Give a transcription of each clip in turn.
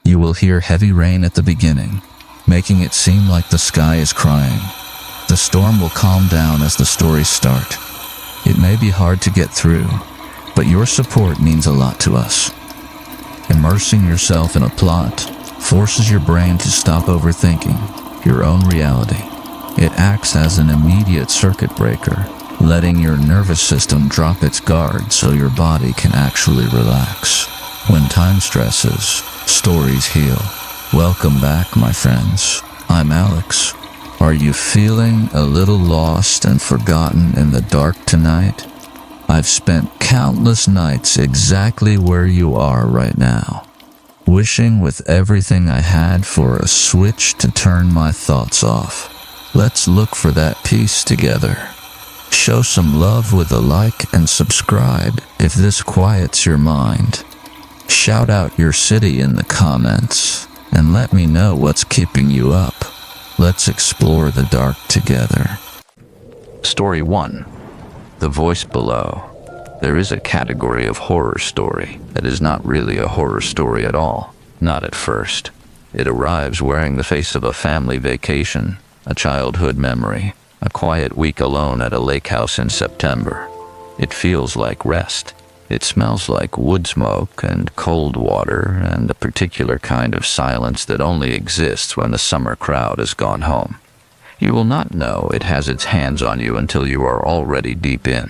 You will hear heavy rain at the beginning, making it seem like the sky is crying. The storm will calm down as the stories start. It may be hard to get through, but your support means a lot to us. Immersing yourself in a plot forces your brain to stop overthinking your own reality. It acts as an immediate circuit breaker, letting your nervous system drop its guard so your body can actually relax. When time stresses, stories heal. Welcome back, my friends. I'm Alex. Are you feeling a little lost and forgotten in the dark tonight? I've spent countless nights exactly where you are right now, wishing with everything I had for a switch to turn my thoughts off. Let's look for that peace together. Show some love with a like and subscribe if this quiets your mind. Shout out your city in the comments and let me know what's keeping you up. Let's explore the dark together. Story 1. The Voice Below. There is a category of horror story that is not really a horror story at all. Not at first. It arrives wearing the face of a family vacation, a childhood memory, a quiet week alone at a lake house in September. It feels like rest. It smells like wood smoke and cold water and a particular kind of silence that only exists when the summer crowd has gone home. You will not know it has its hands on you until you are already deep in.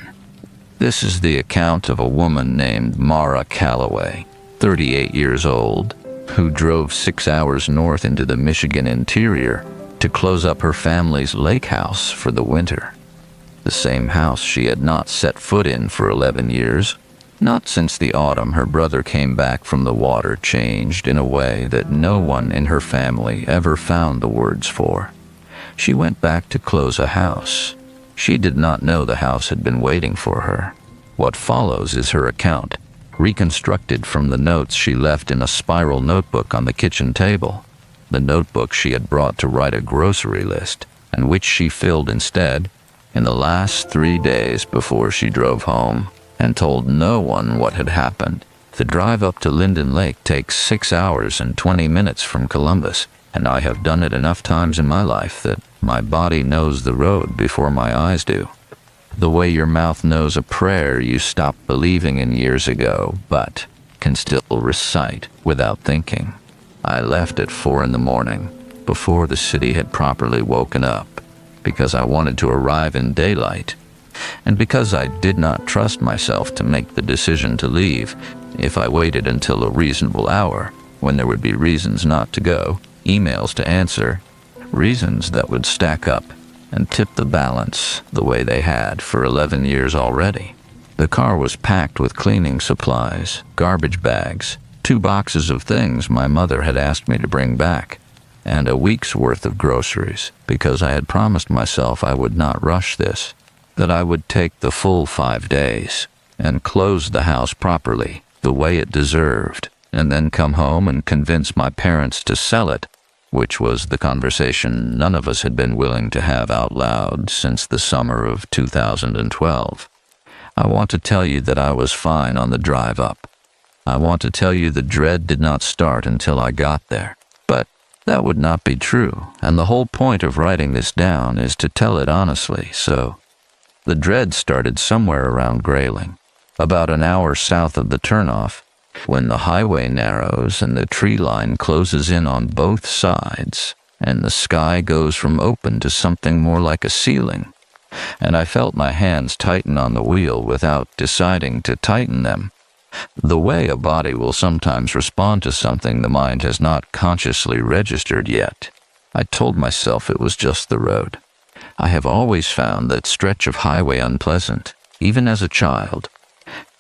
This is the account of a woman named Mara Calloway, 38 years old, who drove 6 hours north into the Michigan interior to close up her family's lake house for the winter. The same house she had not set foot in for 11 years. Not since the autumn her brother came back from the water, changed in a way that no one in her family ever found the words for. She went back to close a house. She did not know the house had been waiting for her. What follows is her account, reconstructed from the notes she left in a spiral notebook on the kitchen table. The notebook she had brought to write a grocery list, and which she filled instead in the last 3 days before she drove home, and told no one what had happened. The drive up to Linden Lake takes 6 hours and 20 minutes from Columbus, and I have done it enough times in my life that my body knows the road before my eyes do. The way your mouth knows a prayer you stopped believing in years ago, but can still recite without thinking. I left at 4 in the morning, before the city had properly woken up, because I wanted to arrive in daylight, and because I did not trust myself to make the decision to leave if I waited until a reasonable hour, when there would be reasons not to go, emails to answer, reasons that would stack up and tip the balance the way they had for 11 years already. The car was packed with cleaning supplies, garbage bags, 2 boxes of things my mother had asked me to bring back, and a week's worth of groceries, because I had promised myself I would not rush this, that I would take the full 5 days and close the house properly, the way it deserved, and then come home and convince my parents to sell it, which was the conversation none of us had been willing to have out loud since the summer of 2012. I want to tell you that I was fine on the drive up. I want to tell you the dread did not start until I got there. But that would not be true, and the whole point of writing this down is to tell it honestly, so the dread started somewhere around Grayling, about an hour south of the turnoff, when the highway narrows and the tree line closes in on both sides, and the sky goes from open to something more like a ceiling, and I felt my hands tighten on the wheel without deciding to tighten them, the way a body will sometimes respond to something the mind has not consciously registered yet. I told myself it was just the road. I have always found that stretch of highway unpleasant, even as a child.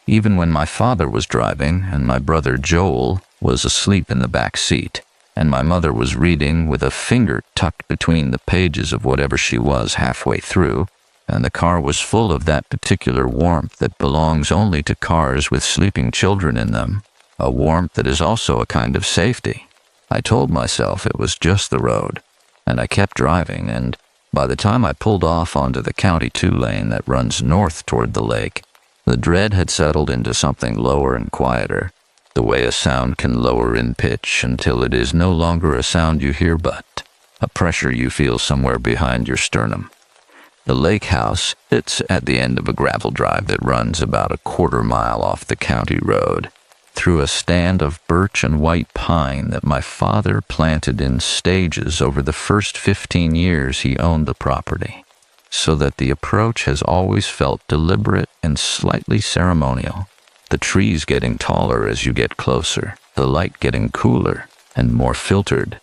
Even when my father was driving and my brother Joel was asleep in the back seat, and my mother was reading with a finger tucked between the pages of whatever she was halfway through, and the car was full of that particular warmth that belongs only to cars with sleeping children in them, a warmth that is also a kind of safety. I told myself it was just the road, and I kept driving, and by the time I pulled off onto the County 2 lane that runs north toward the lake, the dread had settled into something lower and quieter. the way a sound can lower in pitch until it is no longer a sound you hear but a pressure you feel somewhere behind your sternum. The lake house sits at the end of a gravel drive that runs about a quarter-mile off the county road, through a stand of birch and white pine that my father planted in stages over the first 15 years he owned the property, so that the approach has always felt deliberate and slightly ceremonial, the trees getting taller as you get closer, the light getting cooler and more filtered,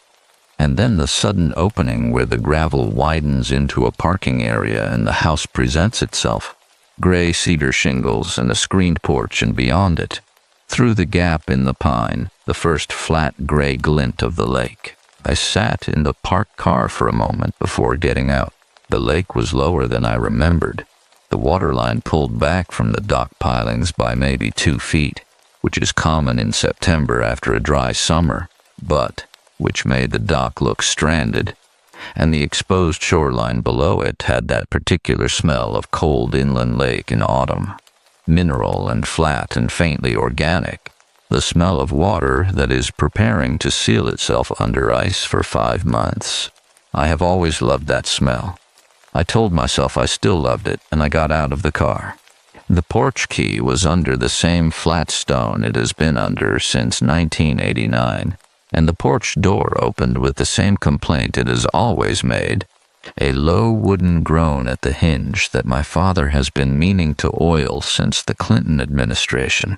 and then the sudden opening where the gravel widens into a parking area and the house presents itself, gray cedar shingles and a screened porch, and beyond it, through the gap in the pine, the first flat gray glint of the lake. I sat in the parked car for a moment before getting out. The lake was lower than I remembered. The waterline pulled back from the dock pilings by maybe 2 feet, which is common in September after a dry summer, but which made the dock look stranded, and the exposed shoreline below it had that particular smell of cold inland lake in autumn. Mineral and flat and faintly organic, the smell of water that is preparing to seal itself under ice for 5 months. I have always loved that smell. I told myself I still loved it, and I got out of the car. The porch key was under the same flat stone it has been under since 1989, and the porch door opened with the same complaint it has always made, a low wooden groan at the hinge that my father has been meaning to oil since the Clinton administration.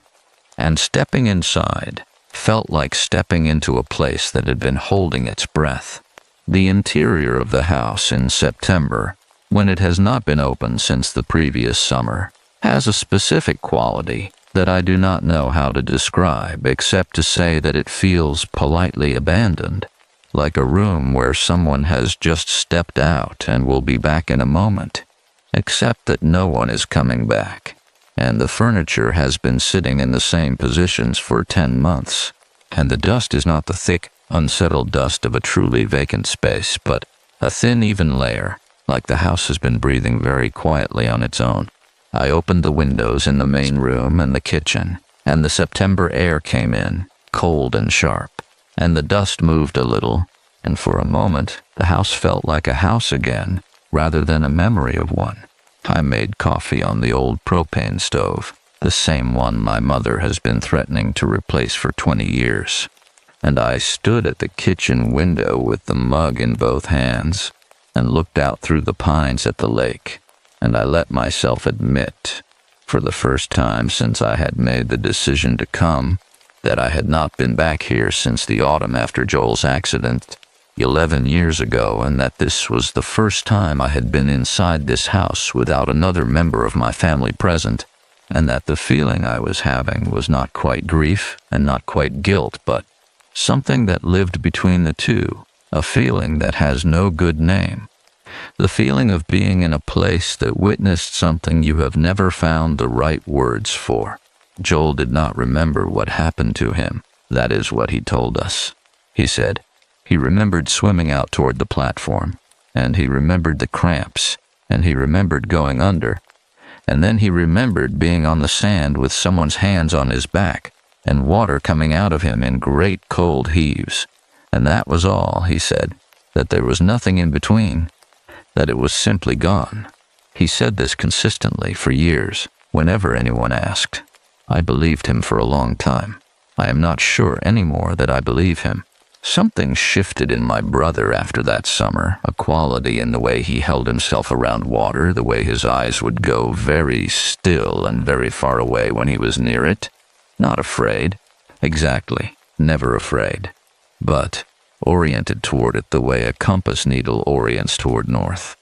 And stepping inside felt like stepping into a place that had been holding its breath. The interior of the house in September, when it has not been open since the previous summer, has a specific quality that I do not know how to describe except to say that it feels politely abandoned, like a room where someone has just stepped out and will be back in a moment, except that no one is coming back, and the furniture has been sitting in the same positions for 10 months, and the dust is not the thick, unsettled dust of a truly vacant space, but a thin, even layer, like the house has been breathing very quietly on its own. I opened the windows in the main room and the kitchen, and the September air came in, cold and sharp, and the dust moved a little, and for a moment the house felt like a house again, rather than a memory of one. I made coffee on the old propane stove, the same one my mother has been threatening to replace for 20 years, and I stood at the kitchen window with the mug in both hands, and looked out through the pines at the lake, and I let myself admit, for the first time since I had made the decision to come, that I had not been back here since the autumn after Joel's accident 11 years ago, and that this was the first time I had been inside this house without another member of my family present, and that the feeling I was having was not quite grief and not quite guilt, but something that lived between the two, a feeling that has no good name. The feeling of being in a place that witnessed something you have never found the right words for. Joel did not remember what happened to him. That is what he told us. He said he remembered swimming out toward the platform, and he remembered the cramps, and he remembered going under, and then he remembered being on the sand with someone's hands on his back, and water coming out of him in great cold heaves. And that was all, he said, that there was nothing in between, that it was simply gone. He said this consistently for years, whenever anyone asked. I believed him for a long time. I am not sure anymore that I believe him. Something shifted in my brother after that summer, a quality in the way he held himself around water, the way his eyes would go very still and very far away when he was near it. Not afraid. Exactly. Never afraid. But oriented toward it the way a compass needle orients toward north,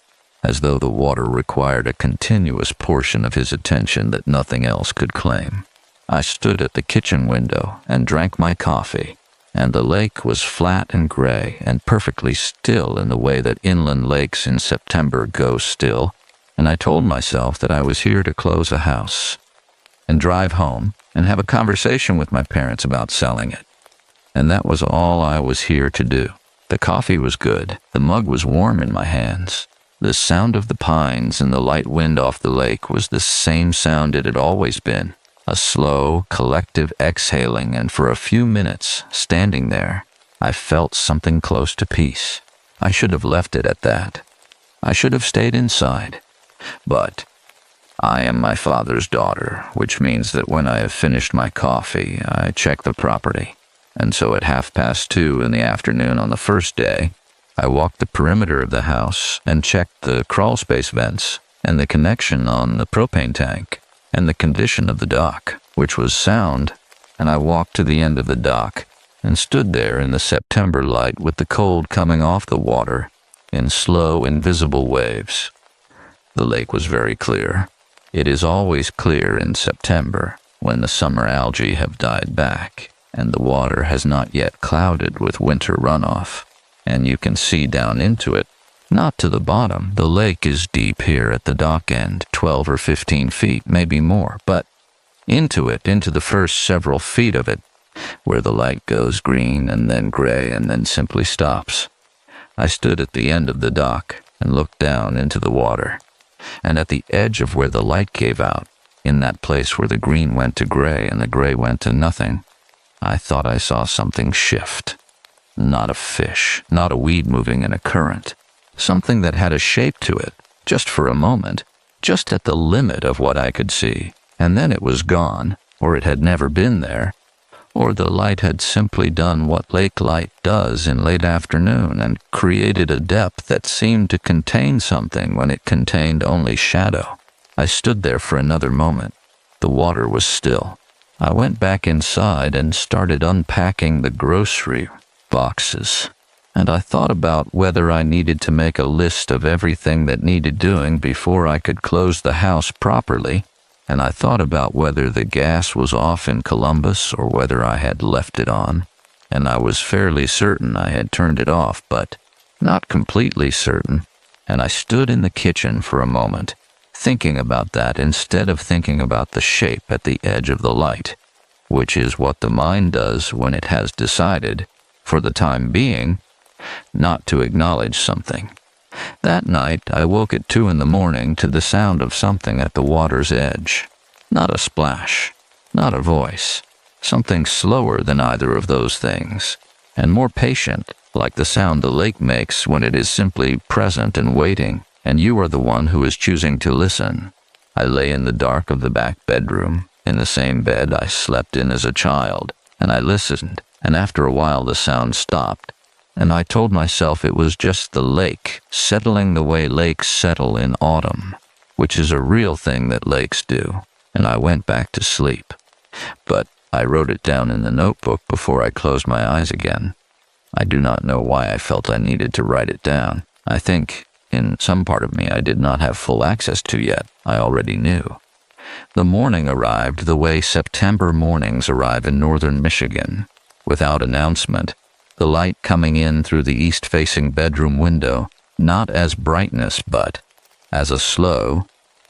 as though the water required a continuous portion of his attention that nothing else could claim. I stood at the kitchen window and drank my coffee, and the lake was flat and gray and perfectly still in the way that inland lakes in September go still, and I told myself that I was here to close a house and drive home and have a conversation with my parents about selling it. And that was all I was here to do. The coffee was good. The mug was warm in my hands. The sound of the pines and the light wind off the lake was the same sound it had always been. A slow, collective exhaling, and for a few minutes, standing there, I felt something close to peace. I should have left it at that. I should have stayed inside. But I am my father's daughter, which means that when I have finished my coffee, I check the property. And so at 2:30 in the afternoon on the first day, I walked the perimeter of the house and checked the crawlspace vents and the connection on the propane tank and the condition of the dock, which was sound, and I walked to the end of the dock and stood there in the September light with the cold coming off the water in slow, invisible waves. The lake was very clear. It is always clear in September when the summer algae have died back and the water has not yet clouded with winter runoff, and you can see down into it. Not to the bottom. The lake is deep here at the dock end, 12 or 15 feet, maybe more, but into it, into the first several feet of it, where the light goes green and then gray and then simply stops. I stood at the end of the dock and looked down into the water, and at the edge of where the light gave out, in that place where the green went to gray and the gray went to nothing, I thought I saw something shift. Not a fish, not a weed moving in a current. Something that had a shape to it, just for a moment, just at the limit of what I could see, and then it was gone, or it had never been there, or the light had simply done what lake light does in late afternoon and created a depth that seemed to contain something when it contained only shadow. I stood there for another moment. The water was still. I went back inside and started unpacking the grocery boxes. And I thought about whether I needed to make a list of everything that needed doing before I could close the house properly, and I thought about whether the gas was off in Columbus or whether I had left it on, and I was fairly certain I had turned it off, but not completely certain, and I stood in the kitchen for a moment, thinking about that instead of thinking about the shape at the edge of the light, which is what the mind does when it has decided, for the time being, not to acknowledge something. That night, I woke at 2 a.m. to the sound of something at the water's edge. Not a splash, not a voice. Something slower than either of those things, and more patient, like the sound the lake makes when it is simply present and waiting, and you are the one who is choosing to listen. I lay in the dark of the back bedroom, in the same bed I slept in as a child, and I listened, and after a while the sound stopped. And I told myself it was just the lake settling the way lakes settle in autumn, which is a real thing that lakes do, and I went back to sleep. But I wrote it down in the notebook before I closed my eyes again. I do not know why I felt I needed to write it down. I think, in some part of me I did not have full access to yet. I already knew. The morning arrived the way September mornings arrive in northern Michigan, without announcement. The light coming in through the east-facing bedroom window, not as brightness but as a slow,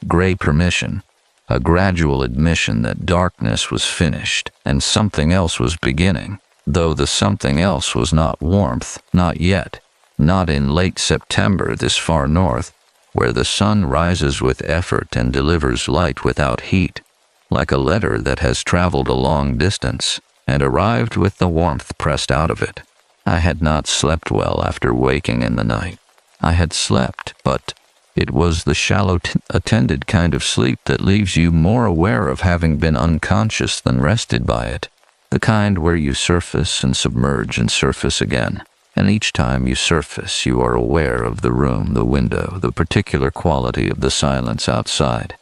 gray permission, a gradual admission that darkness was finished and something else was beginning, though the something else was not warmth, not yet, not in late September this far north, where the sun rises with effort and delivers light without heat, like a letter that has traveled a long distance and arrived with the warmth pressed out of it. I had not slept well after waking in the night. I had slept, but it was the shallow, attended kind of sleep that leaves you more aware of having been unconscious than rested by it. The kind where you surface and submerge and surface again. And each time you surface, you are aware of the room, the window, the particular quality of the silence outside.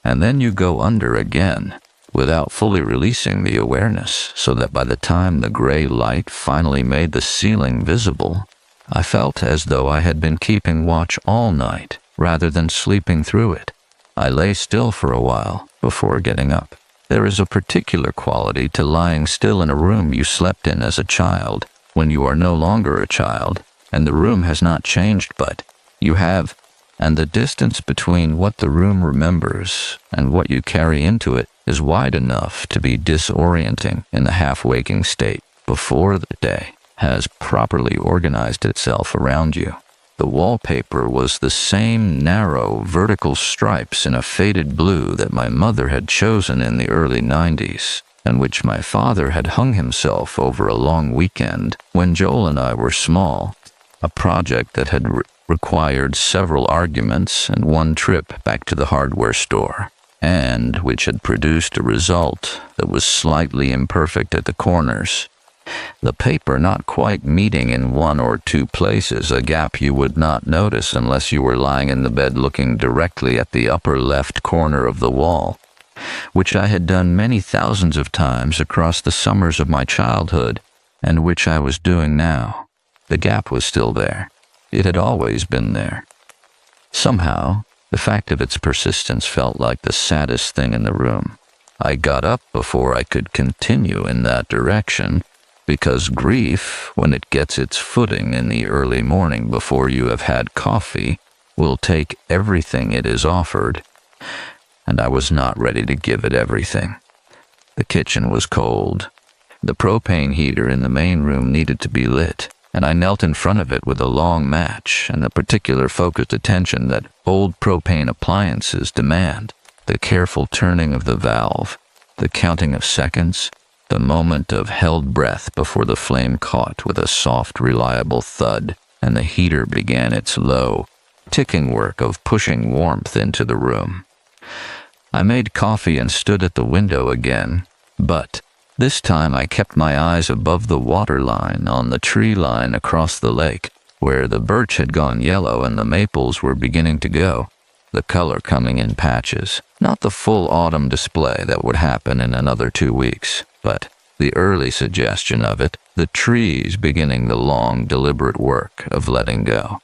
And then you go under again, without fully releasing the awareness, so that by the time the gray light finally made the ceiling visible, I felt as though I had been keeping watch all night, rather than sleeping through it. I lay still for a while, before getting up. There is a particular quality to lying still in a room you slept in as a child, when you are no longer a child, and the room has not changed but you have, and the distance between what the room remembers and what you carry into it is wide enough to be disorienting in the half-waking state before the day has properly organized itself around you. The wallpaper was the same narrow, vertical stripes in a faded blue that my mother had chosen in the early 90s, and which my father had hung himself over a long weekend when Joel and I were small, a project that had required several arguments and one trip back to the hardware store, and which had produced a result that was slightly imperfect at the corners. The paper not quite meeting in one or two places, a gap you would not notice unless you were lying in the bed looking directly at the upper left corner of the wall, which I had done many thousands of times across the summers of my childhood, and which I was doing now. The gap was still there. It had always been there. Somehow, the fact of its persistence felt like the saddest thing in the room. I got up before I could continue in that direction, because grief, when it gets its footing in the early morning before you have had coffee, will take everything it is offered, and I was not ready to give it everything. The kitchen was cold. The propane heater in the main room needed to be lit, and I knelt in front of it with a long match and the particular focused attention that old propane appliances demand, the careful turning of the valve, the counting of seconds, the moment of held breath before the flame caught with a soft, reliable thud, and the heater began its low, ticking work of pushing warmth into the room. I made coffee and stood at the window again, but this time I kept my eyes above the water line on the tree line across the lake, where the birch had gone yellow and the maples were beginning to go, the color coming in patches, not the full autumn display that would happen in another 2 weeks, but the early suggestion of it, the trees beginning the long, deliberate work of letting go.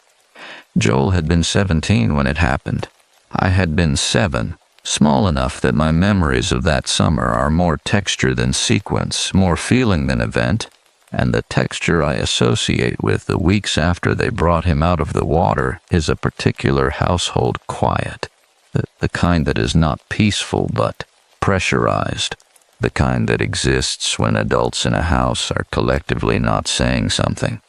Joel had been 17 when it happened. I had been 7, small enough that my memories of that summer are more texture than sequence, more feeling than event, and the texture I associate with the weeks after they brought him out of the water is a particular household quiet, the kind that is not peaceful but pressurized, the kind that exists when adults in a house are collectively not saying something.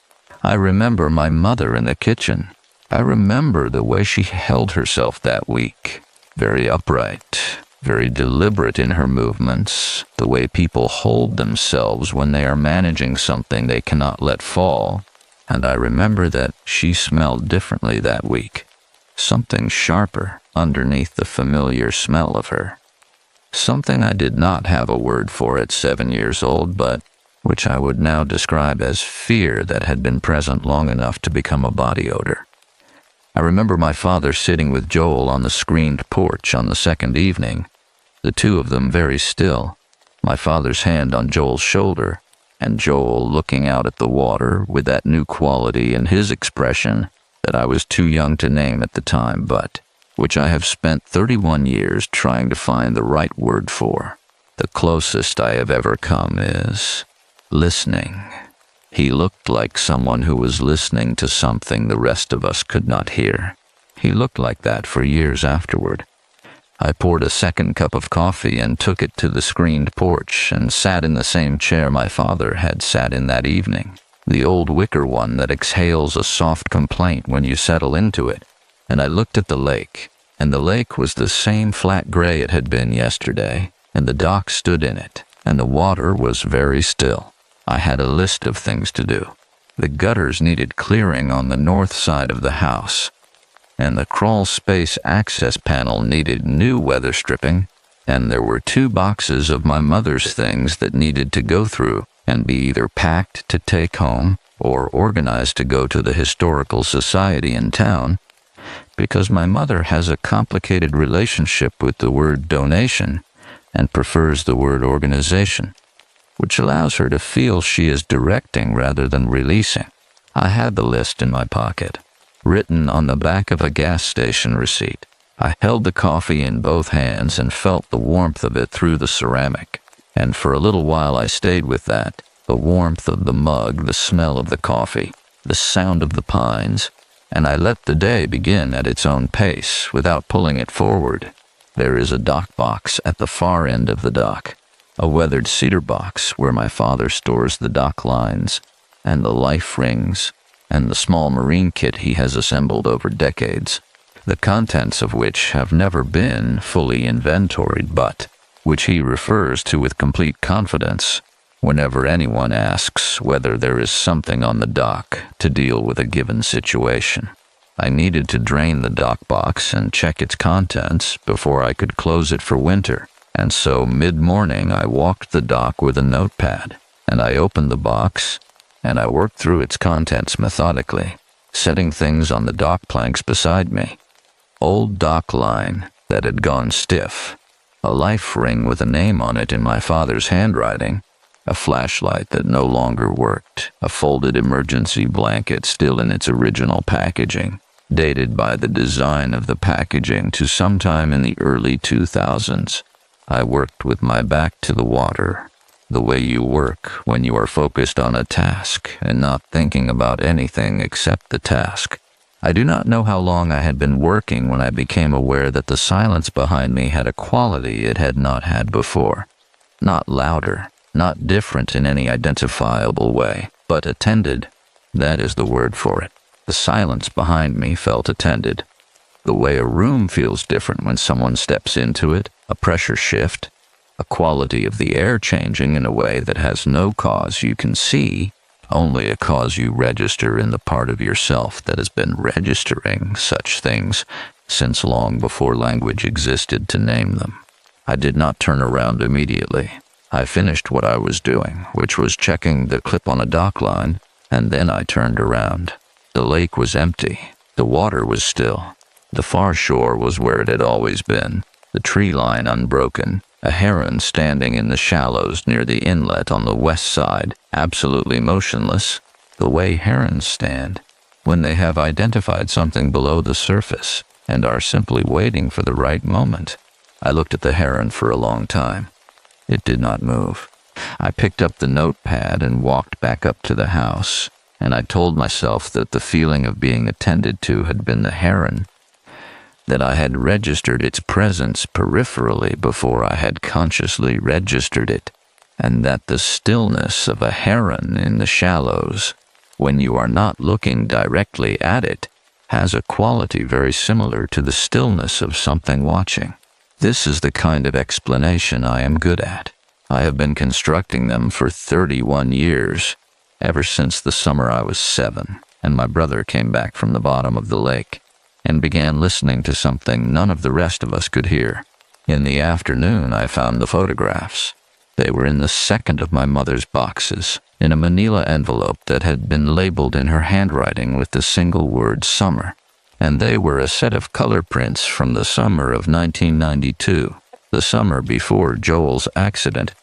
I remember my mother in the kitchen. I remember the way she held herself that week, very upright, very deliberate in her movements, the way people hold themselves when they are managing something they cannot let fall. And I remember that she smelled differently that week, something sharper underneath the familiar smell of her. Something I did not have a word for at 7 years old, but which I would now describe as fear that had been present long enough to become a body odor. I remember my father sitting with Joel on the screened porch on the second evening, the two of them very still, my father's hand on Joel's shoulder, and Joel looking out at the water with that new quality in his expression that I was too young to name at the time, but which I have spent 31 years trying to find the right word for. The closest I have ever come is listening. He looked like someone who was listening to something the rest of us could not hear. He looked like that for years afterward. I poured a second cup of coffee and took it to the screened porch and sat in the same chair my father had sat in that evening, the old wicker one that exhales a soft complaint when you settle into it. And I looked at the lake, and the lake was the same flat gray it had been yesterday, and the dock stood in it, and the water was very still. I had a list of things to do. The gutters needed clearing on the north side of the house, and the crawl space access panel needed new weather stripping, and there were 2 boxes of my mother's things that needed to go through and be either packed to take home or organized to go to the historical society in town, because my mother has a complicated relationship with the word donation and prefers the word organization, which allows her to feel she is directing rather than releasing. I had the list in my pocket, written on the back of a gas station receipt. I held the coffee in both hands and felt the warmth of it through the ceramic, and for a little while I stayed with that, the warmth of the mug, the smell of the coffee, the sound of the pines, and I let the day begin at its own pace without pulling it forward. There is a dock box at the far end of the dock, a weathered cedar box where my father stores the dock lines and the life rings and the small marine kit he has assembled over decades, the contents of which have never been fully inventoried, but which he refers to with complete confidence whenever anyone asks whether there is something on the dock to deal with a given situation. I needed to drain the dock box and check its contents before I could close it for winter, and so mid-morning I walked the dock with a notepad, and I opened the box, and I worked through its contents methodically, setting things on the dock planks beside me. Old dock line that had gone stiff, a life ring with a name on it in my father's handwriting, a flashlight that no longer worked, a folded emergency blanket still in its original packaging, dated by the design of the packaging to sometime in the early 2000s. I worked with my back to the water, the way you work when you are focused on a task and not thinking about anything except the task. I do not know how long I had been working when I became aware that the silence behind me had a quality it had not had before. Not louder, not different in any identifiable way, but attended. That is the word for it. The silence behind me felt attended. The way a room feels different when someone steps into it, a pressure shift, a quality of the air changing in a way that has no cause you can see, only a cause you register in the part of yourself that has been registering such things since long before language existed to name them. I did not turn around immediately. I finished what I was doing, which was checking the clip on a dock line, and then I turned around. The lake was empty. The water was still. The far shore was where it had always been, the tree line unbroken, a heron standing in the shallows near the inlet on the west side, absolutely motionless, the way herons stand when they have identified something below the surface and are simply waiting for the right moment. I looked at the heron for a long time. It did not move. I picked up the notepad and walked back up to the house, and I told myself that the feeling of being attended to had been the heron, that I had registered its presence peripherally before I had consciously registered it, and that the stillness of a heron in the shallows, when you are not looking directly at it, has a quality very similar to the stillness of something watching. This is the kind of explanation I am good at. I have been constructing them for 31 years, ever since the summer I was 7, and my brother came back from the bottom of the lake and began listening to something none of the rest of us could hear. In the afternoon, I found the photographs. They were in the second of my mother's boxes, in a manila envelope that had been labeled in her handwriting with the single word summer, and they were a set of color prints from the summer of 1992, the summer before Joel's accident,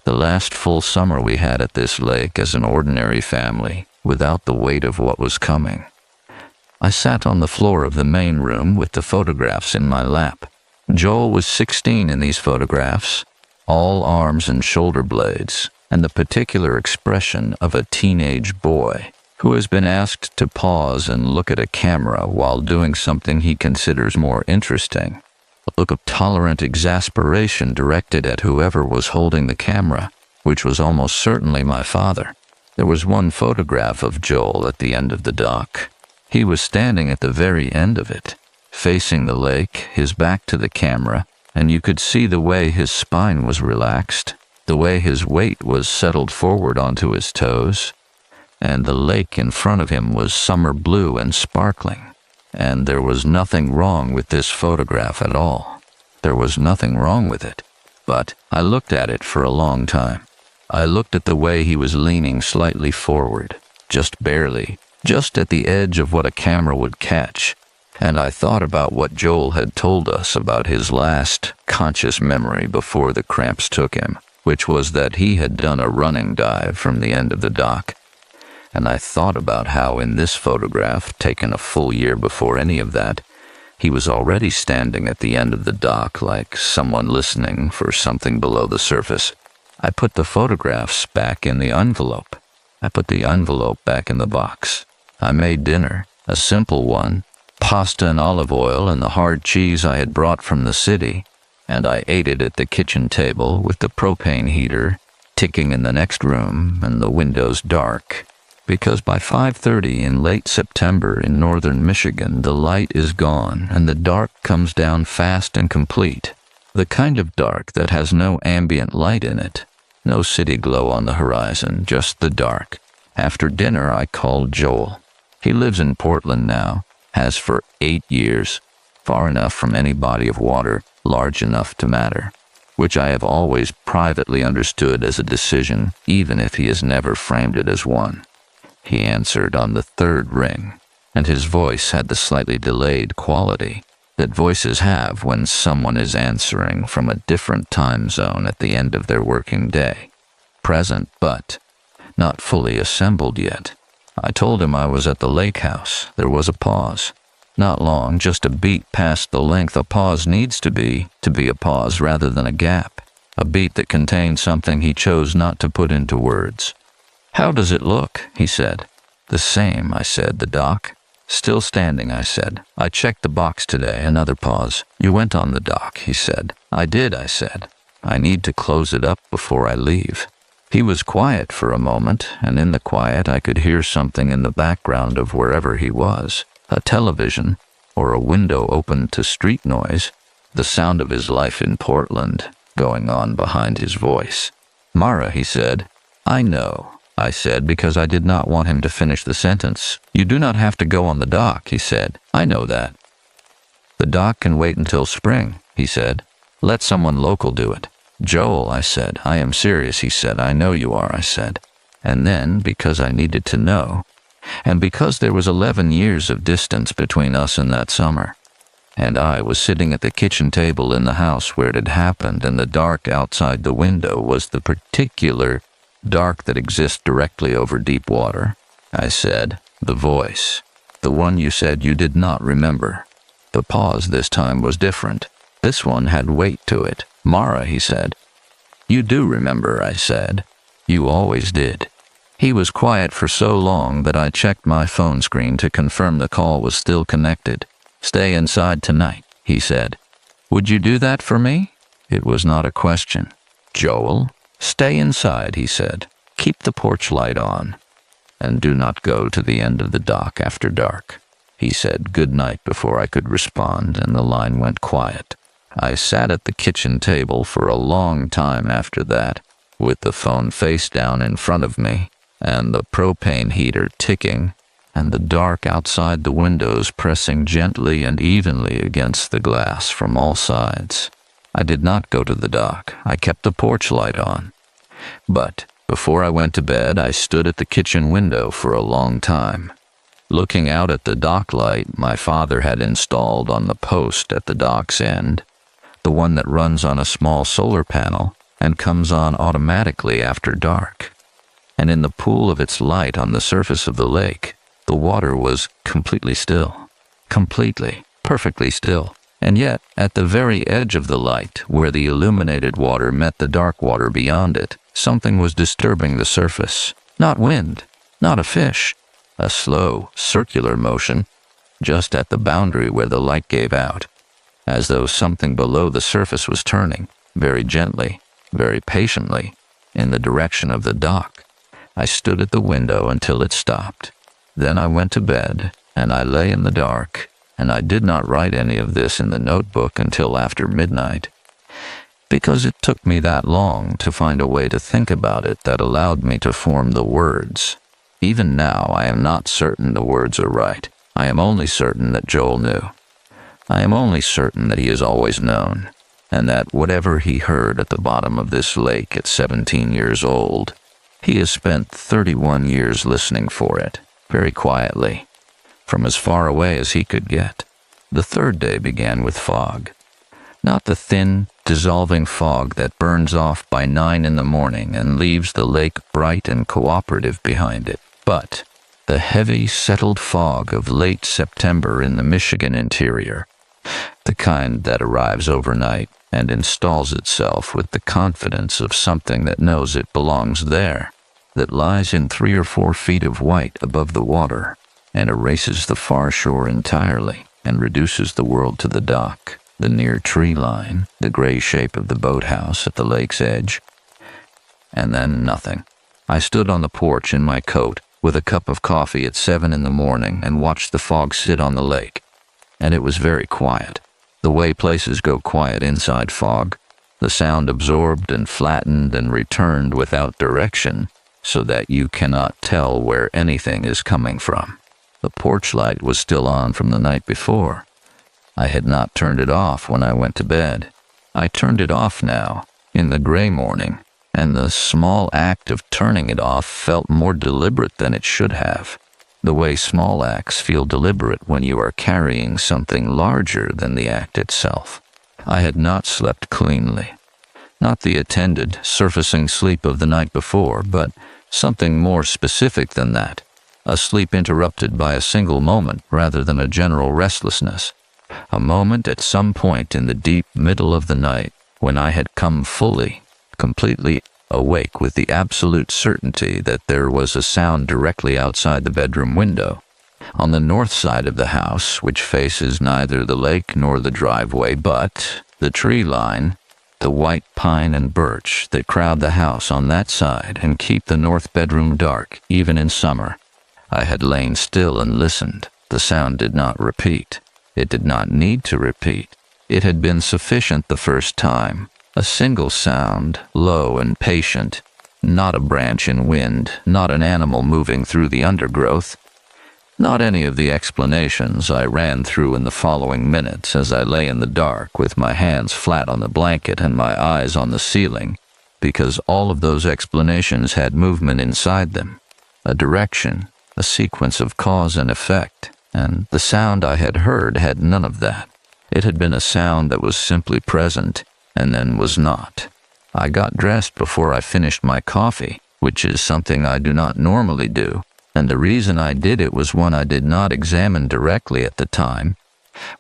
the last full summer we had at this lake as an ordinary family, without the weight of what was coming. I sat on the floor of the main room with the photographs in my lap. Joel was 16 in these photographs, all arms and shoulder blades, and the particular expression of a teenage boy who has been asked to pause and look at a camera while doing something he considers more interesting. A look of tolerant exasperation directed at whoever was holding the camera, which was almost certainly my father. There was one photograph of Joel at the end of the dock. He was standing at the very end of it, facing the lake, his back to the camera, and you could see the way his spine was relaxed, the way his weight was settled forward onto his toes, and the lake in front of him was summer blue and sparkling. And there was nothing wrong with this photograph at all. There was nothing wrong with it. But I looked at it for a long time. I looked at the way he was leaning slightly forward, just barely, just at the edge of what a camera would catch, and I thought about what Joel had told us about his last conscious memory before the cramps took him, which was that he had done a running dive from the end of the dock. And I thought about how in this photograph, taken a full year before any of that, he was already standing at the end of the dock like someone listening for something below the surface. I put the photographs back in the envelope. I put the envelope back in the box. I made dinner, a simple one, pasta and olive oil and the hard cheese I had brought from the city, and I ate it at the kitchen table with the propane heater ticking in the next room and the windows dark, because by 5:30 in late September in northern Michigan, the light is gone and the dark comes down fast and complete. The kind of dark that has no ambient light in it. No city glow on the horizon, just the dark. After dinner, I called Joel. He lives in Portland now, has for 8 years, far enough from any body of water, large enough to matter, which I have always privately understood as a decision, even if he has never framed it as one. He answered on the third ring, and his voice had the slightly delayed quality that voices have when someone is answering from a different time zone at the end of their working day. Present, but not fully assembled yet. I told him I was at the lake house. There was a pause. Not long, just a beat past the length a pause needs to be a pause rather than a gap. A beat that contained something he chose not to put into words. "How does it look?" he said. "The same," I said. "The dock?" "Still standing," I said. "I checked the box today." Another pause. "You went on the dock," he said. "I did," I said. "I need to close it up before I leave." He was quiet for a moment, and in the quiet I could hear something in the background of wherever he was. A television, or a window open to street noise, the sound of his life in Portland, going on behind his voice. "Mara," he said. "I know," I said, because I did not want him to finish the sentence. "You do not have to go on the dock," he said. "I know that." "The dock can wait until spring," he said. "Let someone local do it." "Joel," I said. "I am serious," he said. "I know you are," I said. And then, because I needed to know, and because there was 11 years of distance between us and that summer, and I was sitting at the kitchen table in the house where it had happened, and the dark outside the window was the particular dark that exists directly over deep water, I said, "The voice, the one you said you did not remember." The pause this time was different. This one had weight to it. "Mara," he said. "You do remember," I said. "You always did." He was quiet for so long that I checked my phone screen to confirm the call was still connected. "Stay inside tonight," he said. "Would you do that for me?" It was not a question. "Joel, stay inside," he said. "Keep the porch light on. And do not go to the end of the dock after dark." He said good night before I could respond, and the line went quiet. I sat at the kitchen table for a long time after that, with the phone face down in front of me, and the propane heater ticking, and the dark outside the windows pressing gently and evenly against the glass from all sides. I did not go to the dock. I kept the porch light on. But before I went to bed, I stood at the kitchen window for a long time, looking out at the dock light my father had installed on the post at the dock's end, the one that runs on a small solar panel and comes on automatically after dark. And in the pool of its light on the surface of the lake, the water was completely still. Completely, perfectly still. And yet, at the very edge of the light, where the illuminated water met the dark water beyond it, something was disturbing the surface. Not wind, not a fish. A slow, circular motion, just at the boundary where the light gave out, as though something below the surface was turning, very gently, very patiently, in the direction of the dock. I stood at the window until it stopped. Then I went to bed, and I lay in the dark, and I did not write any of this in the notebook until after midnight, because it took me that long to find a way to think about it that allowed me to form the words. Even now, I am not certain the words are right. I am only certain that Joel knew. I am only certain that he has always known, and that whatever he heard at the bottom of this lake at 17 years old, he has spent 31 years listening for it, very quietly, from as far away as he could get. The third day began with fog. Not the thin, dissolving fog that burns off by 9 in the morning and leaves the lake bright and cooperative behind it, but the heavy, settled fog of late September in the Michigan interior, the kind that arrives overnight and installs itself with the confidence of something that knows it belongs there, that lies in 3 or 4 feet of white above the water, and erases the far shore entirely, and reduces the world to the dock, the near tree line, the gray shape of the boathouse at the lake's edge, and then nothing. I stood on the porch in my coat, with a cup of coffee at 7 in the morning and watched the fog sit on the lake. And it was very quiet. The way places go quiet inside fog. The sound absorbed and flattened and returned without direction, so that you cannot tell where anything is coming from. The porch light was still on from the night before. I had not turned it off when I went to bed. I turned it off now, in the gray morning, and the small act of turning it off felt more deliberate than it should have. The way small acts feel deliberate when you are carrying something larger than the act itself. I had not slept cleanly. Not the attended, surfacing sleep of the night before, but something more specific than that. A sleep interrupted by a single moment rather than a general restlessness. A moment at some point in the deep middle of the night when I had come fully, completely awake with the absolute certainty that there was a sound directly outside the bedroom window. On the north side of the house, which faces neither the lake nor the driveway but the tree line, the white pine and birch that crowd the house on that side and keep the north bedroom dark, even in summer. I had lain still and listened. The sound did not repeat. It did not need to repeat. It had been sufficient the first time. A single sound, low and patient, not a branch in wind, not an animal moving through the undergrowth, not any of the explanations I ran through in the following minutes as I lay in the dark with my hands flat on the blanket and my eyes on the ceiling, because all of those explanations had movement inside them, a direction, a sequence of cause and effect, and the sound I had heard had none of that. It had been a sound that was simply present, and then was not. I got dressed before I finished my coffee, which is something I do not normally do, and the reason I did it was one I did not examine directly at the time,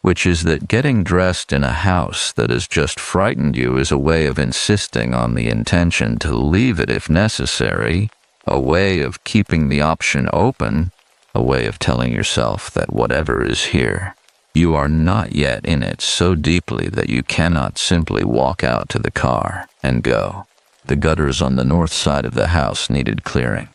which is that getting dressed in a house that has just frightened you is a way of insisting on the intention to leave it if necessary, a way of keeping the option open, a way of telling yourself that whatever is here, you are not yet in it so deeply that you cannot simply walk out to the car and go. The gutters on the north side of the house needed clearing.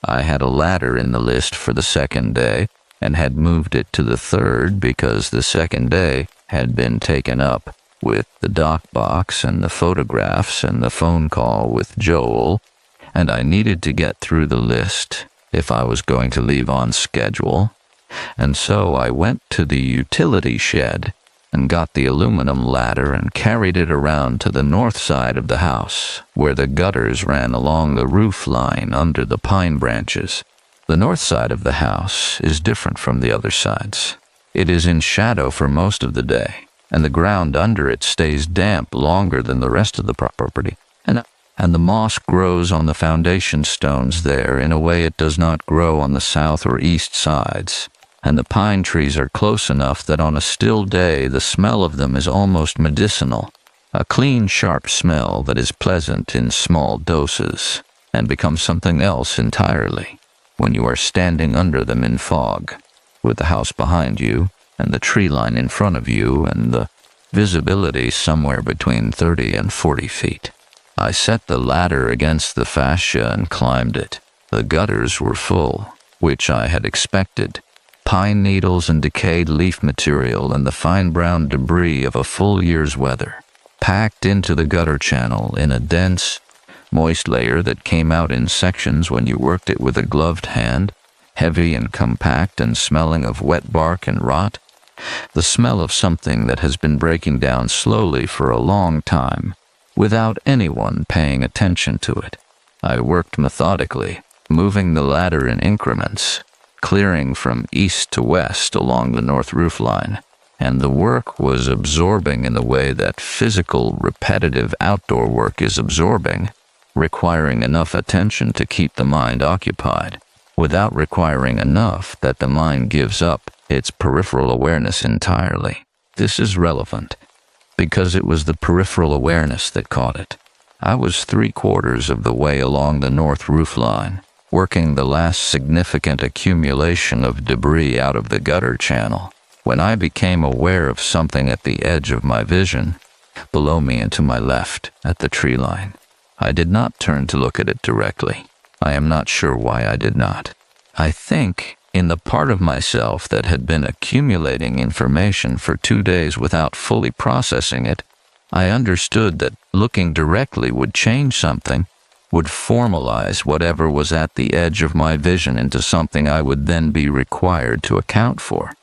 I had a ladder in the list for the second day and had moved it to the third because the second day had been taken up with the dock box and the photographs and the phone call with Joel, and I needed to get through the list if I was going to leave on schedule. And so I went to the utility shed and got the aluminum ladder and carried it around to the north side of the house, where the gutters ran along the roof line under the pine branches. The north side of the house is different from the other sides. It is in shadow for most of the day, and the ground under it stays damp longer than the rest of the property, and the moss grows on the foundation stones there in a way it does not grow on the south or east sides. And the pine trees are close enough that on a still day the smell of them is almost medicinal, a clean, sharp smell that is pleasant in small doses and becomes something else entirely when you are standing under them in fog, with the house behind you and the tree line in front of you and the visibility somewhere between 30 and 40 feet. I set the ladder against the fascia and climbed it. The gutters were full, which I had expected. Pine needles and decayed leaf material and the fine brown debris of a full year's weather, packed into the gutter channel in a dense, moist layer that came out in sections when you worked it with a gloved hand, heavy and compact and smelling of wet bark and rot, the smell of something that has been breaking down slowly for a long time, without anyone paying attention to it. I worked methodically, moving the ladder in increments, clearing from east to west along the north roof line, and the work was absorbing in the way that physical, repetitive outdoor work is absorbing, requiring enough attention to keep the mind occupied, without requiring enough that the mind gives up its peripheral awareness entirely. This is relevant, because it was the peripheral awareness that caught it. I was 3/4 of the way along the north roof line, working the last significant accumulation of debris out of the gutter channel, when I became aware of something at the edge of my vision, below me and to my left, at the tree line. I did not turn to look at it directly. I am not sure why I did not. I think, in the part of myself that had been accumulating information for 2 days without fully processing it, I understood that looking directly would change something, would formalize whatever was at the edge of my vision into something I would then be required to account for,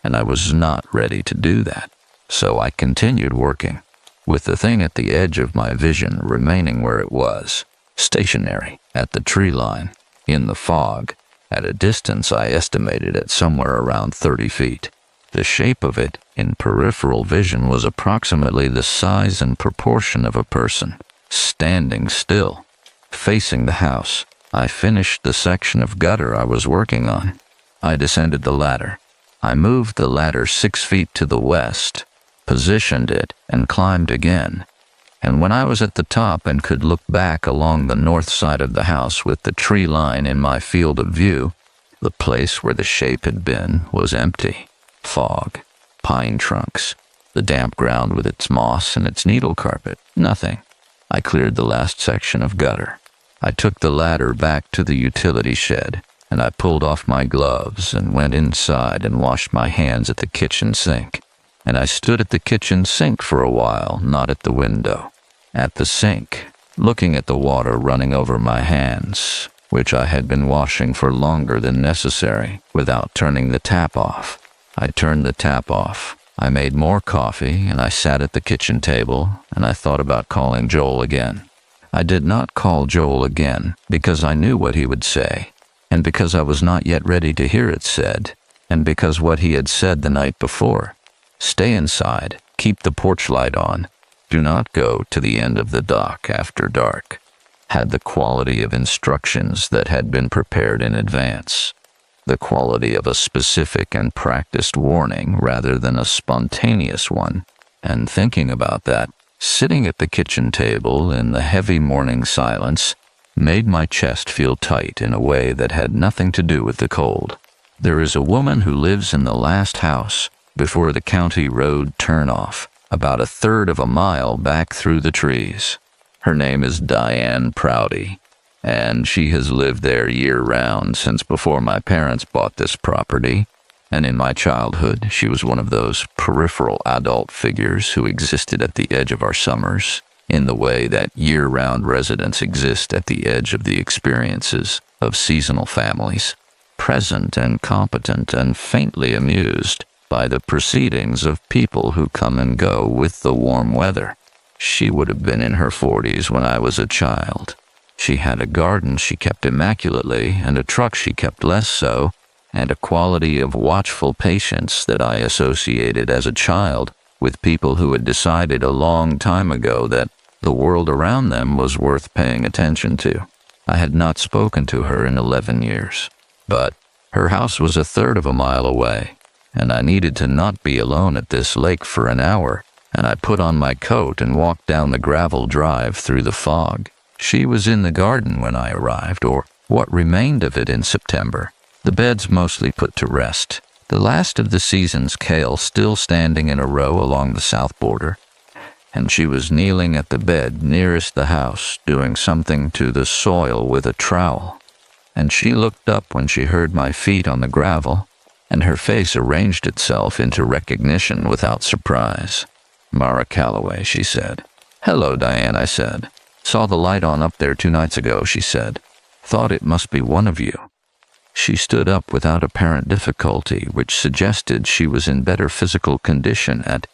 and I was not ready to do that. So I continued working, with the thing at the edge of my vision remaining where it was, stationary, at the tree line, in the fog, at a distance I estimated at somewhere around 30 feet. The shape of it, in peripheral vision, was approximately the size and proportion of a person, standing still, facing the house. I finished the section of gutter I was working on. I descended the ladder. I moved the ladder 6 feet to the west, positioned it, and climbed again. And when I was at the top and could look back along the north side of the house with the tree line in my field of view, the place where the shape had been was empty. Fog, pine trunks, the damp ground with its moss and its needle carpet, nothing. I cleared the last section of gutter. I took the ladder back to the utility shed, and I pulled off my gloves and went inside and washed my hands at the kitchen sink. And I stood at the kitchen sink for a while, not at the window. At the sink, looking at the water running over my hands, which I had been washing for longer than necessary, without turning the tap off. I turned the tap off. I made more coffee, and I sat at the kitchen table, and I thought about calling Joel again. I did not call Joel again, because I knew what he would say, and because I was not yet ready to hear it said, and because what he had said the night before. Stay inside, keep the porch light on, do not go to the end of the dock after dark, had the quality of instructions that had been prepared in advance, the quality of a specific and practiced warning rather than a spontaneous one. And thinking about that, sitting at the kitchen table in the heavy morning silence, made my chest feel tight in a way that had nothing to do with the cold. There is a woman who lives in the last house before the county road turnoff, about 1/3 of a mile back through the trees. Her name is Diane Prouty, and she has lived there year-round since before my parents bought this property, and in my childhood she was one of those peripheral adult figures who existed at the edge of our summers, in the way that year-round residents exist at the edge of the experiences of seasonal families, present and competent and faintly amused by the proceedings of people who come and go with the warm weather. She would have been in her 40s when I was a child. She had a garden she kept immaculately, and a truck she kept less so, and a quality of watchful patience that I associated as a child with people who had decided a long time ago that the world around them was worth paying attention to. I had not spoken to her in 11 years, but her house was 1/3 of a mile away, and I needed to not be alone at this lake for an hour, and I put on my coat and walked down the gravel drive through the fog. She was in the garden when I arrived, or what remained of it in September, the beds mostly put to rest, the last of the season's kale still standing in a row along the south border, and she was kneeling at the bed nearest the house, doing something to the soil with a trowel. And she looked up when she heard my feet on the gravel, and her face arranged itself into recognition without surprise. "Mara Calloway," she said. "Hello, Diane," I said. "Saw the light on up there 2 nights ago," she said. "Thought it must be one of you." She stood up without apparent difficulty, which suggested she was in better physical condition at,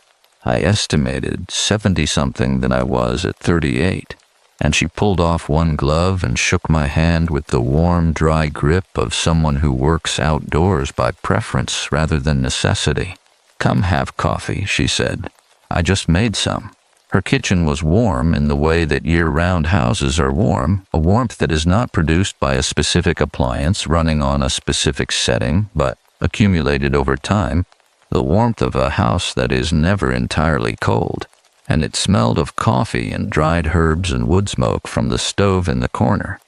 I estimated, 70-something than I was at 38. And she pulled off one glove and shook my hand with the warm, dry grip of someone who works outdoors by preference rather than necessity. "Come have coffee," she said. "I just made some." Her kitchen was warm in the way that year-round houses are warm, a warmth that is not produced by a specific appliance running on a specific setting, but accumulated over time, the warmth of a house that is never entirely cold. And it smelled of coffee and dried herbs and wood smoke from the stove in the corner.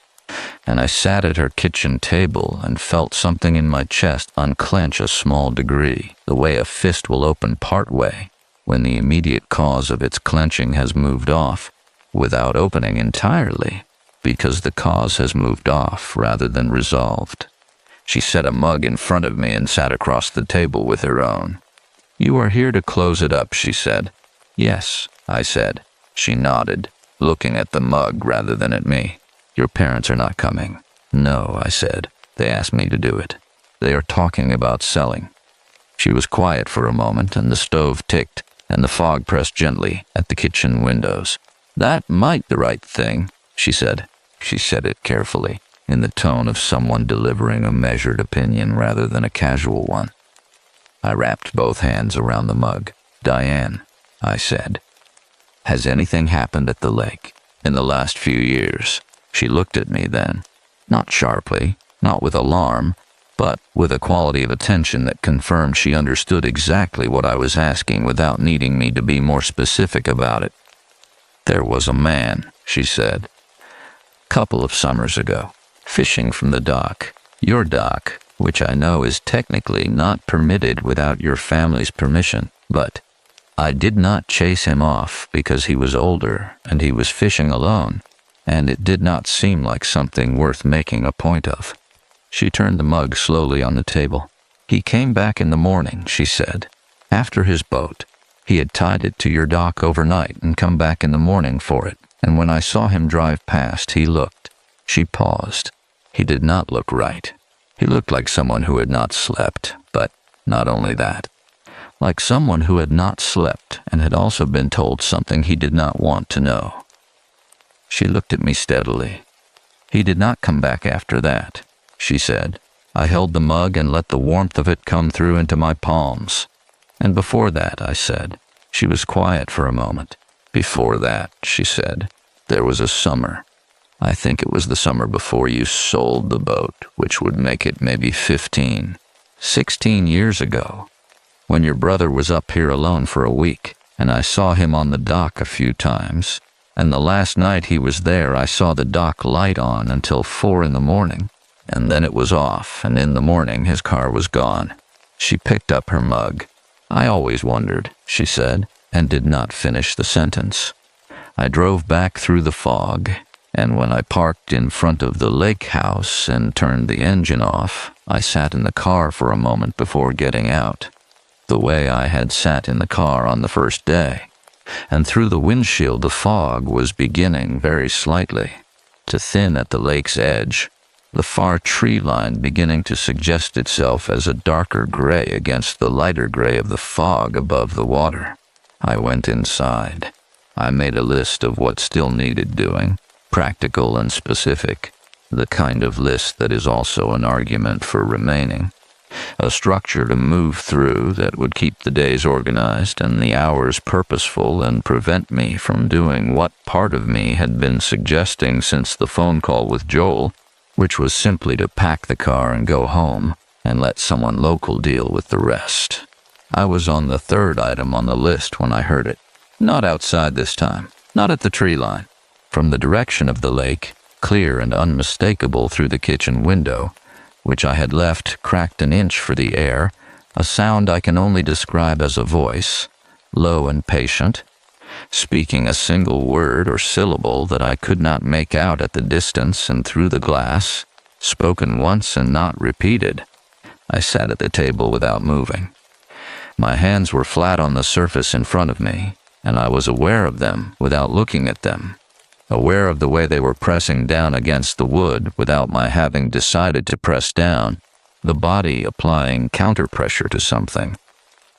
And I sat at her kitchen table and felt something in my chest unclench a small degree, the way a fist will open part way, when the immediate cause of its clenching has moved off, without opening entirely, because the cause has moved off rather than resolved. She set a mug in front of me and sat across the table with her own. "You are here to close it up," she said. "Yes," I said. She nodded, looking at the mug rather than at me. "Your parents are not coming." "No," I said. "They asked me to do it. They are talking about selling." She was quiet for a moment, and the stove ticked, and the fog pressed gently at the kitchen windows. "That might be the right thing," she said. She said it carefully, in the tone of someone delivering a measured opinion rather than a casual one. I wrapped both hands around the mug. "Diane," I said, "has anything happened at the lake in the last few years?" She looked at me then, not sharply, not with alarm, but with a quality of attention that confirmed she understood exactly what I was asking without needing me to be more specific about it. "There was a man," she said, "couple of summers ago, fishing from the dock, your dock, which I know is technically not permitted without your family's permission, but I did not chase him off because he was older and he was fishing alone, and it did not seem like something worth making a point of." She turned the mug slowly on the table. "He came back in the morning," she said, "after his boat. He had tied it to your dock overnight and come back in the morning for it, and when I saw him drive past, he looked." She paused. "He did not look right. He looked like someone who had not slept, but not only that, like someone who had not slept and had also been told something he did not want to know." She looked at me steadily. "He did not come back after that," she said. I held the mug and let the warmth of it come through into my palms. "And before that," I said. She was quiet for a moment. "Before that," she said, "there was a summer. I think it was the summer before you sold the boat, which would make it maybe 15, 16 years ago, when your brother was up here alone for a week, and I saw him on the dock a few times, and the last night he was there I saw the dock light on until 4 in the morning, and then it was off, and in the morning his car was gone." She picked up her mug. "I always wondered," she said, and did not finish the sentence. "I drove back through the fog, and when I parked in front of the lake house and turned the engine off, I sat in the car for a moment before getting out, the way I had sat in the car on the first day, and through the windshield the fog was beginning very slightly to thin at the lake's edge, the far tree line beginning to suggest itself as a darker gray against the lighter gray of the fog above the water. I went inside. I made a list of what still needed doing, practical and specific, the kind of list that is also an argument for remaining. A structure to move through that would keep the days organized and the hours purposeful and prevent me from doing what part of me had been suggesting since the phone call with Joel, which was simply to pack the car and go home and let someone local deal with the rest. I was on the third item on the list when I heard it. Not outside this time, not at the tree line. From the direction of the lake, clear and unmistakable through the kitchen window, which I had left cracked an inch for the air, a sound I can only describe as a voice, low and patient, speaking a single word or syllable that I could not make out at the distance and through the glass, spoken once and not repeated. I sat at the table without moving. My hands were flat on the surface in front of me, and I was aware of them without looking at them, aware of the way they were pressing down against the wood without my having decided to press down, the body applying counter-pressure to something,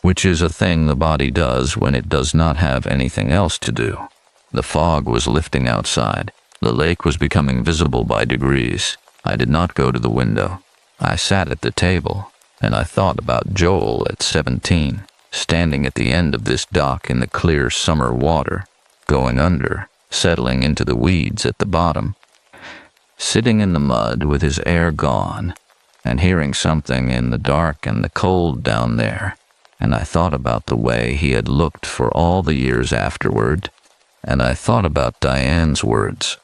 which is a thing the body does when it does not have anything else to do. The fog was lifting outside. The lake was becoming visible by degrees. I did not go to the window. I sat at the table, and I thought about Joel at 17, standing at the end of this dock in the clear summer water, going under, settling into the weeds at the bottom, sitting in the mud with his air gone, and hearing something in the dark and the cold down there. And I thought about the way he had looked for all the years afterward, and I thought about Diane's words,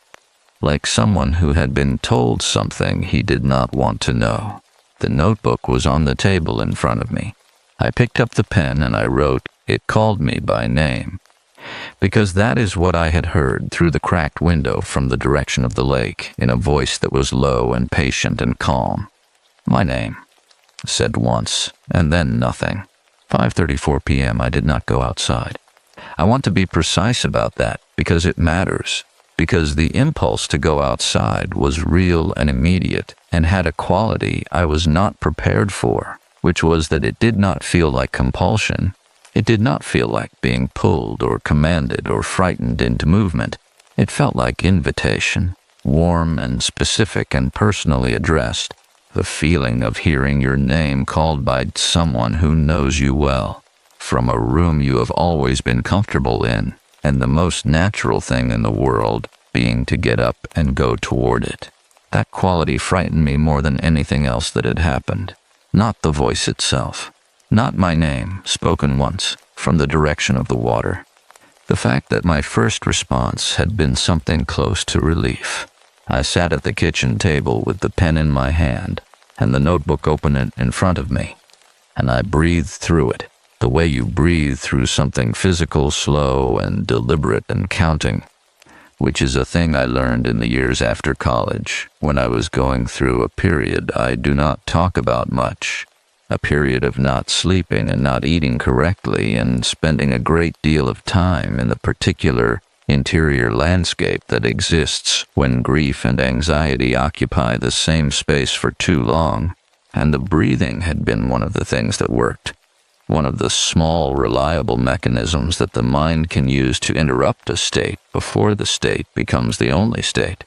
like someone who had been told something he did not want to know. The notebook was on the table in front of me. I picked up the pen and I wrote, "It called me by name," because that is what I had heard through the cracked window from the direction of the lake, in a voice that was low and patient and calm. My name, said once, and then nothing. 5:34 p.m. I did not go outside. I want to be precise about that because it matters, because the impulse to go outside was real and immediate and had a quality I was not prepared for, which was that it did not feel like compulsion. It did not feel like being pulled or commanded or frightened into movement. It felt like invitation, warm and specific and personally addressed, the feeling of hearing your name called by someone who knows you well, from a room you have always been comfortable in, and the most natural thing in the world being to get up and go toward it. That quality frightened me more than anything else that had happened. Not the voice itself. Not my name, spoken once, from the direction of the water. The fact that my first response had been something close to relief. I sat at the kitchen table with the pen in my hand and the notebook open in front of me, and I breathed through it, the way you breathe through something physical, slow and deliberate and counting, which is a thing I learned in the years after college, when I was going through a period I do not talk about much, a period of not sleeping and not eating correctly and spending a great deal of time in the particular interior landscape that exists when grief and anxiety occupy the same space for too long, and the breathing had been one of the things that worked, one of the small, reliable mechanisms that the mind can use to interrupt a state before the state becomes the only state.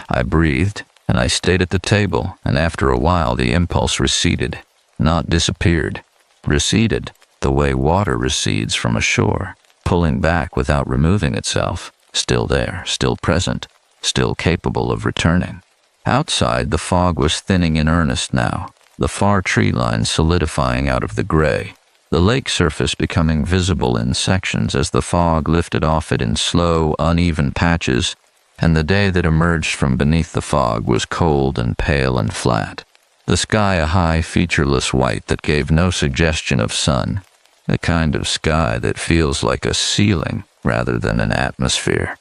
I breathed, and I stayed at the table, and after a while the impulse receded, not disappeared, receded, the way water recedes from a shore, pulling back without removing itself, still there, still present, still capable of returning. Outside, the fog was thinning in earnest now, the far tree line solidifying out of the gray, the lake surface becoming visible in sections as the fog lifted off it in slow, uneven patches, and the day that emerged from beneath the fog was cold and pale and flat. The sky a high, featureless white that gave no suggestion of sun, the kind of sky that feels like a ceiling rather than an atmosphere.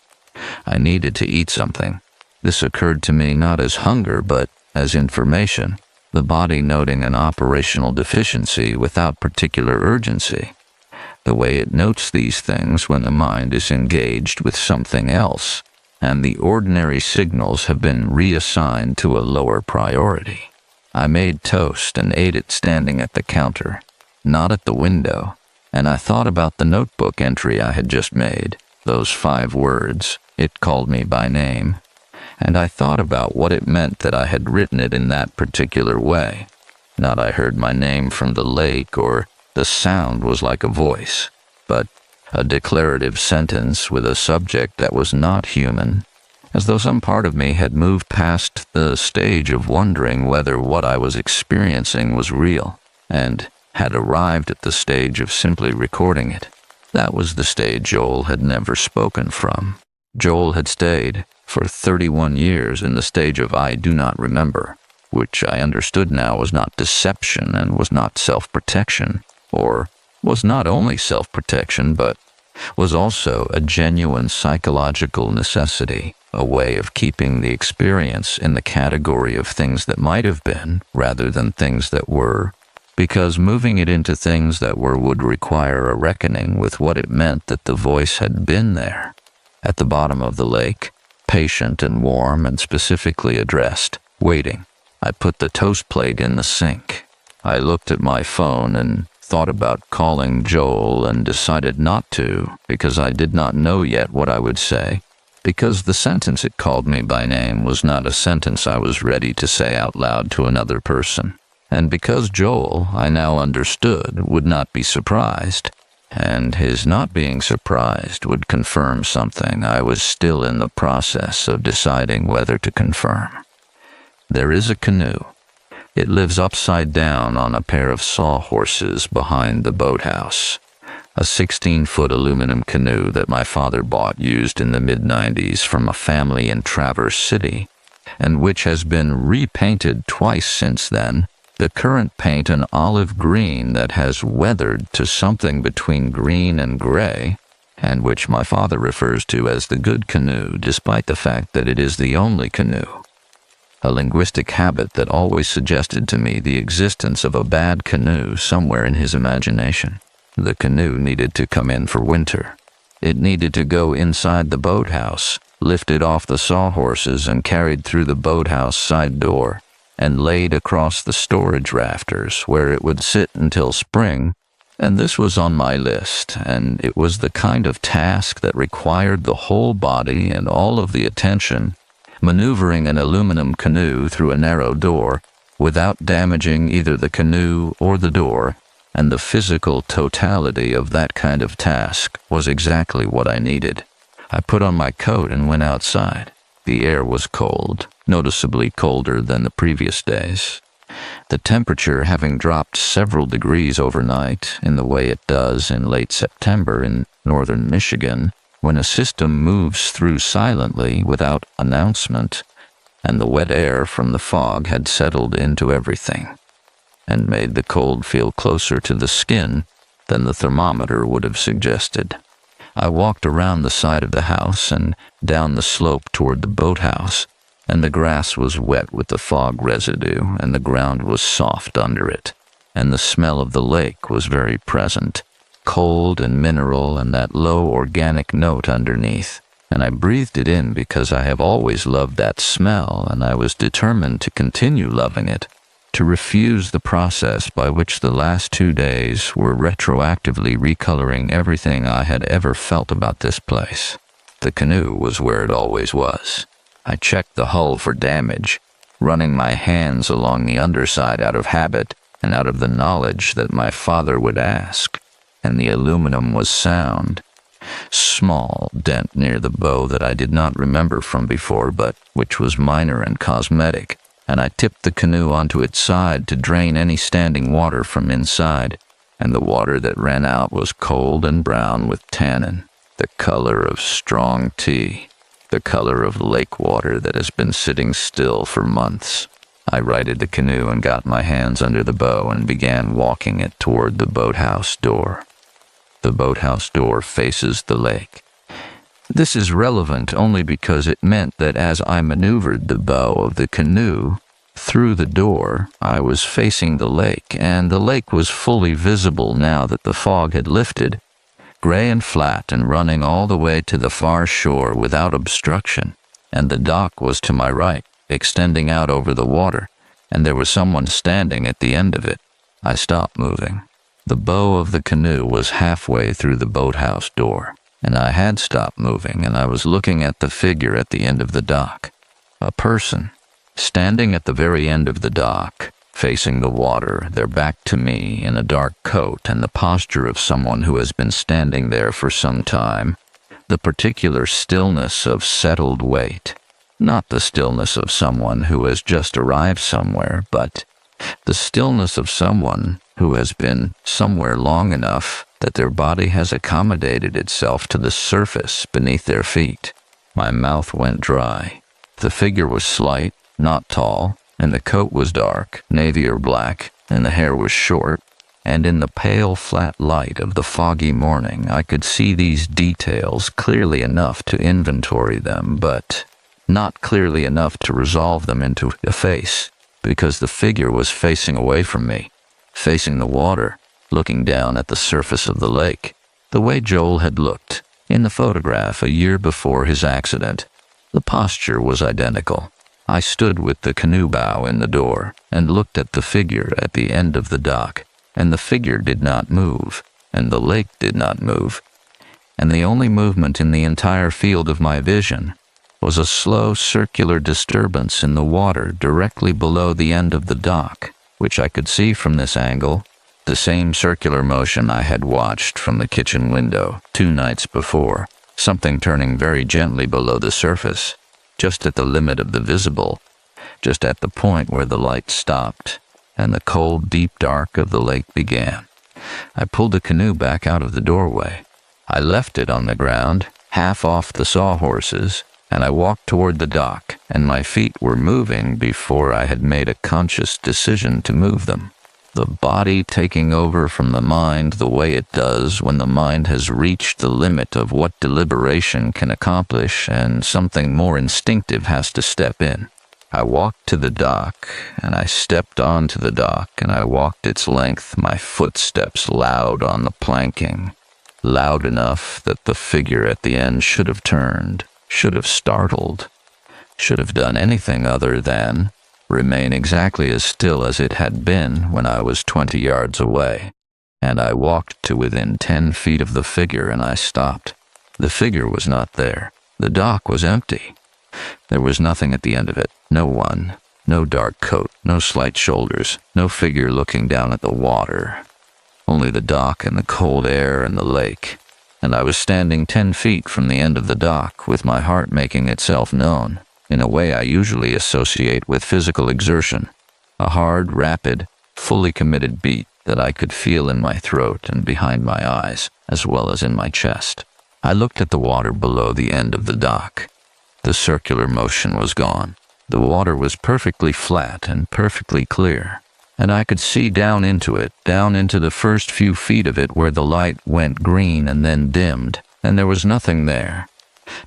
I needed to eat something. This occurred to me not as hunger but as information, the body noting an operational deficiency without particular urgency, the way it notes these things when the mind is engaged with something else, and the ordinary signals have been reassigned to a lower priority. I made toast and ate it standing at the counter, not at the window, and I thought about the notebook entry I had just made, those 5 words, "It called me by name," and I thought about what it meant that I had written it in that particular way. Not I heard my name from the lake or the sound was like a voice, but a declarative sentence with a subject that was not human, as though some part of me had moved past the stage of wondering whether what I was experiencing was real, and had arrived at the stage of simply recording it. That was the stage Joel had never spoken from. Joel had stayed for 31 years in the stage of I do not remember, which I understood now was not deception and was not self-protection, or was not only self-protection, but was also a genuine psychological necessity, a way of keeping the experience in the category of things that might have been rather than things that were, because moving it into things that were would require a reckoning with what it meant that the voice had been there, at the bottom of the lake, patient and warm and specifically addressed, waiting. I put the toast plate in the sink. I looked at my phone and thought about calling Joel and decided not to because I did not know yet what I would say, because the sentence "it called me by name" was not a sentence I was ready to say out loud to another person, and because Joel, I now understood, would not be surprised, and his not being surprised would confirm something I was still in the process of deciding whether to confirm. There is a canoe. It lives upside down on a pair of sawhorses behind the boathouse, a 16-foot aluminum canoe that my father bought used in the mid-90s from a family in Traverse City, and which has been repainted twice since then, the current paint an olive green that has weathered to something between green and gray, and which my father refers to as the good canoe despite the fact that it is the only canoe. a linguistic habit that always suggested to me the existence of a bad canoe somewhere in his imagination. The canoe needed to come in for winter. It needed to go inside the boathouse, lifted off the sawhorses and carried through the boathouse side door, and laid across the storage rafters where it would sit until spring. And this was on my list, and it was the kind of task that required the whole body and all of the attention. Maneuvering an aluminum canoe through a narrow door without damaging either the canoe or the door, and the physical totality of that kind of task was exactly what I needed. I put on my coat and went outside. The air was cold, noticeably colder than the previous days. The temperature having dropped several degrees overnight in the way it does in late September in northern Michigan, when a system moves through silently without announcement, and the wet air from the fog had settled into everything, and made the cold feel closer to the skin than the thermometer would have suggested. I walked around the side of the house and down the slope toward the boathouse, and the grass was wet with the fog residue, and the ground was soft under it, and the smell of the lake was very present, cold and mineral, and that low organic note underneath, and I breathed it in because I have always loved that smell, and I was determined to continue loving it, to refuse the process by which the last 2 days were retroactively recoloring everything I had ever felt about this place. The canoe was where it always was. I checked the hull for damage, running my hands along the underside out of habit and out of the knowledge that my father would ask, and the aluminum was sound. Small dent near the bow that I did not remember from before, but which was minor and cosmetic, and I tipped the canoe onto its side to drain any standing water from inside, and the water that ran out was cold and brown with tannin, the color of strong tea, the color of lake water that has been sitting still for months. I righted the canoe and got my hands under the bow and began walking it toward the boathouse door. The boathouse door faces the lake. This is relevant only because it meant that as I maneuvered the bow of the canoe through the door, I was facing the lake, and the lake was fully visible now that the fog had lifted, gray and flat and running all the way to the far shore without obstruction, and the dock was to my right, extending out over the water, and there was someone standing at the end of it. I stopped moving. The bow of the canoe was halfway through the boathouse door, and I had stopped moving, and I was looking at the figure at the end of the dock. A person, standing at the very end of the dock, facing the water, their back to me, in a dark coat and the posture of someone who has been standing there for some time, the particular stillness of settled weight, not the stillness of someone who has just arrived somewhere, but the stillness of someone who has been somewhere long enough that their body has accommodated itself to the surface beneath their feet. My mouth went dry. The figure was slight, not tall, and the coat was dark, navy or black, and the hair was short, and in the pale, flat light of the foggy morning I could see these details clearly enough to inventory them, but not clearly enough to resolve them into a face, because the figure was facing away from me, facing the water, looking down at the surface of the lake, the way Joel had looked in the photograph a year before his accident. The posture was identical. I stood with the canoe bow in the door and looked at the figure at the end of the dock, and the figure did not move, and the lake did not move, and the only movement in the entire field of my vision was a slow circular disturbance in the water directly below the end of the dock, which I could see from this angle, the same circular motion I had watched from the kitchen window 2 nights before, something turning very gently below the surface, just at the limit of the visible, just at the point where the light stopped and the cold, deep dark of the lake began. I pulled the canoe back out of the doorway. I left it on the ground, half off the sawhorses, and I walked toward the dock, and my feet were moving before I had made a conscious decision to move them. The body taking over from the mind the way it does when the mind has reached the limit of what deliberation can accomplish and something more instinctive has to step in. I walked to the dock, and I stepped onto the dock, and I walked its length, my footsteps loud on the planking, loud enough that the figure at the end should have turned, should have startled, should have done anything other than remain exactly as still as it had been when I was 20 yards away. And I walked to within 10 feet of the figure, and I stopped. The figure was not there. The dock was empty. There was nothing at the end of it. No one. No dark coat. No slight shoulders. No figure looking down at the water. Only the dock and the cold air and the lake. And I was standing 10 feet from the end of the dock, with my heart making itself known, in a way I usually associate with physical exertion. A hard, rapid, fully committed beat that I could feel in my throat and behind my eyes, as well as in my chest. I looked at the water below the end of the dock. The circular motion was gone. The water was perfectly flat and perfectly clear, and I could see down into it, down into the first few feet of it where the light went green and then dimmed, and there was nothing there.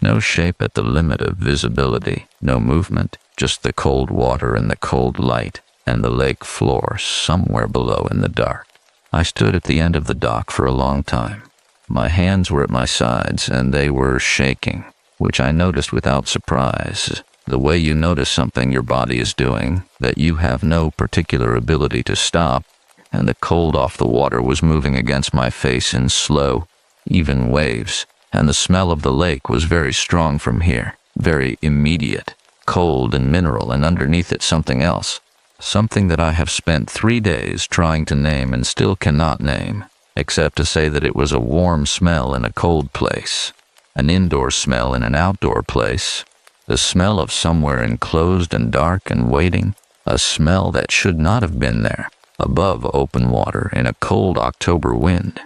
No shape at the limit of visibility, no movement, just the cold water and the cold light, and the lake floor somewhere below in the dark. I stood at the end of the dock for a long time. My hands were at my sides, and they were shaking, which I noticed without surprise, the way you notice something your body is doing that you have no particular ability to stop, and the cold off the water was moving against my face in slow, even waves, and the smell of the lake was very strong from here, very immediate, cold and mineral, and underneath it something else, something that I have spent 3 days trying to name and still cannot name, except to say that it was a warm smell in a cold place, an indoor smell in an outdoor place, the smell of somewhere enclosed and dark and waiting, a smell that should not have been there, above open water in a cold October wind.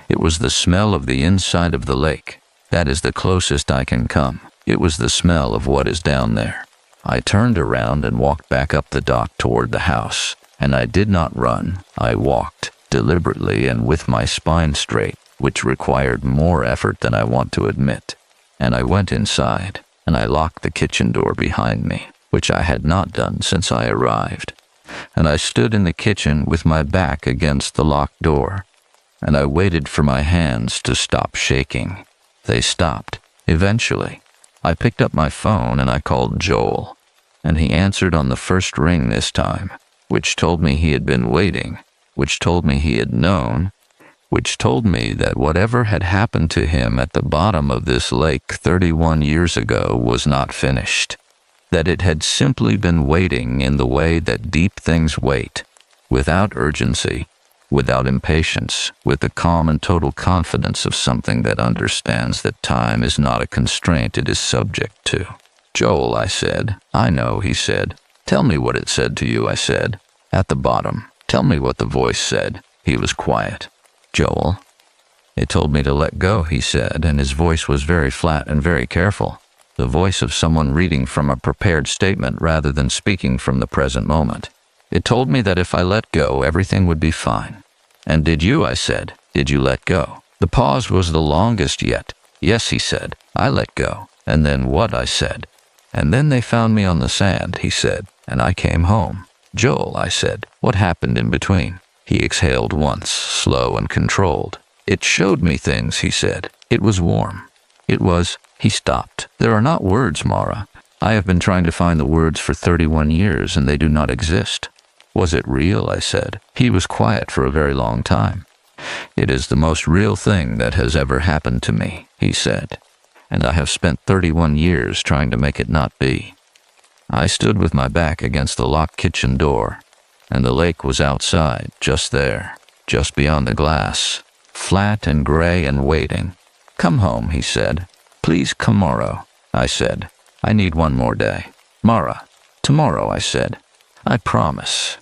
It was the smell of the inside of the lake. That is the closest I can come. It was the smell of what is down there. I turned around and walked back up the dock toward the house, and I did not run. I walked, deliberately and with my spine straight, which required more effort than I want to admit. And I went inside, and I locked the kitchen door behind me, which I had not done since I arrived. And I stood in the kitchen with my back against the locked door, and I waited for my hands to stop shaking. They stopped, eventually. I picked up my phone and I called Joel, and he answered on the first ring this time, which told me he had been waiting, which told me he had known, which told me that whatever had happened to him at the bottom of this lake 31 years ago was not finished, that it had simply been waiting in the way that deep things wait, without urgency, without impatience, with the calm and total confidence of something that understands that time is not a constraint it is subject to. "Joel," I said. "I know," he said. "Tell me what it said to you," I said. "At the bottom. Tell me what the voice said." He was quiet. "Joel." "It told me to let go," he said, and his voice was very flat and very careful. The voice of someone reading from a prepared statement rather than speaking from the present moment. "It told me that if I let go, everything would be fine." "And did you?" I said. "Did you let go?" The pause was the longest yet. "Yes," he said. "I let go." "And then what?" I said. "And then they found me on the sand," he said, "and I came home." "Joel," I said, "what happened in between?" He exhaled once, slow and controlled. "It showed me things," he said. "It was warm. It was—" He stopped. "There are not words, Mara. I have been trying to find the words for 31 years, and they do not exist." "Was it real?" I said. He was quiet for a very long time. "It is the most real thing that has ever happened to me," he said, "and I have spent 31 years trying to make it not be." I stood with my back against the locked kitchen door, and the lake was outside, just there, just beyond the glass, flat and gray and waiting. "Come home," he said. "Please come tomorrow," I said. "I need one more day." "Mara." "Tomorrow," I said. "I promise."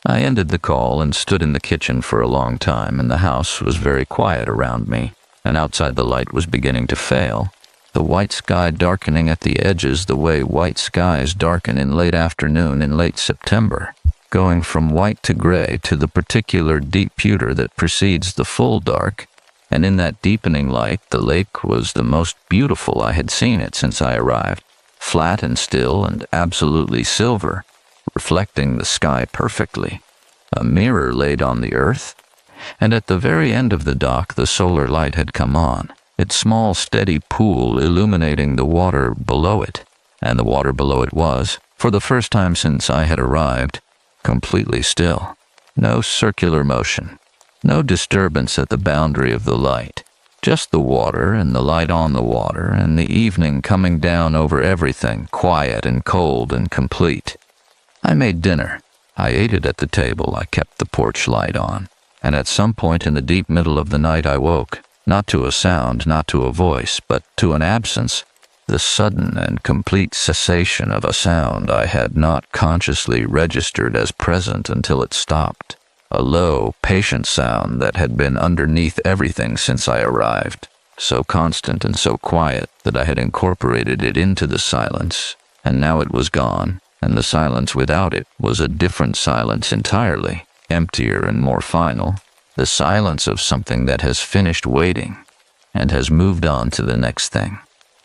I ended the call and stood in the kitchen for a long time, and the house was very quiet around me, and outside the light was beginning to fail, the white sky darkening at the edges the way white skies darken in late afternoon in late September, going from white to gray to the particular deep pewter that precedes the full dark, and in that deepening light the lake was the most beautiful I had seen it since I arrived. flat and still and absolutely silver, reflecting the sky perfectly. A mirror laid on the earth, and at the very end of the dock the solar light had come on, its small steady pool illuminating the water below it, and the water below it was, for the first time since I had arrived, completely still. No circular motion, no disturbance at the boundary of the light, just the water and the light on the water and the evening coming down over everything, quiet and cold and complete. I made dinner. I ate it at the table. I kept the porch light on. And at some point in the deep middle of the night I woke, not to a sound, not to a voice, but to an absence, the sudden and complete cessation of a sound I had not consciously registered as present until it stopped. A low, patient sound that had been underneath everything since I arrived, so constant and so quiet that I had incorporated it into the silence, and now it was gone, and the silence without it was a different silence entirely, emptier and more final, the silence of something that has finished waiting and has moved on to the next thing.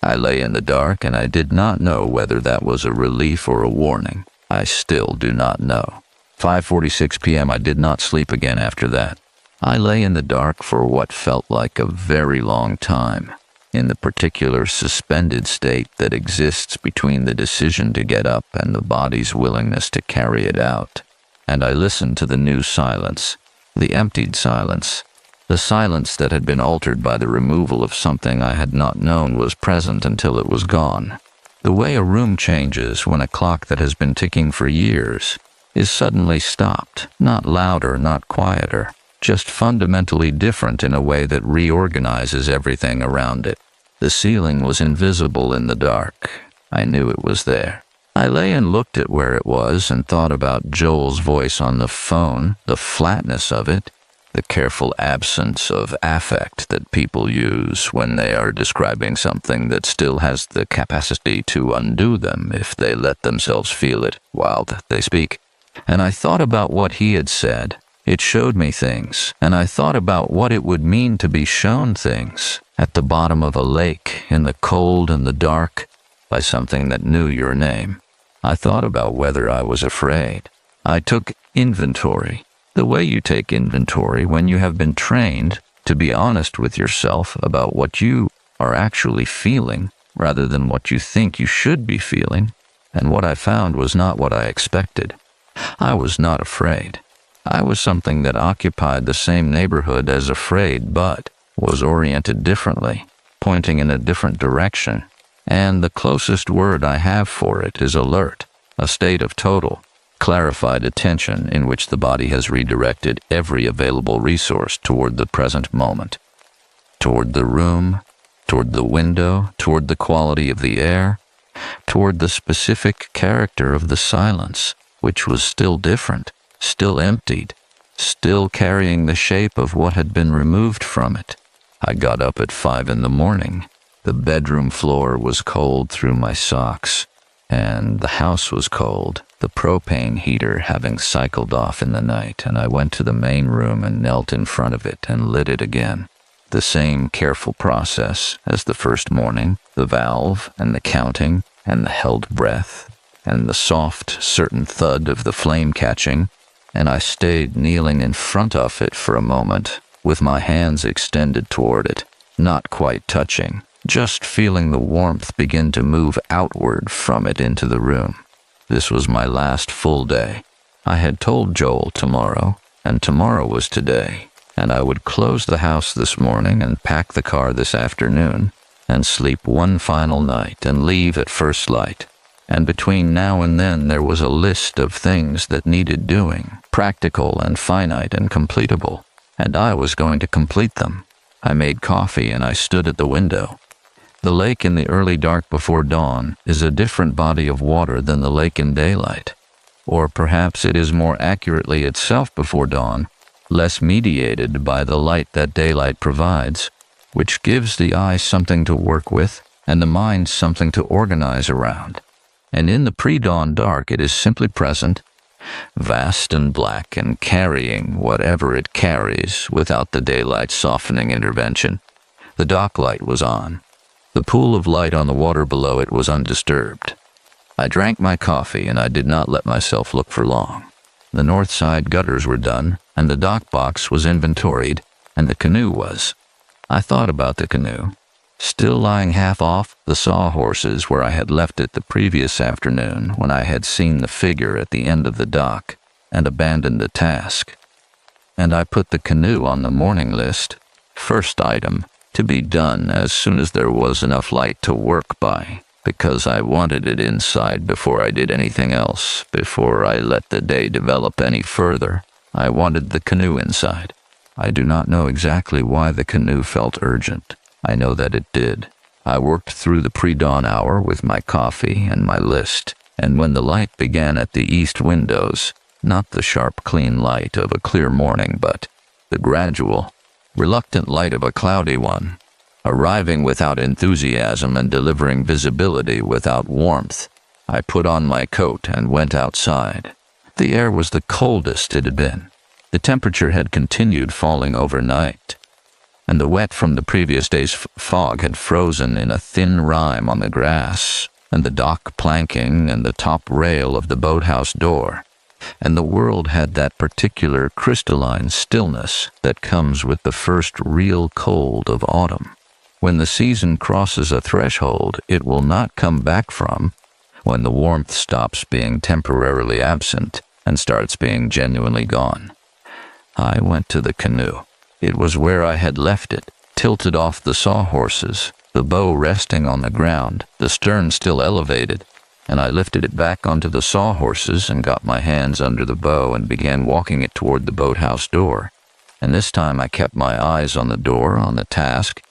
I lay in the dark, and I did not know whether that was a relief or a warning. I still do not know. 5:46 p.m. I did not sleep again after that. I lay in the dark for what felt like a very long time, in the particular suspended state that exists between the decision to get up and the body's willingness to carry it out. And I listened to the new silence, the emptied silence, the silence that had been altered by the removal of something I had not known was present until it was gone. The way a room changes when a clock that has been ticking for years is suddenly stopped, not louder, not quieter, just fundamentally different in a way that reorganizes everything around it. The ceiling was invisible in the dark. I knew it was there. I lay and looked at where it was and thought about Joel's voice on the phone, the flatness of it, the careful absence of affect that people use when they are describing something that still has the capacity to undo them if they let themselves feel it while they speak. And I thought about what he had said. It showed me things, and I thought about what it would mean to be shown things at the bottom of a lake, in the cold and the dark, by something that knew your name. I thought about whether I was afraid. I took inventory, the way you take inventory when you have been trained to be honest with yourself about what you are actually feeling rather than what you think you should be feeling, and what I found was not what I expected. I was not afraid. I was something that occupied the same neighborhood as afraid, but was oriented differently, pointing in a different direction, and the closest word I have for it is alert, a state of total, clarified attention in which the body has redirected every available resource toward the present moment, toward the room, toward the window, toward the quality of the air, toward the specific character of the silence, which was still different, still emptied, still carrying the shape of what had been removed from it. I got up at 5 a.m. The bedroom floor was cold through my socks, and the house was cold, the propane heater having cycled off in the night, and I went to the main room and knelt in front of it and lit it again. The same careful process as the first morning, the valve and the counting and the held breath and the soft, certain thud of the flame catching, and I stayed kneeling in front of it for a moment, with my hands extended toward it, not quite touching, just feeling the warmth begin to move outward from it into the room. This was my last full day. I had told Joel tomorrow, and tomorrow was today, and I would close the house this morning and pack the car this afternoon, and sleep one final night and leave at first light. And between now and then there was a list of things that needed doing, practical and finite and completable, and I was going to complete them. I made coffee and I stood at the window. The lake in the early dark before dawn is a different body of water than the lake in daylight. Or perhaps it is more accurately itself before dawn, less mediated by the light that daylight provides, which gives the eye something to work with and the mind something to organize around. And in the pre-dawn dark it is simply present, vast and black and carrying whatever it carries without the daylight softening intervention. The dock light was on. The pool of light on the water below it was undisturbed. I drank my coffee, and I did not let myself look for long. The north side gutters were done, and the dock box was inventoried, and the canoe was. I thought about the canoe, still lying half off the sawhorses where I had left it the previous afternoon when I had seen the figure at the end of the dock and abandoned the task. And I put the canoe on the morning list, first item, to be done as soon as there was enough light to work by, because I wanted it inside before I did anything else, before I let the day develop any further. I wanted the canoe inside. I do not know exactly why the canoe felt urgent. I know that it did. I worked through the pre-dawn hour with my coffee and my list, and when the light began at the east windows, not the sharp, clean light of a clear morning, but the gradual, reluctant light of a cloudy one, arriving without enthusiasm and delivering visibility without warmth, I put on my coat and went outside. The air was the coldest it had been. The temperature had continued falling overnight, and the wet from the previous day's fog had frozen in a thin rime on the grass, and the dock planking, and the top rail of the boathouse door, and the world had that particular crystalline stillness that comes with the first real cold of autumn. When the season crosses a threshold it will not come back from, when the warmth stops being temporarily absent and starts being genuinely gone. I went to the canoe. It was where I had left it, tilted off the sawhorses, the bow resting on the ground, the stern still elevated, and I lifted it back onto the sawhorses and got my hands under the bow and began walking it toward the boathouse door. And this time I kept my eyes on the door, on the task,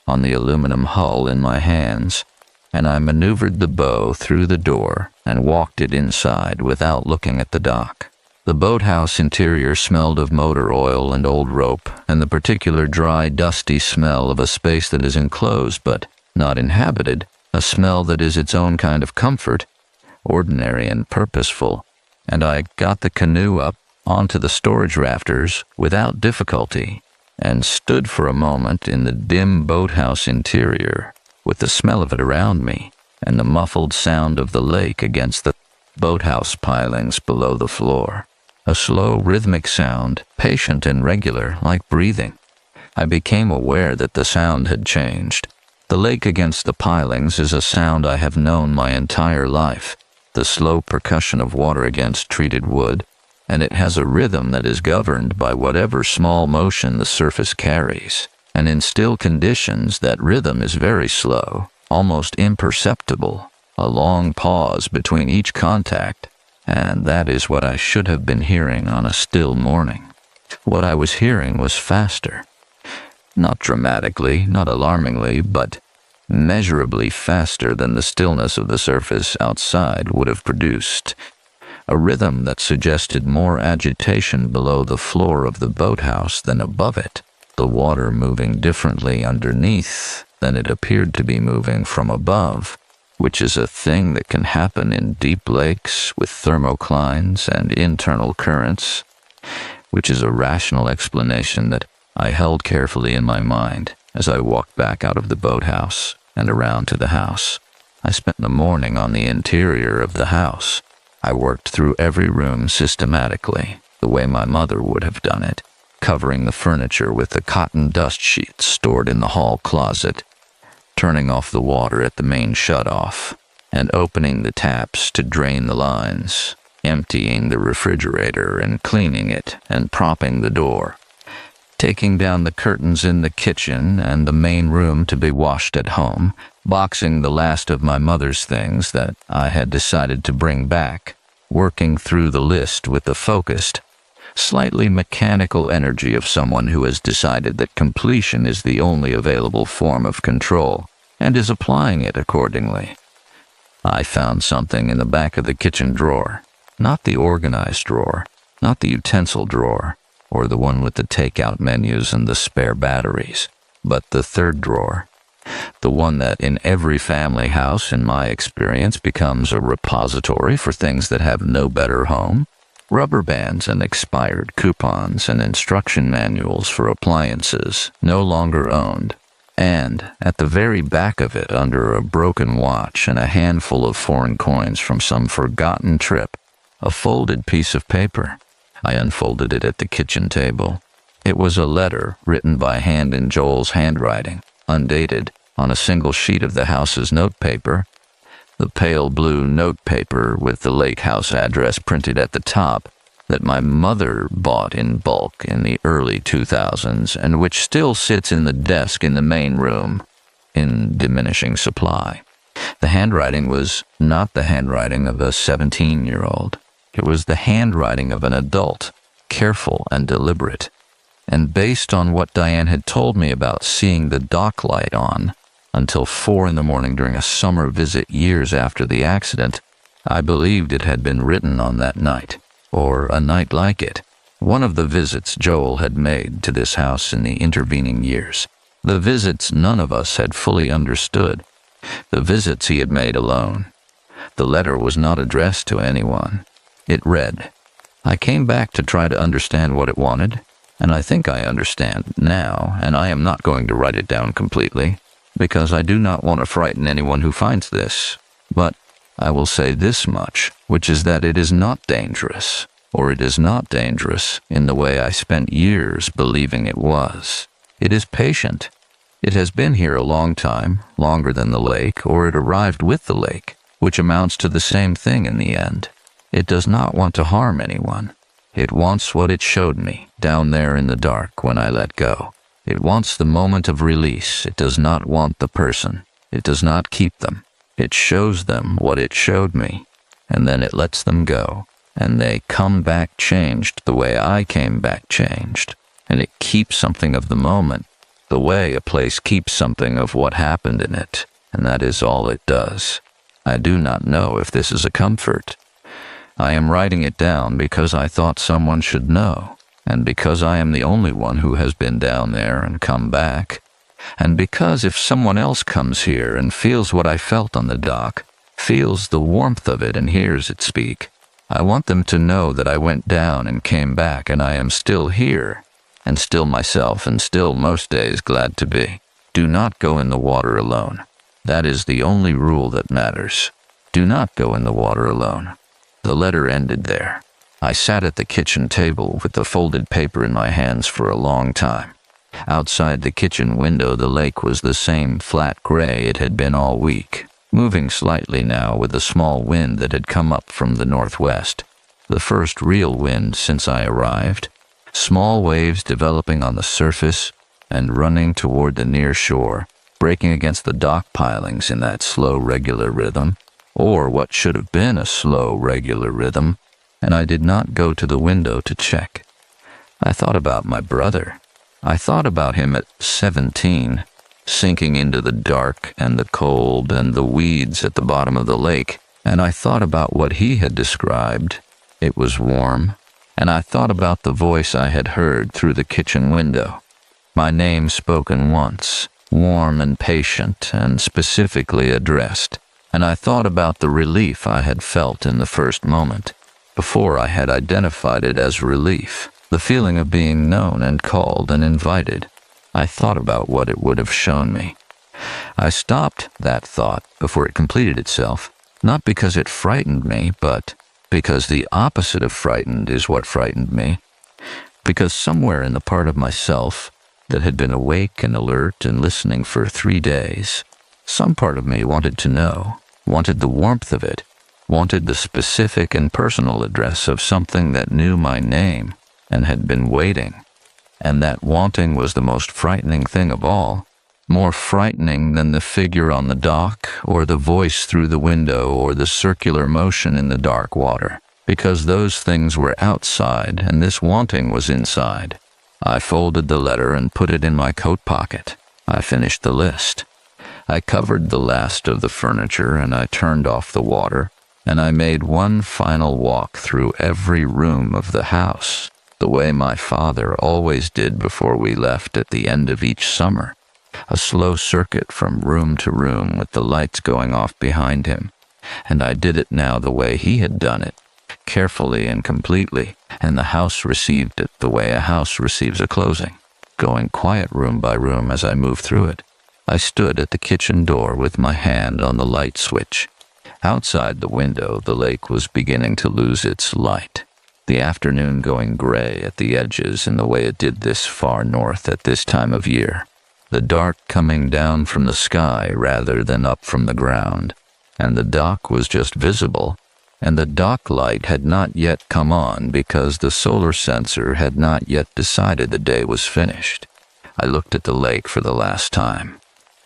on the aluminum hull in my hands, and I maneuvered the bow through the door and walked it inside without looking at the dock. The boathouse interior smelled of motor oil and old rope, and the particular dry, dusty smell of a space that is enclosed but not inhabited, a smell that is its own kind of comfort, ordinary and purposeful, and I got the canoe up onto the storage rafters without difficulty, and stood for a moment in the dim boathouse interior, with the smell of it around me, and the muffled sound of the lake against the boathouse pilings below the floor. A slow, rhythmic sound, patient and regular, like breathing. I became aware that the sound had changed. The lake against the pilings is a sound I have known my entire life, the slow percussion of water against treated wood, and it has a rhythm that is governed by whatever small motion the surface carries, and in still conditions that rhythm is very slow, almost imperceptible, a long pause between each contact, and that is what I should have been hearing on a still morning. What I was hearing was faster. Not dramatically, not alarmingly, but measurably faster than the stillness of the surface outside would have produced. A rhythm that suggested more agitation below the floor of the boathouse than above it, the water moving differently underneath than it appeared to be moving from above, which is a thing that can happen in deep lakes with thermoclines and internal currents, which is a rational explanation that I held carefully in my mind as I walked back out of the boathouse and around to the house. I spent the morning on the interior of the house. I worked through every room systematically, the way my mother would have done it, covering the furniture with the cotton dust sheets stored in the hall closet, turning off the water at the main shutoff, and opening the taps to drain the lines, emptying the refrigerator and cleaning it and propping the door, taking down the curtains in the kitchen and the main room to be washed at home, boxing the last of my mother's things that I had decided to bring back, working through the list with the focused, slightly mechanical energy of someone who has decided that completion is the only available form of control and is applying it accordingly. I found something in the back of the kitchen drawer, not the organized drawer, not the utensil drawer, or the one with the takeout menus and the spare batteries, but the third drawer, the one that in every family house, in my experience, becomes a repository for things that have no better home, rubber bands and expired coupons and instruction manuals for appliances no longer owned, And at the very back of it, under a broken watch and a handful of foreign coins from some forgotten trip, a folded piece of paper. I unfolded it at the kitchen table. It was a letter written by hand in Joel's handwriting, undated, on a single sheet of the house's notepaper, the pale blue notepaper with the lake house address printed at the top, that my mother bought in bulk in the early 2000s and which still sits in the desk in the main room in diminishing supply. The handwriting was not the handwriting of a 17-year-old. It was the handwriting of an adult, careful and deliberate. And based on what Diane had told me about seeing the dock light on until 4 a.m. during a summer visit years after the accident, I believed it had been written on that night, or a night like it, one of the visits Joel had made to this house in the intervening years, the visits none of us had fully understood, the visits he had made alone. The letter was not addressed to anyone. It read, "I came back to try to understand what it wanted, and I think I understand now, and I am not going to write it down completely, because I do not want to frighten anyone who finds this, but I will say this much, which is that it is not dangerous, or it is not dangerous in the way I spent years believing it was. It is patient. It has been here a long time, longer than the lake, or it arrived with the lake, which amounts to the same thing in the end. It does not want to harm anyone. It wants what it showed me down there in the dark when I let go. It wants the moment of release. It does not want the person. It does not keep them. It shows them what it showed me, and then it lets them go, and they come back changed the way I came back changed, and it keeps something of the moment, the way a place keeps something of what happened in it, and that is all it does. I do not know if this is a comfort. I am writing it down because I thought someone should know, and because I am the only one who has been down there and come back, and because if someone else comes here and feels what I felt on the dock, feels the warmth of it and hears it speak, I want them to know that I went down and came back and I am still here, and still myself and still most days glad to be. Do not go in the water alone. That is the only rule that matters. Do not go in the water alone. The letter ended there. I sat at the kitchen table with the folded paper in my hands for a long time. Outside the kitchen window, the lake was the same flat gray it had been all week, moving slightly now with a small wind that had come up from the northwest, the first real wind since I arrived, small waves developing on the surface and running toward the near shore, breaking against the dock pilings in that slow, regular rhythm, or what should have been a slow, regular rhythm, and I did not go to the window to check. I thought about my brother. I thought about him at 17, sinking into the dark and the cold and the weeds at the bottom of the lake, and I thought about what he had described. It was warm, and I thought about the voice I had heard through the kitchen window, my name spoken once, warm and patient and specifically addressed, and I thought about the relief I had felt in the first moment, before I had identified it as relief. The feeling of being known and called and invited. I thought about what it would have shown me. I stopped that thought before it completed itself, not because it frightened me, but because the opposite of frightened is what frightened me. Because somewhere in the part of myself that had been awake and alert and listening for 3 days, some part of me wanted to know, wanted the warmth of it, wanted the specific and personal address of something that knew my name and had been waiting, and that wanting was the most frightening thing of all, more frightening than the figure on the dock, or the voice through the window, or the circular motion in the dark water, because those things were outside and this wanting was inside. I folded the letter and put it in my coat pocket. I finished the list. I covered the last of the furniture and I turned off the water, and I made one final walk through every room of the house, the way my father always did before we left at the end of each summer, a slow circuit from room to room with the lights going off behind him, and I did it now the way he had done it, carefully and completely, and the house received it the way a house receives a closing, going quiet room by room as I moved through it. I stood at the kitchen door with my hand on the light switch. Outside the window, the lake was beginning to lose its light, the afternoon going gray at the edges in the way it did this far north at this time of year, the dark coming down from the sky rather than up from the ground, and the dock was just visible, and the dock light had not yet come on because the solar sensor had not yet decided the day was finished. I looked at the lake for the last time.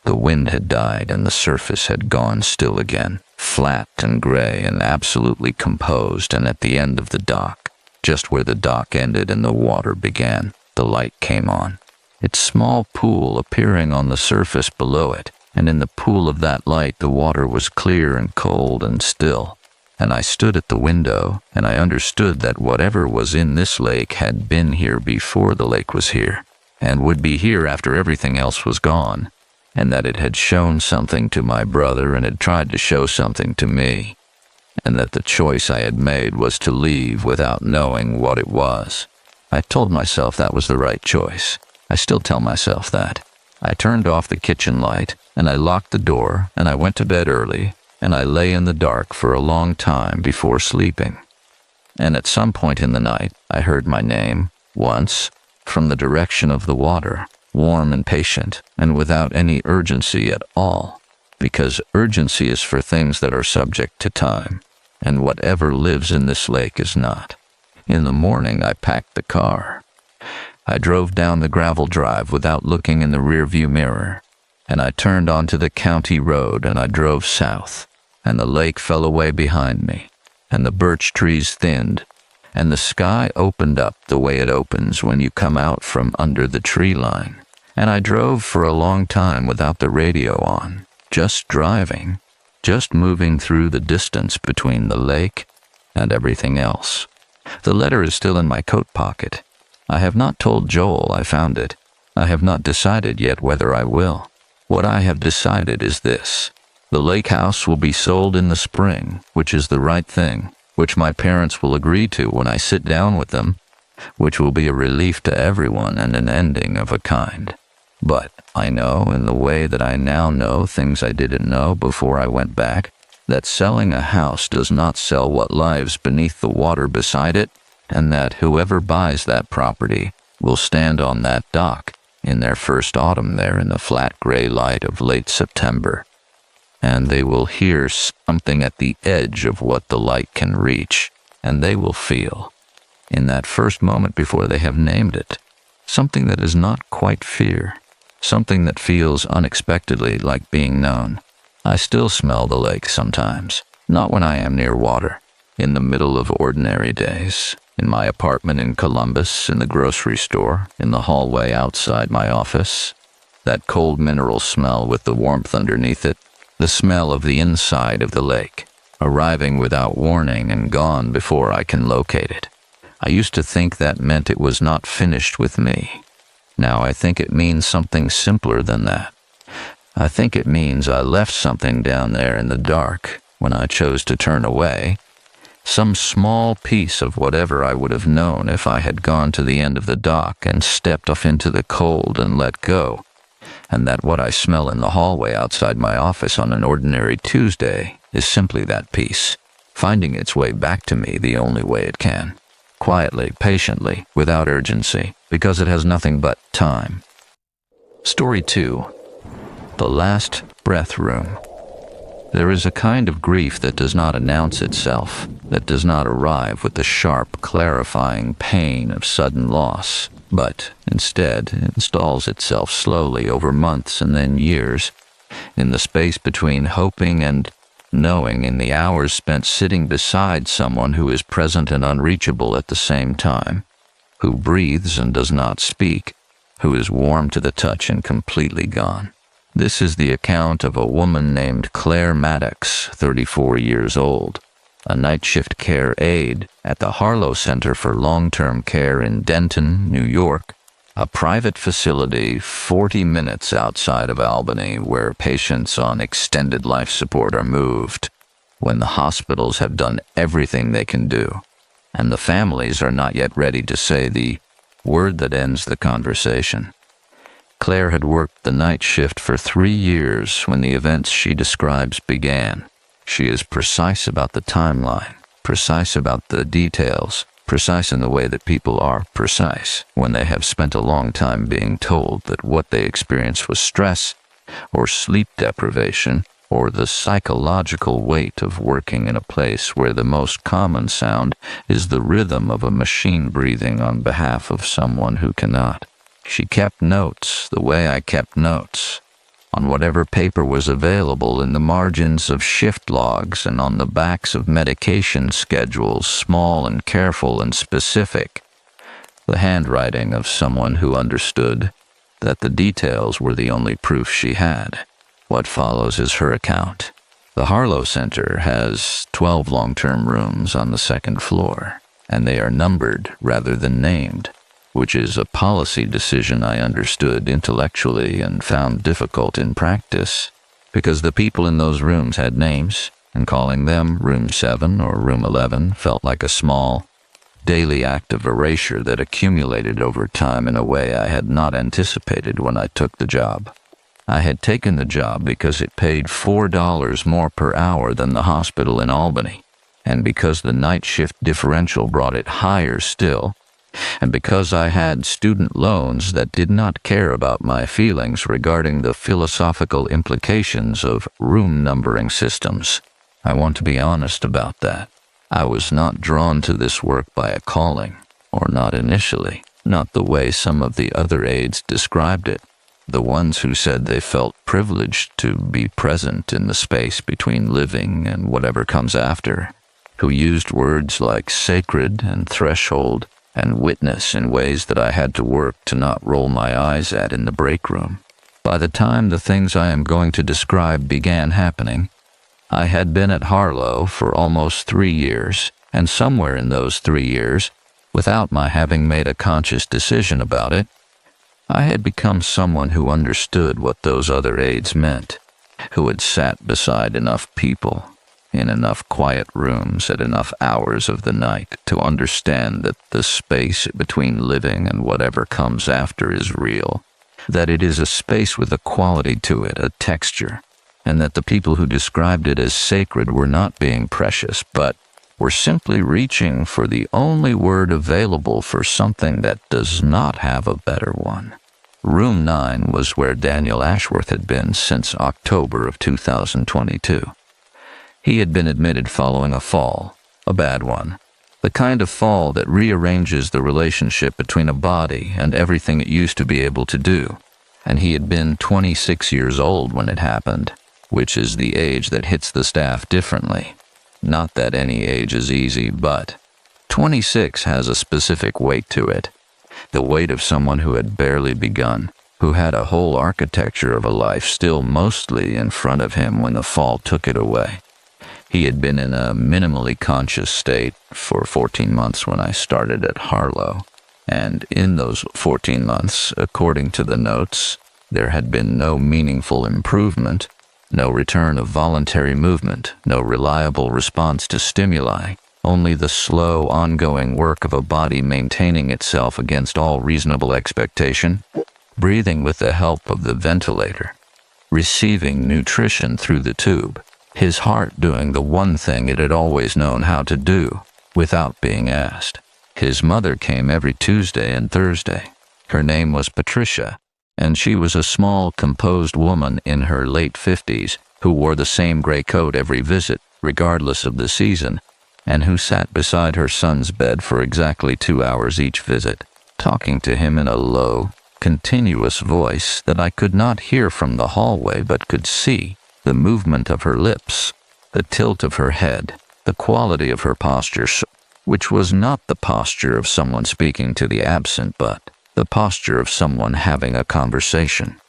The wind had died and the surface had gone still again, flat and gray and absolutely composed, and at the end of the dock, just where the dock ended and the water began, the light came on, its small pool appearing on the surface below it, and in the pool of that light the water was clear and cold and still. And I stood at the window, and I understood that whatever was in this lake had been here before the lake was here, and would be here after everything else was gone, and that it had shown something to my brother and had tried to show something to me, and that the choice I had made was to leave without knowing what it was. I told myself that was the right choice. I still tell myself that. I turned off the kitchen light, and I locked the door, and I went to bed early, and I lay in the dark for a long time before sleeping. And at some point in the night, I heard my name, once, from the direction of the water, warm and patient, and without any urgency at all, because urgency is for things that are subject to time, and whatever lives in this lake is not. In the morning, I packed the car. I drove down the gravel drive without looking in the rearview mirror, and I turned onto the county road and I drove south, and the lake fell away behind me, and the birch trees thinned, and the sky opened up the way it opens when you come out from under the tree line. And I drove for a long time without the radio on, just driving, just moving through the distance between the lake and everything else. The letter is still in my coat pocket. I have not told Joel I found it. I have not decided yet whether I will. What I have decided is this. The lake house will be sold in the spring, which is the right thing, which my parents will agree to when I sit down with them, which will be a relief to everyone and an ending of a kind. But I know, in the way that I now know things I didn't know before I went back, that selling a house does not sell what lies beneath the water beside it, and that whoever buys that property will stand on that dock in their first autumn there in the flat gray light of late September, and they will hear something at the edge of what the light can reach, and they will feel, in that first moment before they have named it, something that is not quite fear, something that feels unexpectedly like being known. I still smell the lake sometimes, not when I am near water, in the middle of ordinary days, in my apartment in Columbus, in the grocery store, in the hallway outside my office, that cold mineral smell with the warmth underneath it, the smell of the inside of the lake, arriving without warning and gone before I can locate it. I used to think that meant it was not finished with me. Now I think it means something simpler than that. I think it means I left something down there in the dark when I chose to turn away, some small piece of whatever I would have known if I had gone to the end of the dock and stepped off into the cold and let go, and that what I smell in the hallway outside my office on an ordinary Tuesday is simply that piece, finding its way back to me the only way it can, quietly, patiently, without urgency, because it has nothing but time. Story 2. The Last Breath Room. There is a kind of grief that does not announce itself, that does not arrive with the sharp, clarifying pain of sudden loss, but instead installs itself slowly over months and then years, in the space between hoping and knowing, in the hours spent sitting beside someone who is present and unreachable at the same time, who breathes and does not speak, who is warm to the touch and completely gone. This is the account of a woman named Claire Maddox, 34 years old, a night shift care aide at the Harlow Center for Long-Term Care in Denton, New York, a private facility 40 minutes outside of Albany where patients on extended life support are moved when the hospitals have done everything they can do, and the families are not yet ready to say the word that ends the conversation. Claire had worked the night shift for 3 years when the events she describes began. She is precise about the timeline, precise about the details, precise in the way that people are precise when they have spent a long time being told that what they experienced was stress or sleep deprivation or the psychological weight of working in a place where the most common sound is the rhythm of a machine breathing on behalf of someone who cannot. She kept notes the way I kept notes, on whatever paper was available in the margins of shift logs and on the backs of medication schedules, small and careful and specific. The handwriting of someone who understood that the details were the only proof she had. What follows is her account. The Harlow Center has 12 long-term rooms on the second floor, and they are numbered rather than named, which is a policy decision I understood intellectually and found difficult in practice, because the people in those rooms had names, and calling them Room 7 or Room 11 felt like a small, daily act of erasure that accumulated over time in a way I had not anticipated when I took the job. I had taken the job because it paid $4 more per hour than the hospital in Albany, and because the night shift differential brought it higher still, and because I had student loans that did not care about my feelings regarding the philosophical implications of room numbering systems. I want to be honest about that. I was not drawn to this work by a calling, or not initially, not the way some of the other aides described it, the ones who said they felt privileged to be present in the space between living and whatever comes after, who used words like sacred and threshold and witness in ways that I had to work to not roll my eyes at in the break room. By the time the things I am going to describe began happening, I had been at Harlow for almost 3 years, and somewhere in those 3 years, without my having made a conscious decision about it, I had become someone who understood what those other aides meant, who had sat beside enough people, in enough quiet rooms at enough hours of the night to understand that the space between living and whatever comes after is real, that it is a space with a quality to it, a texture, and that the people who described it as sacred were not being precious, but were simply reaching for the only word available for something that does not have a better one. Room 9 was where Daniel Ashworth had been since October of 2022. He had been admitted following a fall, a bad one, the kind of fall that rearranges the relationship between a body and everything it used to be able to do, and he had been 26 years old when it happened, which is the age that hits the staff differently. Not that any age is easy, but 26 has a specific weight to it, the weight of someone who had barely begun, who had a whole architecture of a life still mostly in front of him when the fall took it away. He had been in a minimally conscious state for 14 months when I started at Harlow, and in those 14 months, according to the notes, there had been no meaningful improvement, no return of voluntary movement, no reliable response to stimuli, only the slow, ongoing work of a body maintaining itself against all reasonable expectation, breathing with the help of the ventilator, receiving nutrition through the tube, his heart doing the one thing it had always known how to do, without being asked. His mother came every Tuesday and Thursday. Her name was Patricia, and she was a small, composed woman in her late 50s who wore the same gray coat every visit, regardless of the season, and who sat beside her son's bed for exactly 2 hours each visit, talking to him in a low, continuous voice that I could not hear from the hallway but could see. The movement of her lips, the tilt of her head, the quality of her posture, which was not the posture of someone speaking to the absent, but the posture of someone having a conversation.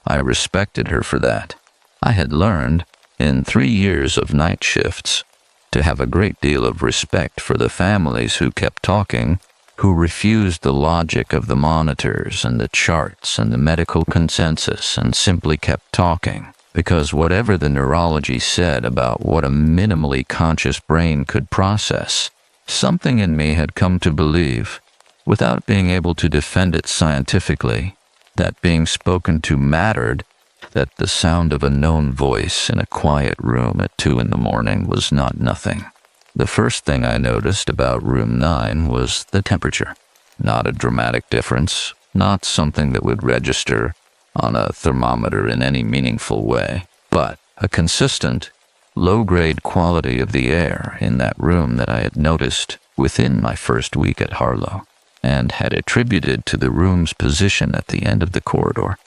I respected her for that. I had learned, in 3 years of night shifts, to have a great deal of respect for the families who kept talking, who refused the logic of the monitors and the charts and the medical consensus and simply kept talking. Because whatever the neurology said about what a minimally conscious brain could process, something in me had come to believe, without being able to defend it scientifically, that being spoken to mattered, that the sound of a known voice in a quiet room at 2 in the morning was not nothing. The first thing I noticed about room 9 was the temperature. Not a dramatic difference, not something that would register on a thermometer in any meaningful way, but a consistent, low-grade quality of the air in that room that I had noticed within my first week at Harlow, and had attributed to the room's position at the end of the corridor,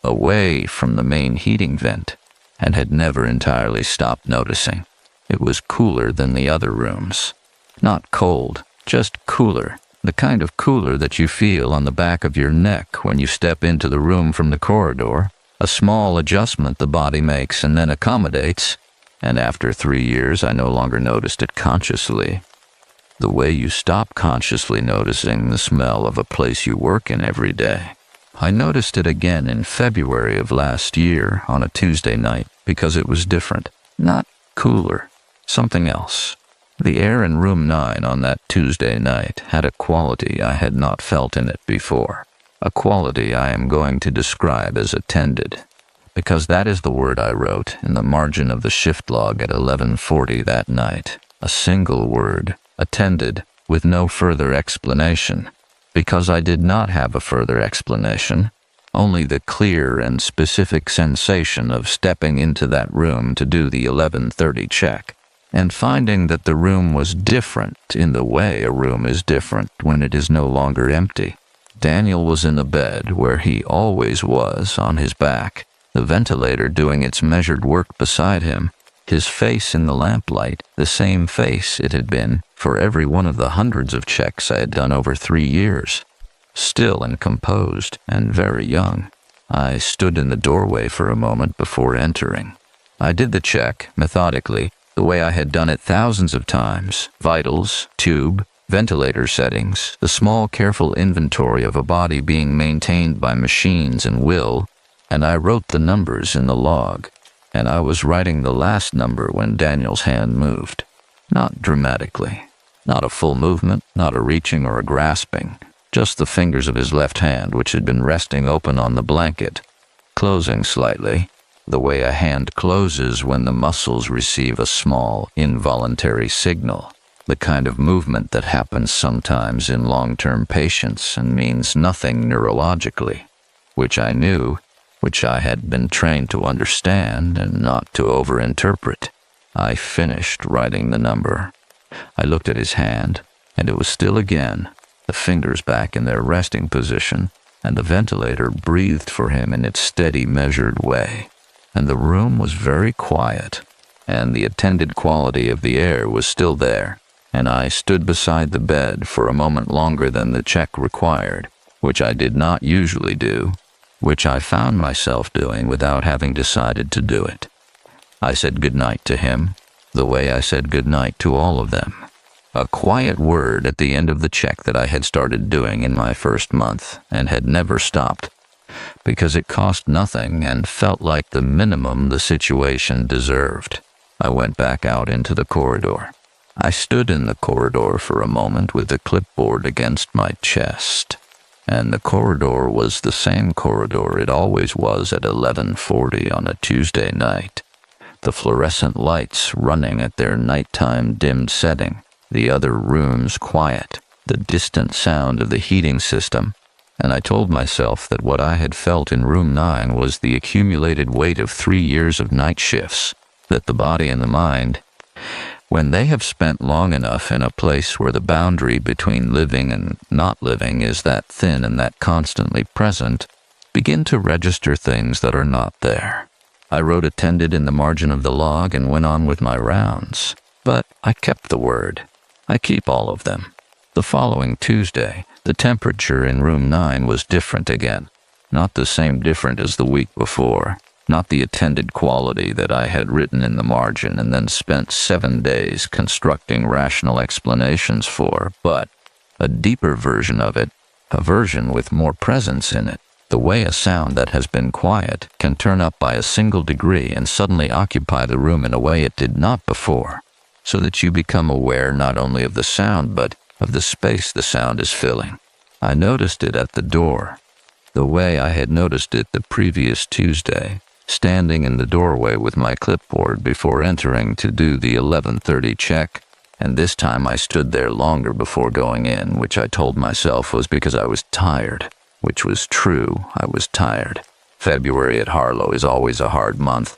away from the main heating vent, and had never entirely stopped noticing. It was cooler than the other rooms. Not cold, just cooler. The kind of cooler that you feel on the back of your neck when you step into the room from the corridor. A small adjustment the body makes and then accommodates, and after 3 years I no longer noticed it consciously. The way you stop consciously noticing the smell of a place you work in every day. I noticed it again in February of last year on a Tuesday night because it was different. Not cooler, something else. The air in room 9 on that Tuesday night had a quality I had not felt in it before. A quality I am going to describe as attended, because that is the word I wrote in the margin of the shift log at 11:40 that night. A single word, attended, with no further explanation, because I did not have a further explanation, only the clear and specific sensation of stepping into that room to do the 11:30 check, and finding that the room was different in the way a room is different when it is no longer empty. Daniel was in the bed where he always was, on his back, the ventilator doing its measured work beside him, his face in the lamplight, the same face it had been for every one of the hundreds of checks I had done over 3 years. Still and composed, and very young. I stood in the doorway for a moment before entering. I did the check, methodically, the way I had done it thousands of times. Vitals, tube, ventilator settings, the small careful inventory of a body being maintained by machines and will, and I wrote the numbers in the log, and I was writing the last number when Daniel's hand moved. Not dramatically. Not a full movement, not a reaching or a grasping, just the fingers of his left hand which had been resting open on the blanket, closing slightly, the way a hand closes when the muscles receive a small, involuntary signal, the kind of movement that happens sometimes in long-term patients and means nothing neurologically, which I knew, which I had been trained to understand and not to overinterpret. I finished writing the number. I looked at his hand, and it was still again, the fingers back in their resting position, and the ventilator breathed for him in its steady, measured way. And the room was very quiet, and the attended quality of the air was still there, and I stood beside the bed for a moment longer than the check required, which I did not usually do, which I found myself doing without having decided to do it. I said goodnight to him, the way I said goodnight to all of them. A quiet word at the end of the check that I had started doing in my first month and had never stopped, because it cost nothing and felt like the minimum the situation deserved. I went back out into the corridor. I stood in the corridor for a moment with the clipboard against my chest, and the corridor was the same corridor it always was at 11:40 on a Tuesday night. The fluorescent lights running at their nighttime dimmed setting, the other rooms quiet, the distant sound of the heating system, and I told myself that what I had felt in room 9 was the accumulated weight of 3 years of night shifts, that the body and the mind, when they have spent long enough in a place where the boundary between living and not living is that thin and that constantly present, begin to register things that are not there. I wrote attended in the margin of the log and went on with my rounds, but I kept the word. I keep all of them. The following Tuesday, the temperature in room 9 was different again. Not the same different as the week before. Not the attended quality that I had written in the margin and then spent 7 days constructing rational explanations for, but a deeper version of it, a version with more presence in it. The way a sound that has been quiet can turn up by a single degree and suddenly occupy the room in a way it did not before, so that you become aware not only of the sound but of the space the sound is filling. I noticed it at the door. the way I had noticed it the previous Tuesday, standing in the doorway with my clipboard before entering to do the 11:30 check, and this time I stood there longer before going in, which I told myself was because I was tired, which was true. I was tired. February at Harlow is always a hard month.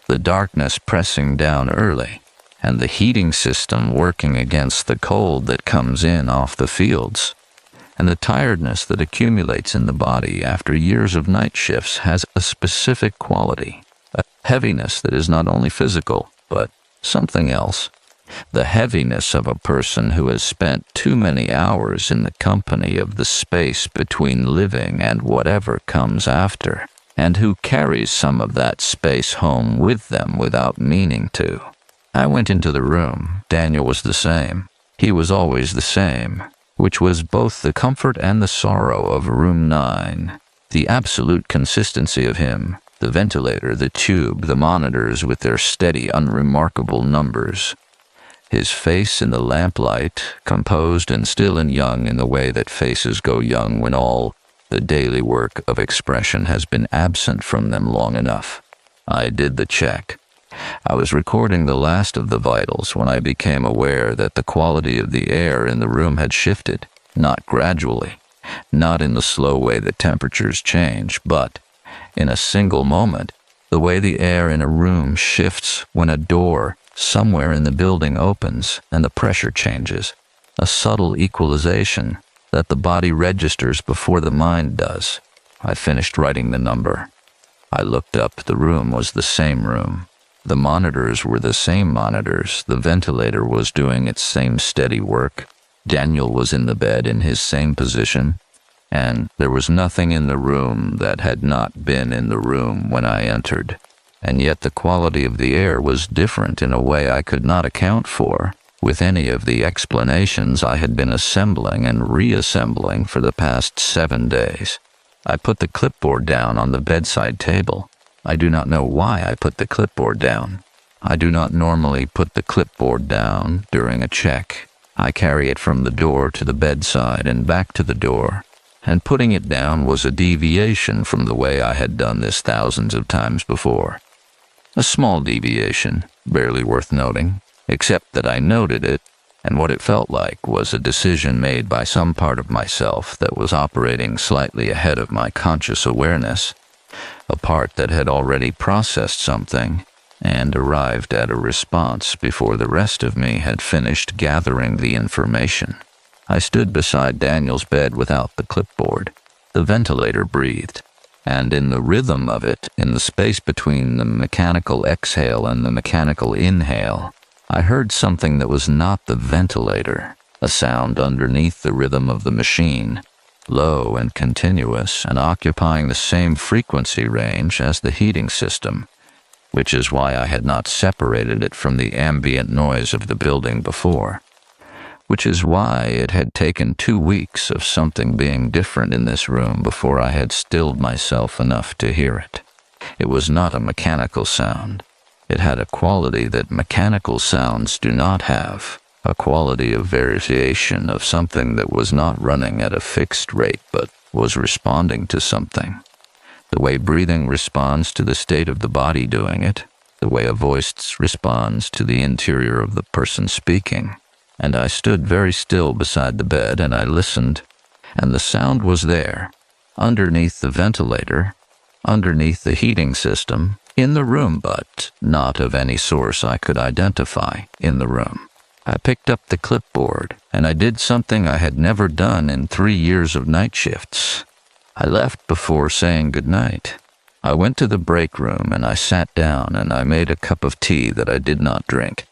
The darkness pressing down early, and the heating system working against the cold that comes in off the fields. And the tiredness that accumulates in the body after years of night shifts has a specific quality, a heaviness that is not only physical, but something else. The heaviness of a person who has spent too many hours in the company of the space between living and whatever comes after, and who carries some of that space home with them without meaning to. I went into the room. Daniel was the same. He was always the same, which was both the comfort and the sorrow of room 9, the absolute consistency of him, the ventilator, the tube, the monitors with their steady, unremarkable numbers. His face in the lamplight, composed and still and young in the way that faces go young when all the daily work of expression has been absent from them long enough. I did the check. I was recording the last of the vitals when I became aware that the quality of the air in the room had shifted, not gradually, not in the slow way that temperatures change, but in a single moment, the way the air in a room shifts when a door somewhere in the building opens and the pressure changes, a subtle equalization that the body registers before the mind does. I finished writing the number. I looked up. The room was the same room. The monitors were the same monitors. The ventilator was doing its same steady work. Daniel was in the bed in his same position, and there was nothing in the room that had not been in the room when I entered. And yet the quality of the air was different in a way I could not account for with any of the explanations I had been assembling and reassembling for the past 7 days. I put the clipboard down on the bedside table. I do not know why I put the clipboard down. I do not normally put the clipboard down during a check. I carry it from the door to the bedside and back to the door, and putting it down was a deviation from the way I had done this thousands of times before. A small deviation, barely worth noting, except that I noted it, and what it felt like was a decision made by some part of myself that was operating slightly ahead of my conscious awareness, a part that had already processed something and arrived at a response before the rest of me had finished gathering the information. I stood beside Daniel's bed without the clipboard. The ventilator breathed, and in the rhythm of it, in the space between the mechanical exhale and the mechanical inhale, I heard something that was not the ventilator, a sound underneath the rhythm of the machine, low and continuous and occupying the same frequency range as the heating system, which is why I had not separated it from the ambient noise of the building before, which is why it had taken 2 weeks of something being different in this room before I had stilled myself enough to hear it. It was not a mechanical sound. It had a quality that mechanical sounds do not have, a quality of variation of something that was not running at a fixed rate but was responding to something. The way breathing responds to the state of the body doing it, the way a voice responds to the interior of the person speaking. And I stood very still beside the bed and I listened, and the sound was there, underneath the ventilator, underneath the heating system, in the room, but not of any source I could identify in the room. I picked up the clipboard, and I did something I had never done in 3 years of night shifts. I left before saying goodnight. I went to the break room, and I sat down, and I made a cup of tea that I did not drink.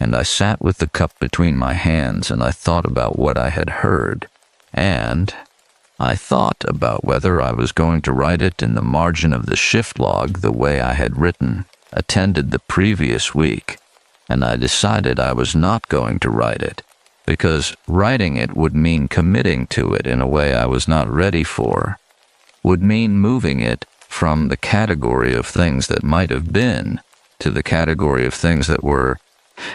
And I sat with the cup between my hands, and I thought about what I had heard, and I thought about whether I was going to write it in the margin of the shift log the way I had attended the previous week, and I decided I was not going to write it, because writing it would mean committing to it in a way I was not ready for, would mean moving it from the category of things that might have been to the category of things that were,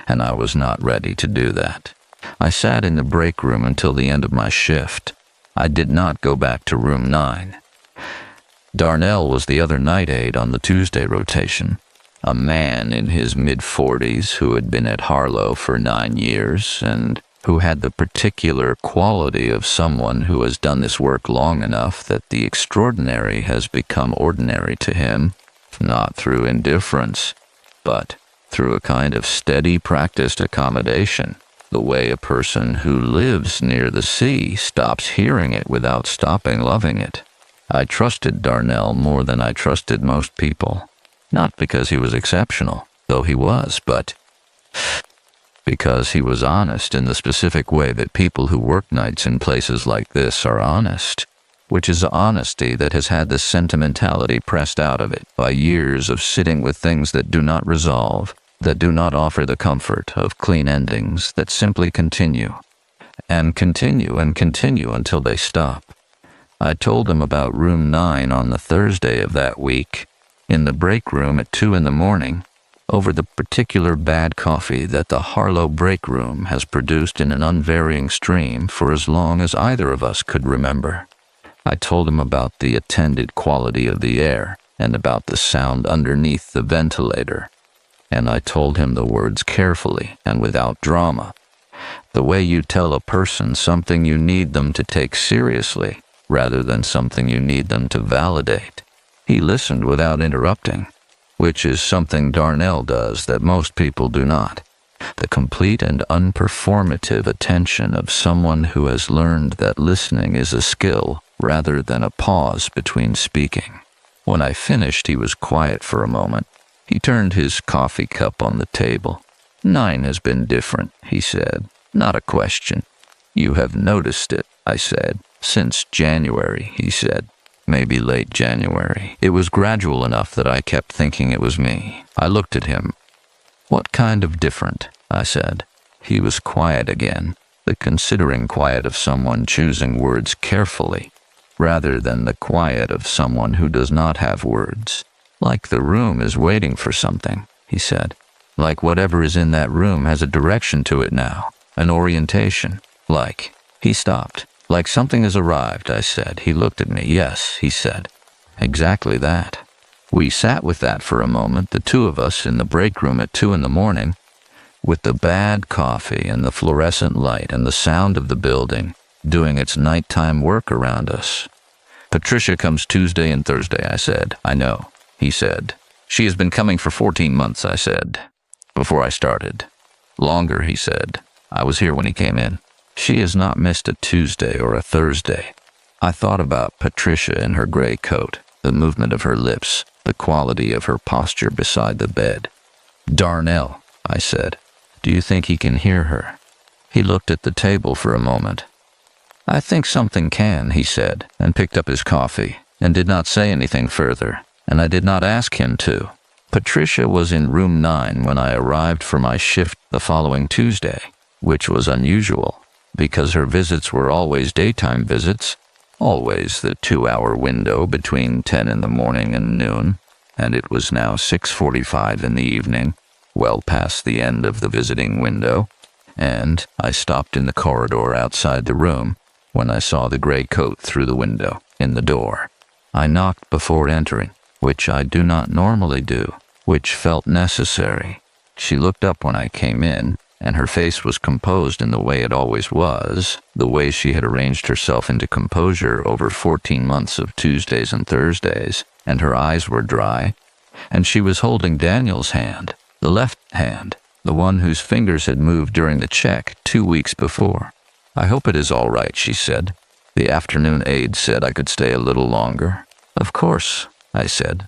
and I was not ready to do that. I sat in the break room until the end of my shift. I did not go back to room 9. Darnell was the other night aide on the Tuesday rotation, a man in his mid-40s who had been at Harlow for 9 years and who had the particular quality of someone who has done this work long enough that the extraordinary has become ordinary to him, not through indifference, but through a kind of steady practiced accommodation, the way a person who lives near the sea stops hearing it without stopping loving it. I trusted Darnell more than I trusted most people, not because he was exceptional, though he was, but because he was honest in the specific way that people who work nights in places like this are honest, which is honesty that has had the sentimentality pressed out of it by years of sitting with things that do not resolve, that do not offer the comfort of clean endings, that simply continue, and continue and continue until they stop. I told him about room 9 on the Thursday of that week, in the break room at 2 in the morning, over the particular bad coffee that the Harlow break room has produced in an unvarying stream for as long as either of us could remember. I told him about the attended quality of the air and about the sound underneath the ventilator, and I told him the words carefully and without drama, the way you tell a person something you need them to take seriously rather than something you need them to validate. He listened without interrupting, which is something Darnell does that most people do not. The complete and unperformative attention of someone who has learned that listening is a skill rather than a pause between speaking. When I finished, he was quiet for a moment. He turned his coffee cup on the table. 9 has been different, he said. Not a question. You have noticed it, I said. Since January, he said. Maybe late January. It was gradual enough that I kept thinking it was me. I looked at him. What kind of different? I said. He was quiet again, the considering quiet of someone choosing words carefully, rather than the quiet of someone who does not have words. Like the room is waiting for something, he said. Like whatever is in that room has a direction to it now, an orientation. Like, he stopped. Like something has arrived, I said. He looked at me. Yes, he said. Exactly that. We sat with that for a moment, the two of us in the break room at 2 in the morning, with the bad coffee and the fluorescent light and the sound of the building doing its nighttime work around us. Patricia comes Tuesday and Thursday, I said. I know, he said. She has been coming for 14 months, I said, before I started. Longer, he said. I was here when he came in. She has not missed a Tuesday or a Thursday. I thought about Patricia in her gray coat, the movement of her lips, the quality of her posture beside the bed. Darnell, I said, do you think he can hear her? He looked at the table for a moment. I think something can, he said, and picked up his coffee, and did not say anything further, and I did not ask him to. Patricia was in room 9 when I arrived for my shift the following Tuesday, which was unusual, because her visits were always daytime visits, always the 2-hour window between 10 in the morning and noon, and it was now 6:45 in the evening, well past the end of the visiting window, and I stopped in the corridor outside the room when I saw the gray coat through the window in the door. I knocked before entering, which I do not normally do, which felt necessary. She looked up when I came in, and her face was composed in the way it always was, the way she had arranged herself into composure over 14 months of Tuesdays and Thursdays, and her eyes were dry, and she was holding Daniel's hand, the left hand, the one whose fingers had moved during the check 2 weeks before. I hope it is all right, she said. The afternoon aide said I could stay a little longer. Of course, I said.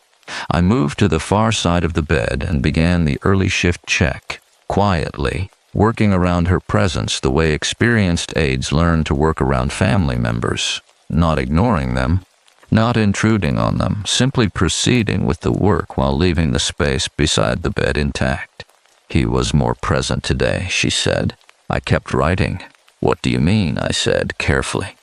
I moved to the far side of the bed and began the early shift check, quietly, working around her presence the way experienced aides learn to work around family members, not ignoring them, not intruding on them, simply proceeding with the work while leaving the space beside the bed intact. He was more present today, she said. I kept writing. What do you mean? I said, carefully.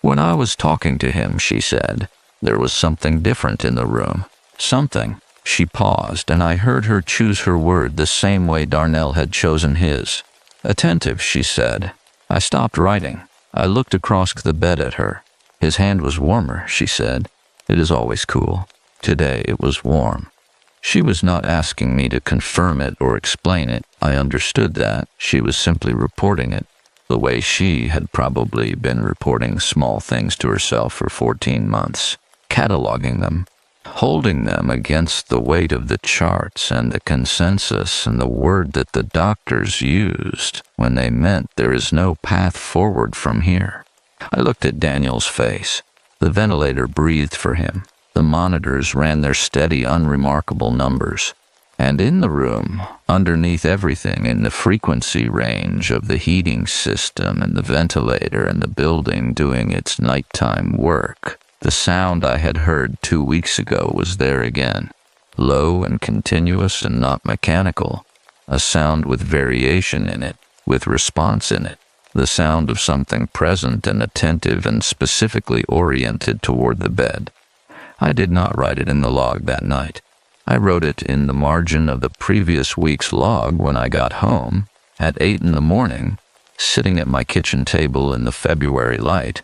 When I was talking to him, she said, there was something different in the room. Something. She paused, and I heard her choose her word the same way Darnell had chosen his. Attentive, she said. I stopped writing. I looked across the bed at her. His hand was warmer, she said. It is always cool. Today it was warm. She was not asking me to confirm it or explain it. I understood that. She was simply reporting it, the way she had probably been reporting small things to herself for 14 months, cataloging them, holding them against the weight of the charts and the consensus and the word that the doctors used when they meant there is no path forward from here. I looked at Daniel's face. The ventilator breathed for him. The monitors ran their steady, unremarkable numbers. And in the room, underneath everything, in the frequency range of the heating system and the ventilator and the building doing its nighttime work, the sound I had heard 2 weeks ago was there again, low and continuous and not mechanical, a sound with variation in it, with response in it, the sound of something present and attentive and specifically oriented toward the bed. I did not write it in the log that night. I wrote it in the margin of the previous week's log when I got home, at 8 in the morning, sitting at my kitchen table in the February light,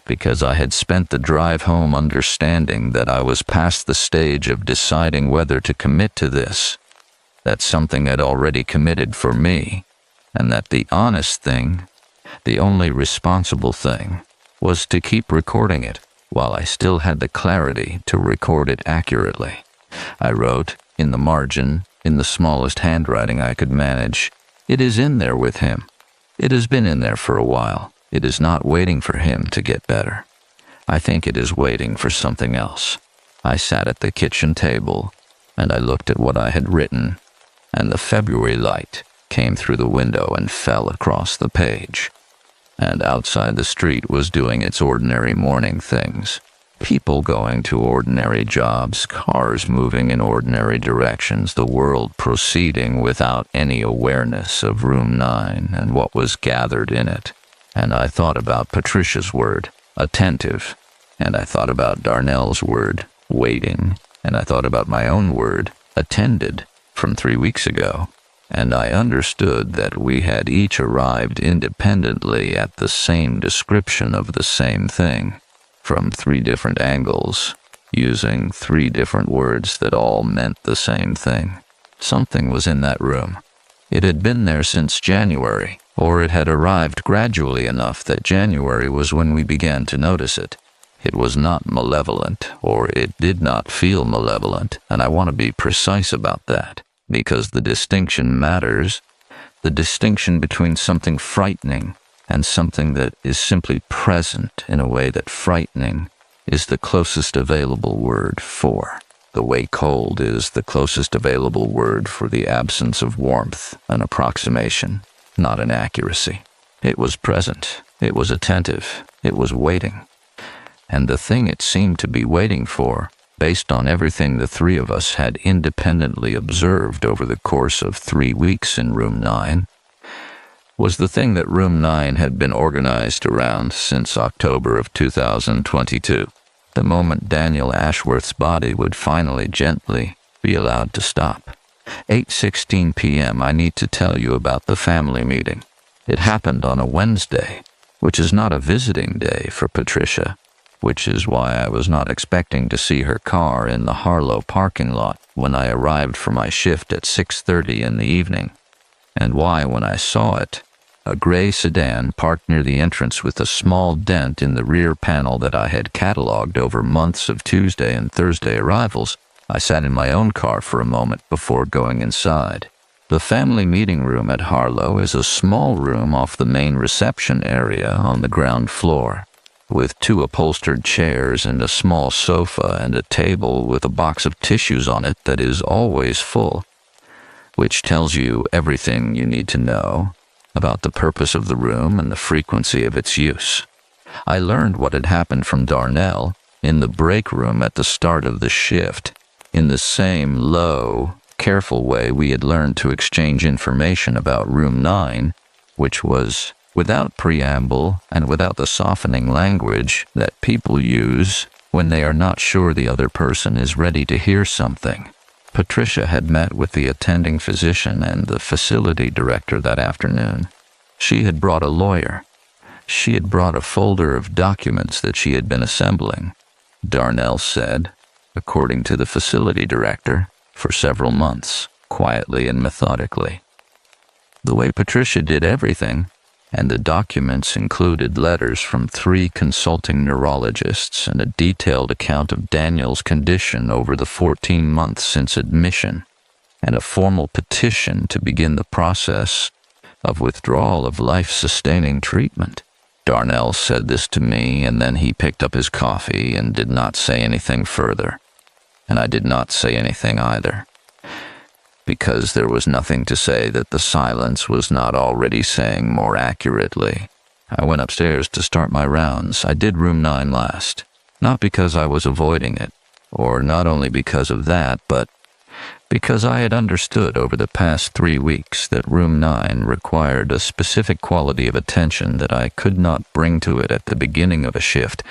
because I had spent the drive home understanding that I was past the stage of deciding whether to commit to this, that something had already committed for me, and that the honest thing, the only responsible thing, was to keep recording it while I still had the clarity to record it accurately. I wrote, in the margin, in the smallest handwriting I could manage, "It is in there with him. It has been in there for a while. It is not waiting for him to get better. I think it is waiting for something else." I sat at the kitchen table, and I looked at what I had written, and the February light came through the window and fell across the page. And outside the street was doing its ordinary morning things. People going to ordinary jobs, cars moving in ordinary directions, the world proceeding without any awareness of room 9 and what was gathered in it. And I thought about Patricia's word, attentive, and I thought about Darnell's word, waiting, and I thought about my own word, attended, from 3 weeks ago. And I understood that we had each arrived independently at the same description of the same thing, from 3 different angles, using 3 different words that all meant the same thing. Something was in that room. It had been there since January, or it had arrived gradually enough that January was when we began to notice it. It was not malevolent, or it did not feel malevolent, and I want to be precise about that, because the distinction matters, the distinction between something frightening and something that is simply present in a way that frightening is the closest available word for. The way cold is the closest available word for the absence of warmth, an approximation, not an accuracy. It was present, it was attentive, it was waiting. And the thing it seemed to be waiting for, based on everything the 3 of us had independently observed over the course of 3 weeks in room 9, was the thing that room 9 had been organized around since October of 2022, the moment Daniel Ashworth's body would finally gently be allowed to stop. 8:16 p.m. I need to tell you about the family meeting. It happened on a Wednesday, which is not a visiting day for Patricia, which is why I was not expecting to see her car in the Harlow parking lot when I arrived for my shift at 6:30 in the evening, and why, when I saw it, a gray sedan parked near the entrance with a small dent in the rear panel that I had cataloged over months of Tuesday and Thursday arrivals, I sat in my own car for a moment before going inside. The family meeting room at Harlow is a small room off the main reception area on the ground floor, with 2 upholstered chairs and a small sofa and a table with a box of tissues on it that is always full, which tells you everything you need to know about the purpose of the room and the frequency of its use. I learned what had happened from Darnell in the break room at the start of the shift, in the same low, careful way we had learned to exchange information about room 9, which was without preamble and without the softening language that people use when they are not sure the other person is ready to hear something. Patricia had met with the attending physician and the facility director that afternoon. She had brought a lawyer. She had brought a folder of documents that she had been assembling. Darnell said, according to the facility director, for several months, quietly and methodically. The way Patricia did everything, and the documents included letters from 3 consulting neurologists and a detailed account of Daniel's condition over the 14 months since admission, and a formal petition to begin the process of withdrawal of life-sustaining treatment. Darnell said this to me, and then he picked up his coffee and did not say anything further. And I did not say anything either, because there was nothing to say that the silence was not already saying more accurately. I went upstairs to start my rounds. I did room 9 last, not because I was avoiding it, or not only because of that, but because I had understood over the past 3 weeks that room 9 required a specific quality of attention that I could not bring to it at the beginning of a shift,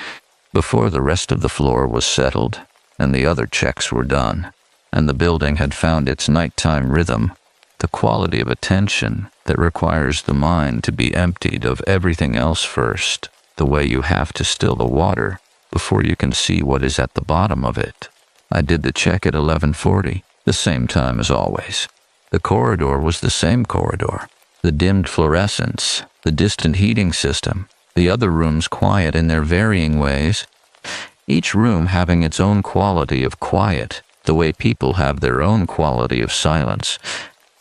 before the rest of the floor was settled and the other checks were done, and the building had found its nighttime rhythm, the quality of attention that requires the mind to be emptied of everything else first, the way you have to still the water before you can see what is at the bottom of it. I did the check at 11:40. The same time as always. The corridor was the same corridor. The dimmed fluorescence, the distant heating system, the other rooms quiet in their varying ways, each room having its own quality of quiet, the way people have their own quality of silence.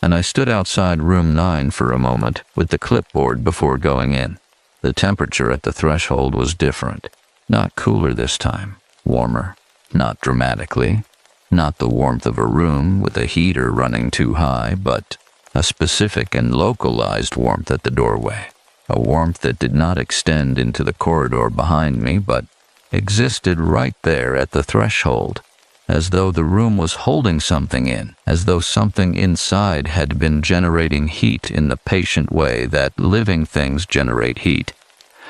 And I stood outside room 9 for a moment with the clipboard before going in. The temperature at the threshold was different. Not cooler this time, warmer, not dramatically. Not the warmth of a room with a heater running too high, but a specific and localized warmth at the doorway. A warmth that did not extend into the corridor behind me, but existed right there at the threshold, as though the room was holding something in, as though something inside had been generating heat in the patient way that living things generate heat,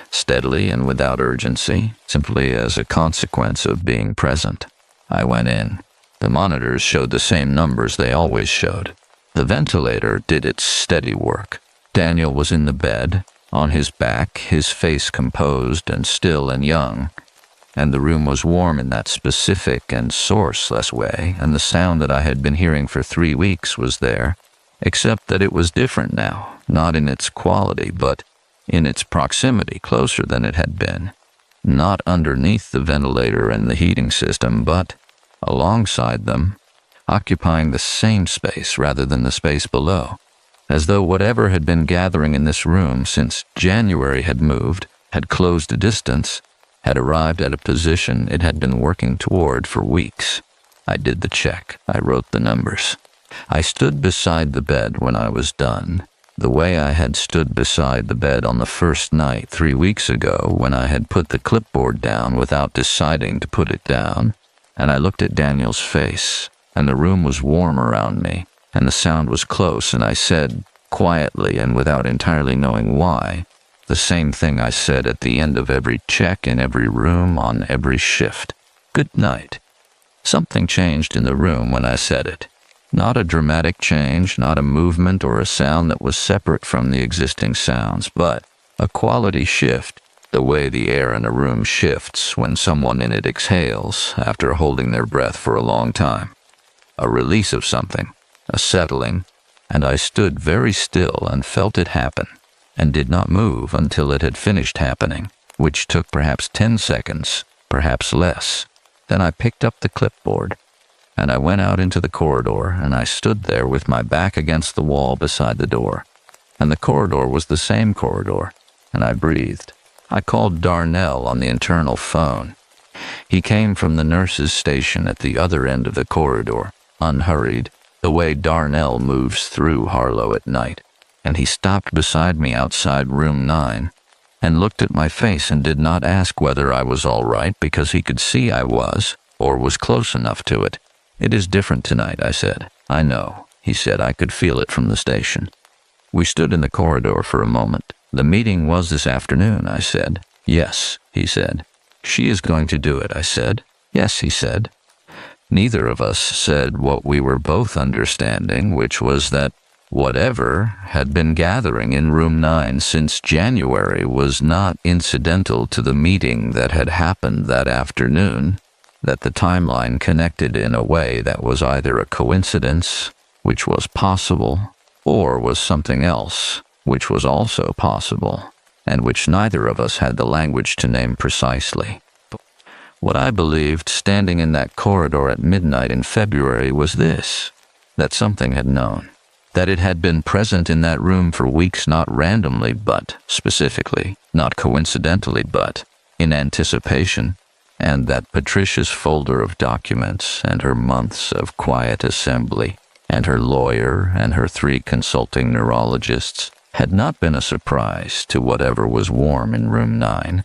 steadily and without urgency, simply as a consequence of being present. I went in. The monitors showed the same numbers they always showed. The ventilator did its steady work. Daniel was in the bed, on his back, his face composed and still and young, and the room was warm in that specific and sourceless way, and the sound that I had been hearing for 3 weeks was there, except that it was different now, not in its quality, but in its proximity, closer than it had been. Not underneath the ventilator and the heating system, but alongside them, occupying the same space rather than the space below, as though whatever had been gathering in this room since January had moved, had closed a distance, had arrived at a position it had been working toward for weeks. I did the check. I wrote the numbers. I stood beside the bed when I was done, the way I had stood beside the bed on the first night 3 weeks ago when I had put the clipboard down without deciding to put it down. And I looked at Daniel's face, and the room was warm around me, and the sound was close, and I said, quietly and without entirely knowing why, the same thing I said at the end of every check in every room on every shift. Good night. Something changed in the room when I said it. Not a dramatic change, not a movement or a sound that was separate from the existing sounds, but a quality shift. The way the air in a room shifts when someone in it exhales after holding their breath for a long time. A release of something, a settling, and I stood very still and felt it happen, and did not move until it had finished happening, which took perhaps 10 seconds, perhaps less. Then I picked up the clipboard, and I went out into the corridor, and I stood there with my back against the wall beside the door. And the corridor was the same corridor, and I breathed. I called Darnell on the internal phone. He came from the nurse's station at the other end of the corridor, unhurried, the way Darnell moves through Harlow at night, and he stopped beside me outside room 9 and looked at my face and did not ask whether I was all right because he could see I was, or was close enough to it. "It is different tonight," I said. "I know," he said. "I could feel it from the station." We stood in the corridor for a moment. "The meeting was this afternoon," I said. "Yes," he said. "She is going to do it," I said. "Yes," he said. Neither of us said what we were both understanding, which was that whatever had been gathering in room 9 since January was not incidental to the meeting that had happened that afternoon, that the timeline connected in a way that was either a coincidence, which was possible, or was something else, which was also possible, and which neither of us had the language to name precisely. What I believed standing in that corridor at midnight in February was this: that something had known, that it had been present in that room for weeks, not randomly, but specifically, not coincidentally, but in anticipation, and that Patricia's folder of documents and her months of quiet assembly and her lawyer and her 3 consulting neurologists had not been a surprise to whatever was warm in room 9,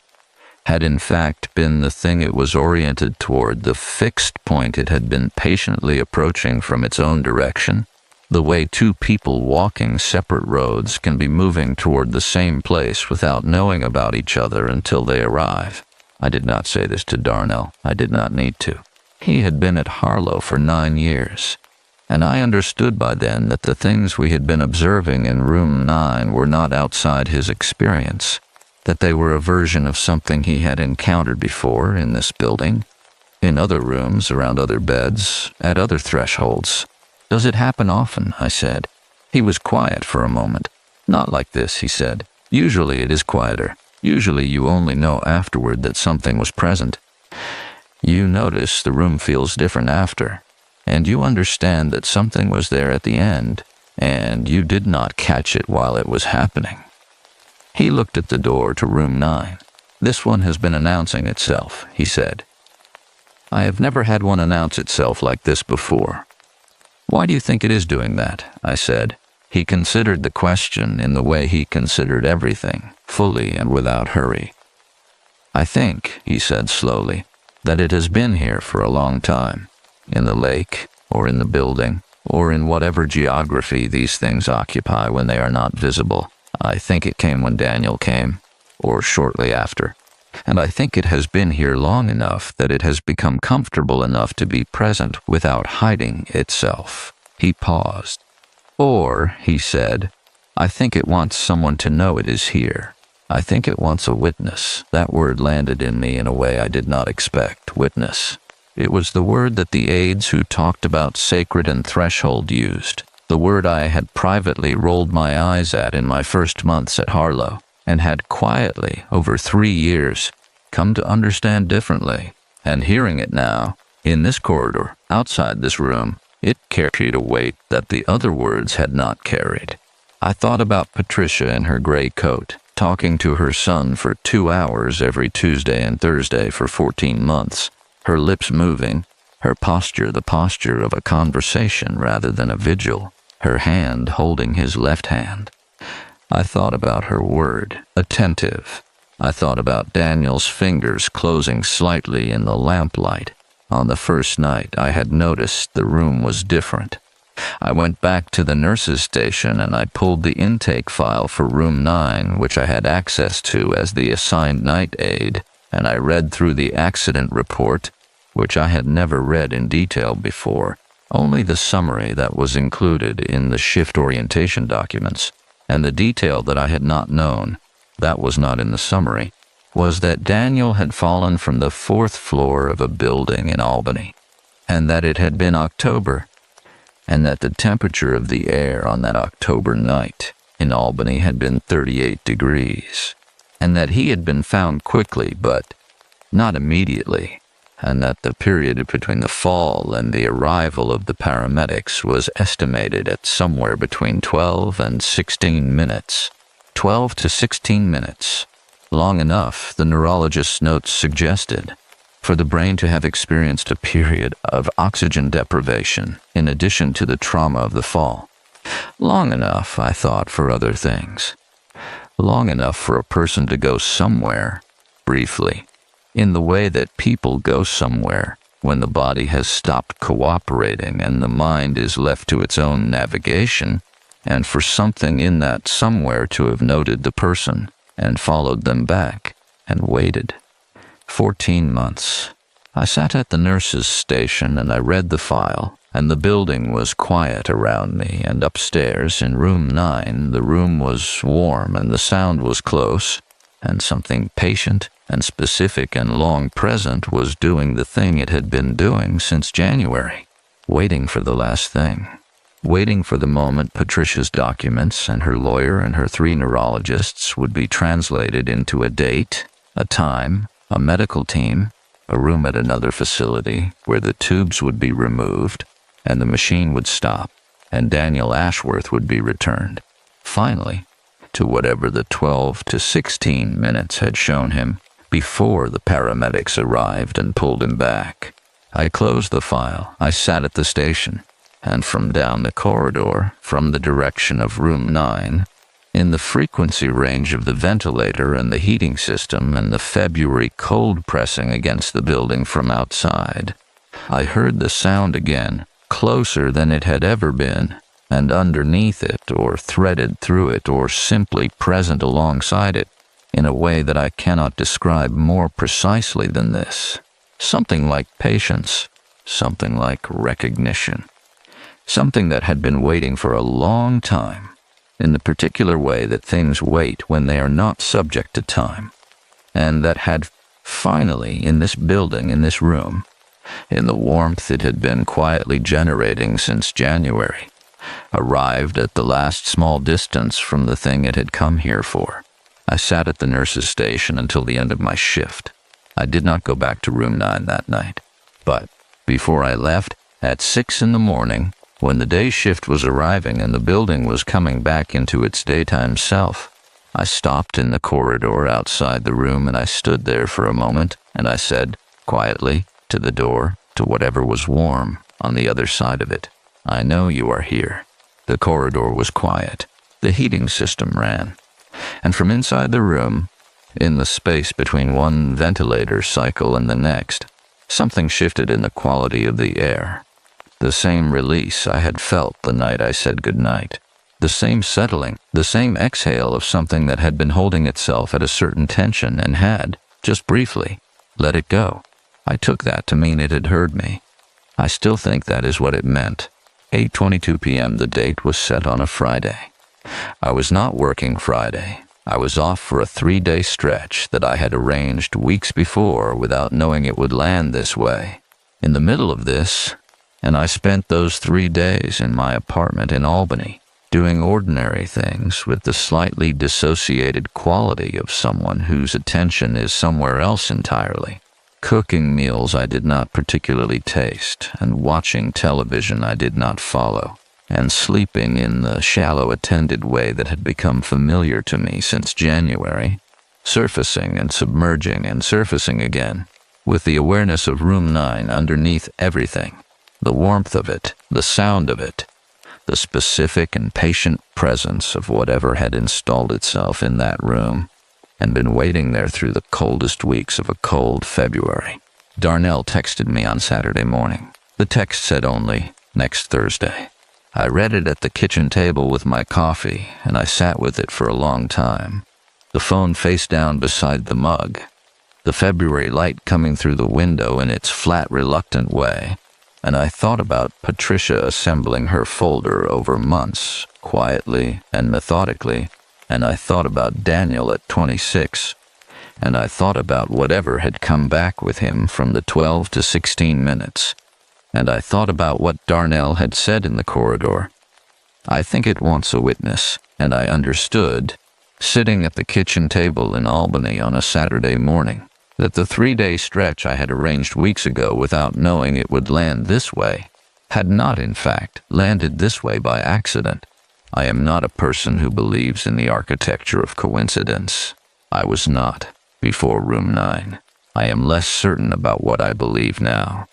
had in fact been the thing it was oriented toward, the fixed point it had been patiently approaching from its own direction, the way 2 people walking separate roads can be moving toward the same place without knowing about each other until they arrive. I did not say this to Darnell. I did not need to. He had been at Harlow for 9 years, and I understood by then that the things we had been observing in room 9 were not outside his experience, that they were a version of something he had encountered before in this building, in other rooms, around other beds, at other thresholds. "Does it happen often?" I said. He was quiet for a moment. "Not like this," he said. "Usually it is quieter. Usually you only know afterward that something was present. You notice the room feels different after, and you understand that something was there at the end, and you did not catch it while it was happening." He looked at the door to room 9. "This one has been announcing itself," he said. "I have never had one announce itself like this before." "Why do you think it is doing that?" I said. He considered the question in the way he considered everything, fully and without hurry. "I think," he said slowly, "that it has been here for a long time, in the lake, or in the building, or in whatever geography these things occupy when they are not visible. I think it came when Daniel came, or shortly after, and I think it has been here long enough that it has become comfortable enough to be present without hiding itself." He paused. "Or," he said, "I think it wants someone to know it is here. I think it wants a witness." That word landed in me in a way I did not expect. Witness. It was the word that the aides who talked about sacred and threshold used, the word I had privately rolled my eyes at in my first months at Harlow, and had quietly, over 3 years, come to understand differently. And hearing it now, in this corridor, outside this room, it carried a weight that the other words had not carried. I thought about Patricia in her gray coat, talking to her son for 2 hours every Tuesday and Thursday for 14 months, her lips moving, her posture the posture of a conversation rather than a vigil, her hand holding his left hand. I thought about her word, attentive. I thought about Daniel's fingers closing slightly in the lamplight. On the first night, I had noticed the room was different. I went back to the nurse's station and I pulled the intake file for room 9, which I had access to as the assigned night aide, and I read through the accident report, which I had never read in detail before, only the summary that was included in the shift orientation documents, and the detail that I had not known, that was not in the summary, was that Daniel had fallen from the 4th floor of a building in Albany, and that it had been October, and that the temperature of the air on that October night in Albany had been 38 degrees, and that he had been found quickly but not immediately, and that the period between the fall and the arrival of the paramedics was estimated at somewhere between 12 and 16 minutes. 12 to 16 minutes. Long enough, the neurologist's notes suggested, for the brain to have experienced a period of oxygen deprivation in addition to the trauma of the fall. Long enough, I thought, for other things. Long enough for a person to go somewhere, briefly, in the way that people go somewhere when the body has stopped cooperating and the mind is left to its own navigation, and for something in that somewhere to have noted the person and followed them back and waited. 14 months. I sat at the nurse's station and I read the file, and the building was quiet around me, and upstairs in room 9 the room was warm and the sound was close, and something patient and specific and long present, was doing the thing it had been doing since January, waiting for the last thing. Waiting for the moment Patricia's documents and her lawyer and her 3 neurologists would be translated into a date, a time, a medical team, a room at another facility where the tubes would be removed and the machine would stop and Daniel Ashworth would be returned, finally, to whatever the 12 to 16 minutes had shown him before the paramedics arrived and pulled him back. I closed the file. I sat at the station, and from down the corridor, from the direction of room 9, in the frequency range of the ventilator and the heating system and the February cold pressing against the building from outside, I heard the sound again, closer than it had ever been, and underneath it, or threaded through it, or simply present alongside it, in a way that I cannot describe more precisely than this. Something like patience, something like recognition. Something that had been waiting for a long time, in the particular way that things wait when they are not subject to time, and that had finally, in this building, in this room, in the warmth it had been quietly generating since January, arrived at the last small distance from the thing it had come here for. I sat at the nurse's station until the end of my shift. I did not go back to room 9 that night, but before I left, at 6 in the morning, when the day shift was arriving and the building was coming back into its daytime self, I stopped in the corridor outside the room and I stood there for a moment and I said, quietly, to the door, to whatever was warm on the other side of it, "I know you are here." The corridor was quiet. The heating system ran. And from inside the room, in the space between one ventilator cycle and the next, something shifted in the quality of the air. The same release I had felt the night I said goodnight. The same settling, the same exhale of something that had been holding itself at a certain tension and had, just briefly, let it go. I took that to mean it had heard me. I still think that is what it meant. 8:22 p.m. The date was set on a Friday. I was not working Friday. I was off for a 3-day stretch that I had arranged weeks before without knowing it would land this way. In the middle of this, and I spent those 3 days in my apartment in Albany, doing ordinary things with the slightly dissociated quality of someone whose attention is somewhere else entirely. Cooking meals I did not particularly taste, and watching television I did not follow, and sleeping in the shallow attended way that had become familiar to me since January, surfacing and submerging and surfacing again, with the awareness of room 9 underneath everything, the warmth of it, the sound of it, the specific and patient presence of whatever had installed itself in that room, and been waiting there through the coldest weeks of a cold February. Darnell texted me on Saturday morning. The text said only, "Next Thursday." I read it at the kitchen table with my coffee, and I sat with it for a long time, the phone face down beside the mug, the February light coming through the window in its flat, reluctant way, and I thought about Patricia assembling her folder over months, quietly and methodically, and I thought about Daniel at 26, and I thought about whatever had come back with him from the 12 to 16 minutes, and I thought about what Darnell had said in the corridor. "I think it wants a witness," and I understood, sitting at the kitchen table in Albany on a Saturday morning, that the 3-day stretch I had arranged weeks ago without knowing it would land this way had not, in fact, landed this way by accident. I am not a person who believes in the architecture of coincidence. I was not before room 9. I am less certain about what I believe now.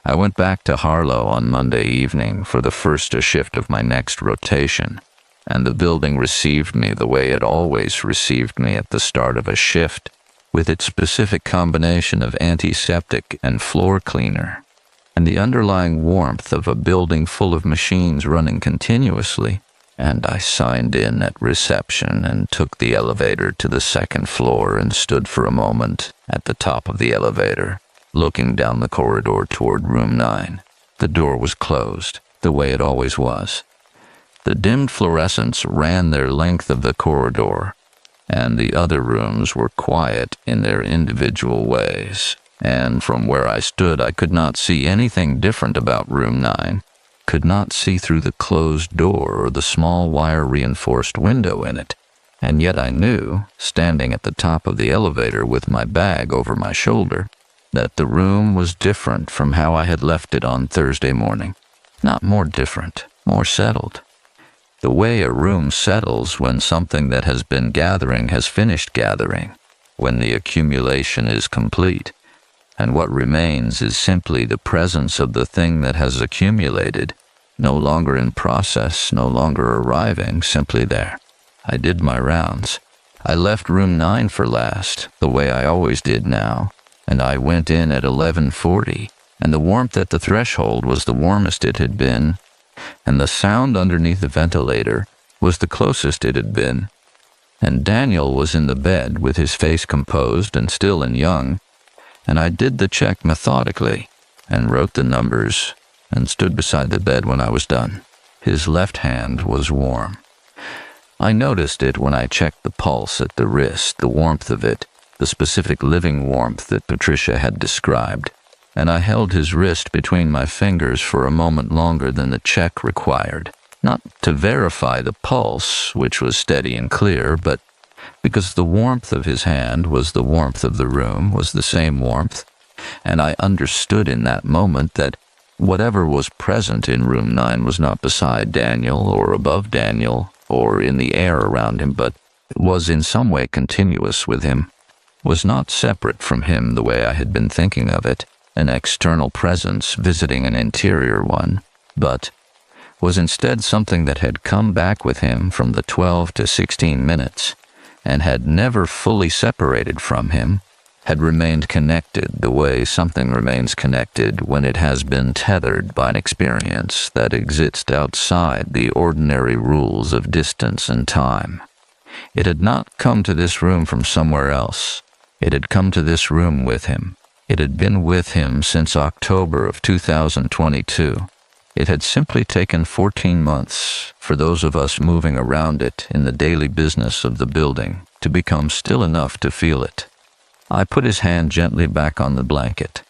I went back to Harlow on Monday evening for the first shift of my next rotation, and the building received me the way it always received me at the start of a shift, with its specific combination of antiseptic and floor cleaner, and the underlying warmth of a building full of machines running continuously. And I signed in at reception and took the elevator to the second floor and stood for a moment at the top of the elevator, looking down the corridor toward room 9. The door was closed, the way it always was. The dimmed fluorescents ran their length of the corridor, and the other rooms were quiet in their individual ways. And from where I stood, I could not see anything different about room 9, could not see through the closed door or the small wire-reinforced window in it. And yet I knew, standing at the top of the elevator with my bag over my shoulder, that the room was different from how I had left it on Thursday morning. Not more different, more settled. The way a room settles when something that has been gathering has finished gathering, when the accumulation is complete, and what remains is simply the presence of the thing that has accumulated, no longer in process, no longer arriving, simply there. I did my rounds. I left room 9 for last, the way I always did now, and I went in at 11:40, and the warmth at the threshold was the warmest it had been, and the sound underneath the ventilator was the closest it had been, and Daniel was in the bed with his face composed and still and young, and I did the check methodically, and wrote the numbers, and stood beside the bed when I was done. His left hand was warm. I noticed it when I checked the pulse at the wrist, the warmth of it, the specific living warmth that Patricia had described, and I held his wrist between my fingers for a moment longer than the check required, not to verify the pulse, which was steady and clear, but because the warmth of his hand was the warmth of the room, was the same warmth, and I understood in that moment that whatever was present in room 9 was not beside Daniel or above Daniel or in the air around him, but was in some way continuous with him, was not separate from him the way I had been thinking of it, an external presence visiting an interior one, but was instead something that had come back with him from the 12 to 16 minutes, and had never fully separated from him, had remained connected the way something remains connected when it has been tethered by an experience that exists outside the ordinary rules of distance and time. It had not come to this room from somewhere else. It had come to this room with him. It had been with him since October of 2022. It had simply taken 14 months for those of us moving around it in the daily business of the building to become still enough to feel it. I put his hand gently back on the blanket.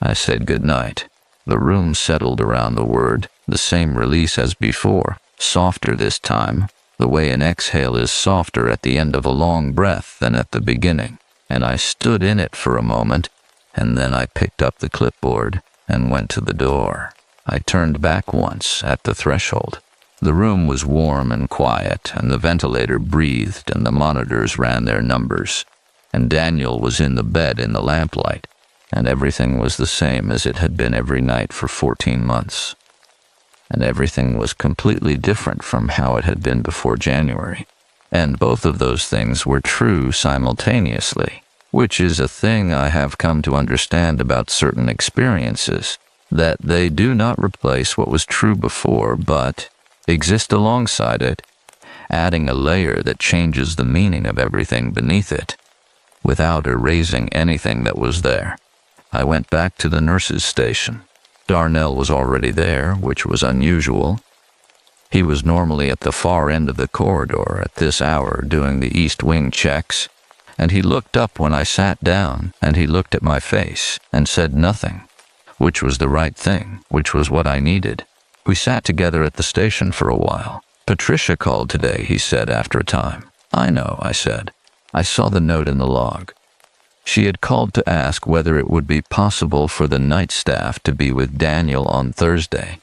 I said good night. The room settled around the word, the same release as before, softer this time, the way an exhale is softer at the end of a long breath than at the beginning, and I stood in it for a moment, and then I picked up the clipboard and went to the door. I turned back once at the threshold. The room was warm and quiet, and the ventilator breathed, and the monitors ran their numbers, and Daniel was in the bed in the lamplight, and everything was the same as it had been every night for 14 months. And everything was completely different from how it had been before January. And both of those things were true simultaneously, which is a thing I have come to understand about certain experiences, that they do not replace what was true before, but exist alongside it, adding a layer that changes the meaning of everything beneath it, without erasing anything that was there. I went back to the nurse's station. Darnell was already there, which was unusual. He was normally at the far end of the corridor at this hour doing the east wing checks, and he looked up when I sat down, and he looked at my face and said nothing, which was the right thing, which was what I needed. We sat together at the station for a while. Patricia called today, he said after a time. I know, I said. I saw the note in the log. She had called to ask whether it would be possible for the night staff to be with Daniel on Thursday,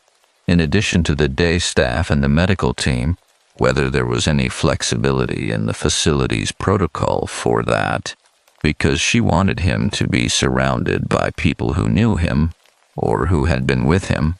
in addition to the day staff and the medical team, whether there was any flexibility in the facility's protocol for that, because she wanted him to be surrounded by people who knew him, or who had been with him,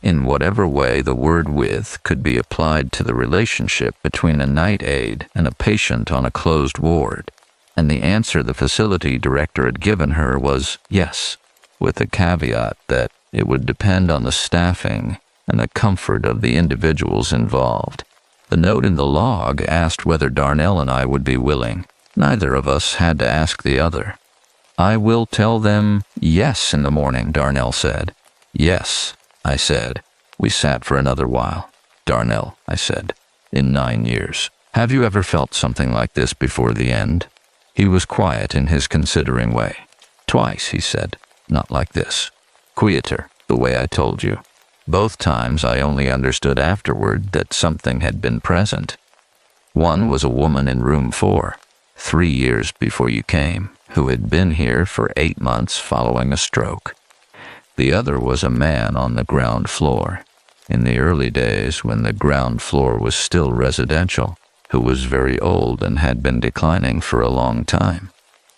in whatever way the word with could be applied to the relationship between a night aide and a patient on a closed ward. And the answer the facility director had given her was yes, with the caveat that it would depend on the staffing and the comfort of the individuals involved. The note in the log asked whether Darnell and I would be willing. Neither of us had to ask the other. I will tell them yes in the morning, Darnell said. Yes, I said. We sat for another while. Darnell, I said, in 9 years. Have you ever felt something like this before the end? He was quiet in his considering way. Twice, he said. Not like this. Quieter, the way I told you. Both times I only understood afterward that something had been present. One was a woman in room 4, 3 years before you came, who had been here for 8 months following a stroke. The other was a man on the ground floor, in the early days when the ground floor was still residential, who was very old and had been declining for a long time.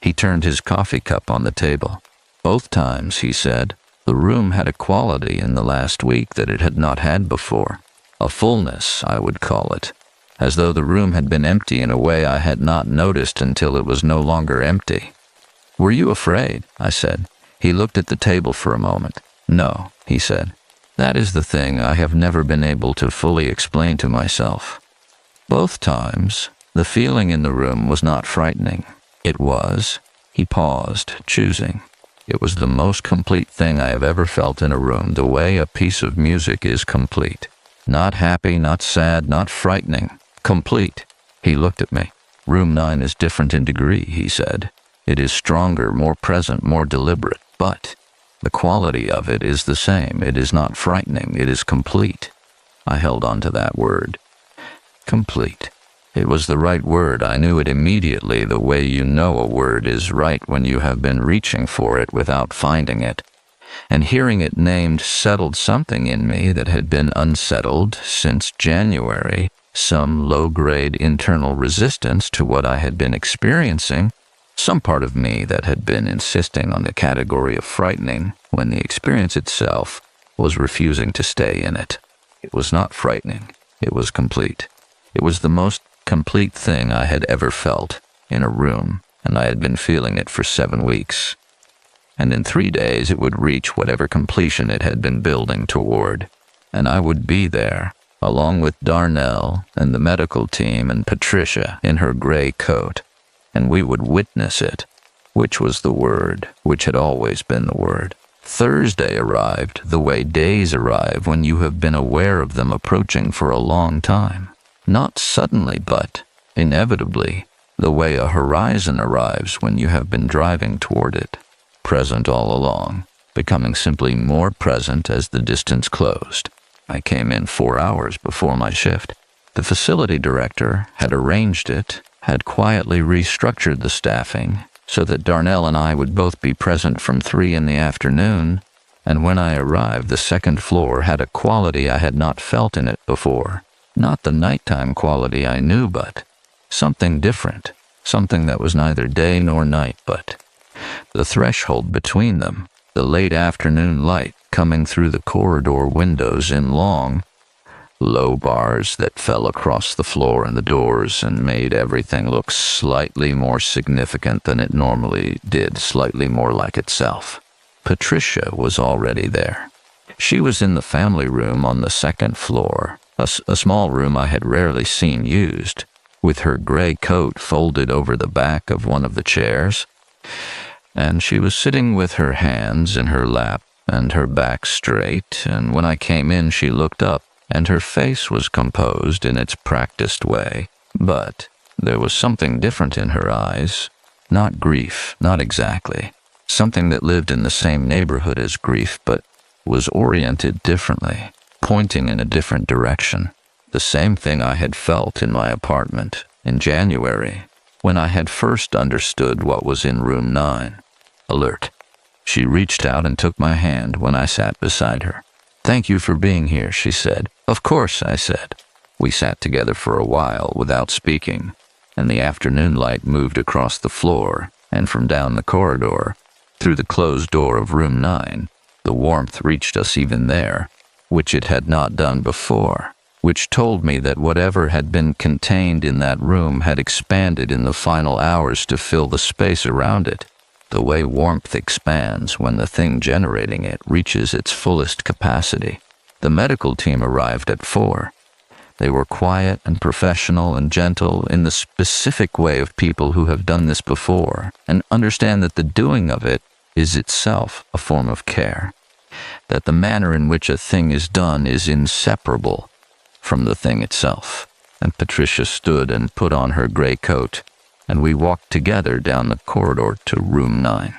He turned his coffee cup on the table. Both times, he said, the room had a quality in the last week that it had not had before. A fullness, I would call it, as though the room had been empty in a way I had not noticed until it was no longer empty. Were you afraid? I said. He looked at the table for a moment. No, he said. That is the thing I have never been able to fully explain to myself. Both times, the feeling in the room was not frightening. It was, he paused, choosing. It was the most complete thing I have ever felt in a room, the way a piece of music is complete. Not happy, not sad, not frightening. Complete. He looked at me. Room 9 is different in degree, he said. It is stronger, more present, more deliberate, but the quality of it is the same. It is not frightening. It is complete. I held on to that word. Complete. It was the right word. I knew it immediately, the way you know a word is right when you have been reaching for it without finding it. And hearing it named settled something in me that had been unsettled since January, some low-grade internal resistance to what I had been experiencing, some part of me that had been insisting on the category of frightening when the experience itself was refusing to stay in it. It was not frightening. It was complete. It was the most complete thing I had ever felt in a room, and I had been feeling it for 7 weeks. And in 3 days it would reach whatever completion it had been building toward, and I would be there, along with Darnell and the medical team and Patricia in her gray coat, and we would witness it, which was the word, which had always been the word. Thursday arrived the way days arrive when you have been aware of them approaching for a long time. Not suddenly, but inevitably, the way a horizon arrives when you have been driving toward it. Present all along, becoming simply more present as the distance closed. I came in 4 hours before my shift. The facility director had arranged it, had quietly restructured the staffing so that Darnell and I would both be present from 3 in the afternoon, and when I arrived, the second floor had a quality I had not felt in it before. Not the nighttime quality I knew, but something different, something that was neither day nor night, but the threshold between them, the late afternoon light coming through the corridor windows in long, low bars that fell across the floor and the doors and made everything look slightly more significant than it normally did, slightly more like itself. Patricia was already there. She was in the family room on the second floor, a small room I had rarely seen used, with her gray coat folded over the back of one of the chairs, and she was sitting with her hands in her lap and her back straight, and when I came in she looked up, and her face was composed in its practiced way, but there was something different in her eyes. Not grief, not exactly. Something that lived in the same neighborhood as grief, but was oriented differently, pointing in a different direction. The same thing I had felt in my apartment in January, when I had first understood what was in room 9. Alert. She reached out and took my hand when I sat beside her. "Thank you for being here," she said. "Of course," I said. We sat together for a while without speaking, and the afternoon light moved across the floor and from down the corridor, through the closed door of room 9. The warmth reached us even there, which it had not done before, which told me that whatever had been contained in that room had expanded in the final hours to fill the space around it. The way warmth expands when the thing generating it reaches its fullest capacity. The medical team arrived at 4. They were quiet and professional and gentle in the specific way of people who have done this before and understand that the doing of it is itself a form of care, that the manner in which a thing is done is inseparable from the thing itself, and Patricia stood and put on her gray coat, and we walked together down the corridor to room 9.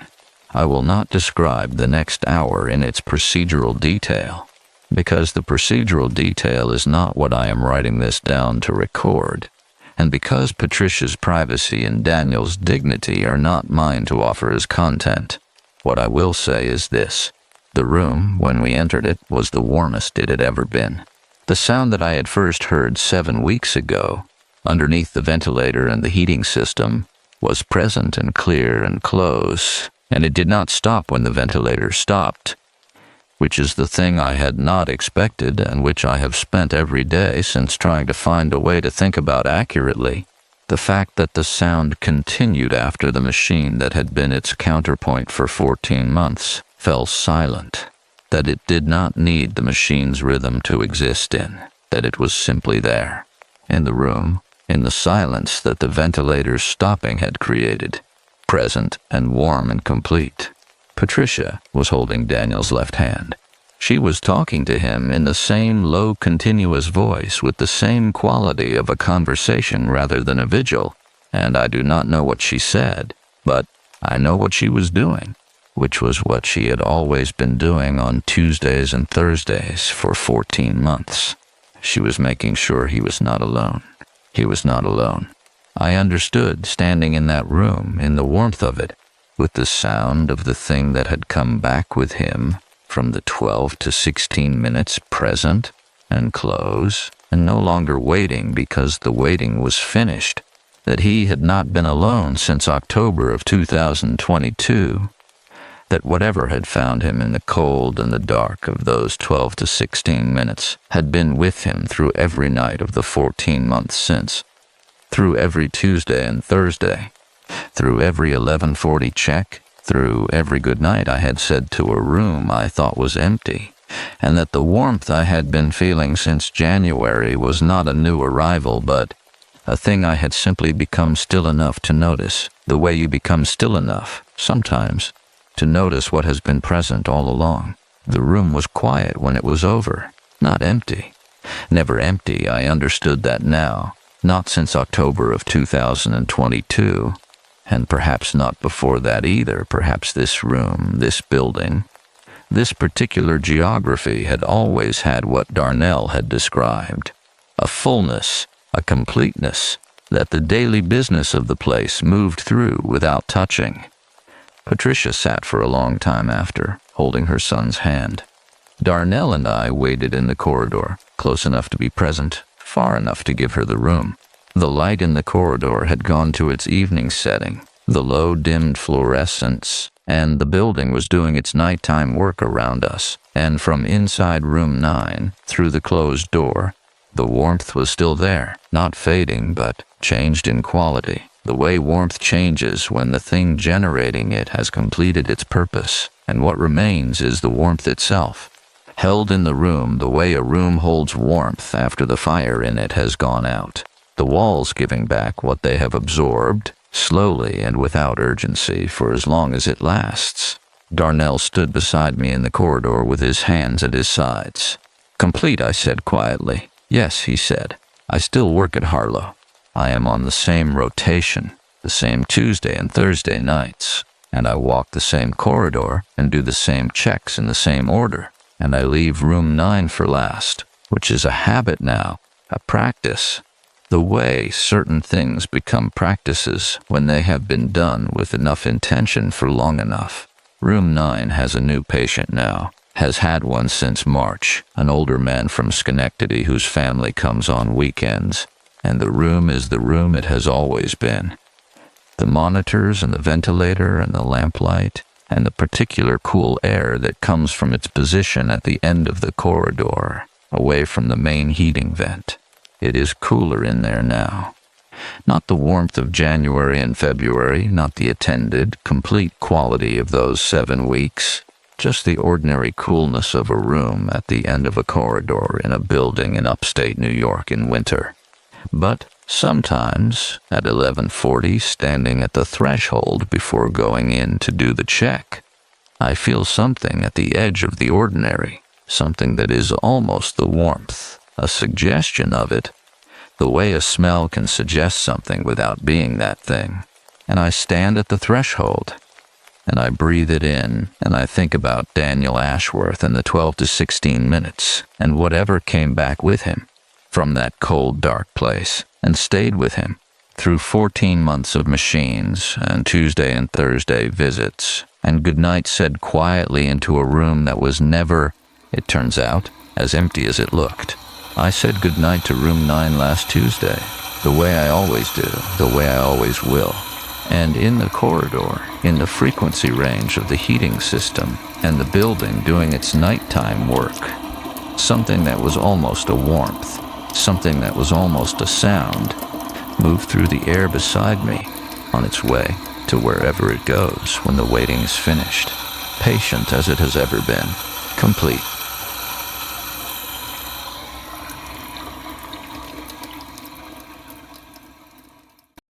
I will not describe the next hour in its procedural detail, because the procedural detail is not what I am writing this down to record, and because Patricia's privacy and Daniel's dignity are not mine to offer as content. What I will say is this. The room, when we entered it, was the warmest it had ever been. The sound that I had first heard 7 weeks ago, underneath the ventilator and the heating system, was present and clear and close, and it did not stop when the ventilator stopped, which is the thing I had not expected and which I have spent every day since trying to find a way to think about accurately. The fact that the sound continued after the machine that had been its counterpoint for 14 months fell silent, that it did not need the machine's rhythm to exist in, that it was simply there, in the room, in the silence that the ventilator's stopping had created, present and warm and complete. Patricia was holding Daniel's left hand. She was talking to him in the same low, continuous voice with the same quality of a conversation rather than a vigil, and I do not know what she said, but I know what she was doing, which was what she had always been doing on Tuesdays and Thursdays for 14 months. She was making sure he was not alone. He was not alone. I understood, standing in that room, in the warmth of it, with the sound of the thing that had come back with him from the 12 to 16 minutes present and close, and no longer waiting because the waiting was finished, that he had not been alone since October of 2022, that whatever had found him in the cold and the dark of those 12 to 16 minutes had been with him through every night of the 14 months since, through every Tuesday and Thursday, through every 11:40 check, through every good night I had said to a room I thought was empty, and that the warmth I had been feeling since January was not a new arrival, but a thing I had simply become still enough to notice, the way you become still enough, sometimes, to notice what has been present all along. The room was quiet when it was over, not empty. Never empty, I understood that now, not since October of 2022, and perhaps not before that either. Perhaps this room, this building, this particular geography had always had what Darnell had described, a fullness, a completeness, that the daily business of the place moved through without touching. Patricia sat for a long time after, holding her son's hand. Darnell and I waited in the corridor, close enough to be present, far enough to give her the room. The light in the corridor had gone to its evening setting, the low dimmed fluorescence, and the building was doing its nighttime work around us, and from inside room 9, through the closed door, the warmth was still there, not fading, but changed in quality, the way warmth changes when the thing generating it has completed its purpose, and what remains is the warmth itself, held in the room the way a room holds warmth after the fire in it has gone out, the walls giving back what they have absorbed, slowly and without urgency for as long as it lasts. Darnell stood beside me in the corridor with his hands at his sides. "Complete," I said quietly. "Yes," he said. "I still work at Harlow. I am on the same rotation, the same Tuesday and Thursday nights, and I walk the same corridor and do the same checks in the same order, and I leave room 9 for last, which is a habit now, a practice. The way certain things become practices when they have been done with enough intention for long enough. Room 9 has a new patient now, has had one since March, an older man from Schenectady whose family comes on weekends, and the room is the room it has always been. The monitors and the ventilator and the lamplight and the particular cool air that comes from its position at the end of the corridor, away from the main heating vent. It is cooler in there now. Not the warmth of January and February, not the attended, complete quality of those 7 weeks, just the ordinary coolness of a room at the end of a corridor in a building in upstate New York in winter. But sometimes, at 11:40, standing at the threshold before going in to do the check, I feel something at the edge of the ordinary, something that is almost the warmth, a suggestion of it, The way a smell can suggest something without being that thing. And I stand at the threshold, and I breathe it in, and I think about Daniel Ashworth and the 12 to 16 minutes, and whatever came back with him from that cold, dark place, and stayed with him through 14 months of machines and Tuesday and Thursday visits, and goodnight said quietly into a room that was never, it turns out, as empty as it looked. I said goodnight to room 9 last Tuesday, the way I always do, the way I always will. And in the corridor, in the frequency range of the heating system and the building doing its nighttime work, something that was almost a warmth, something that was almost a sound, moved through the air beside me on its way to wherever it goes when the waiting is finished, patient as it has ever been, complete.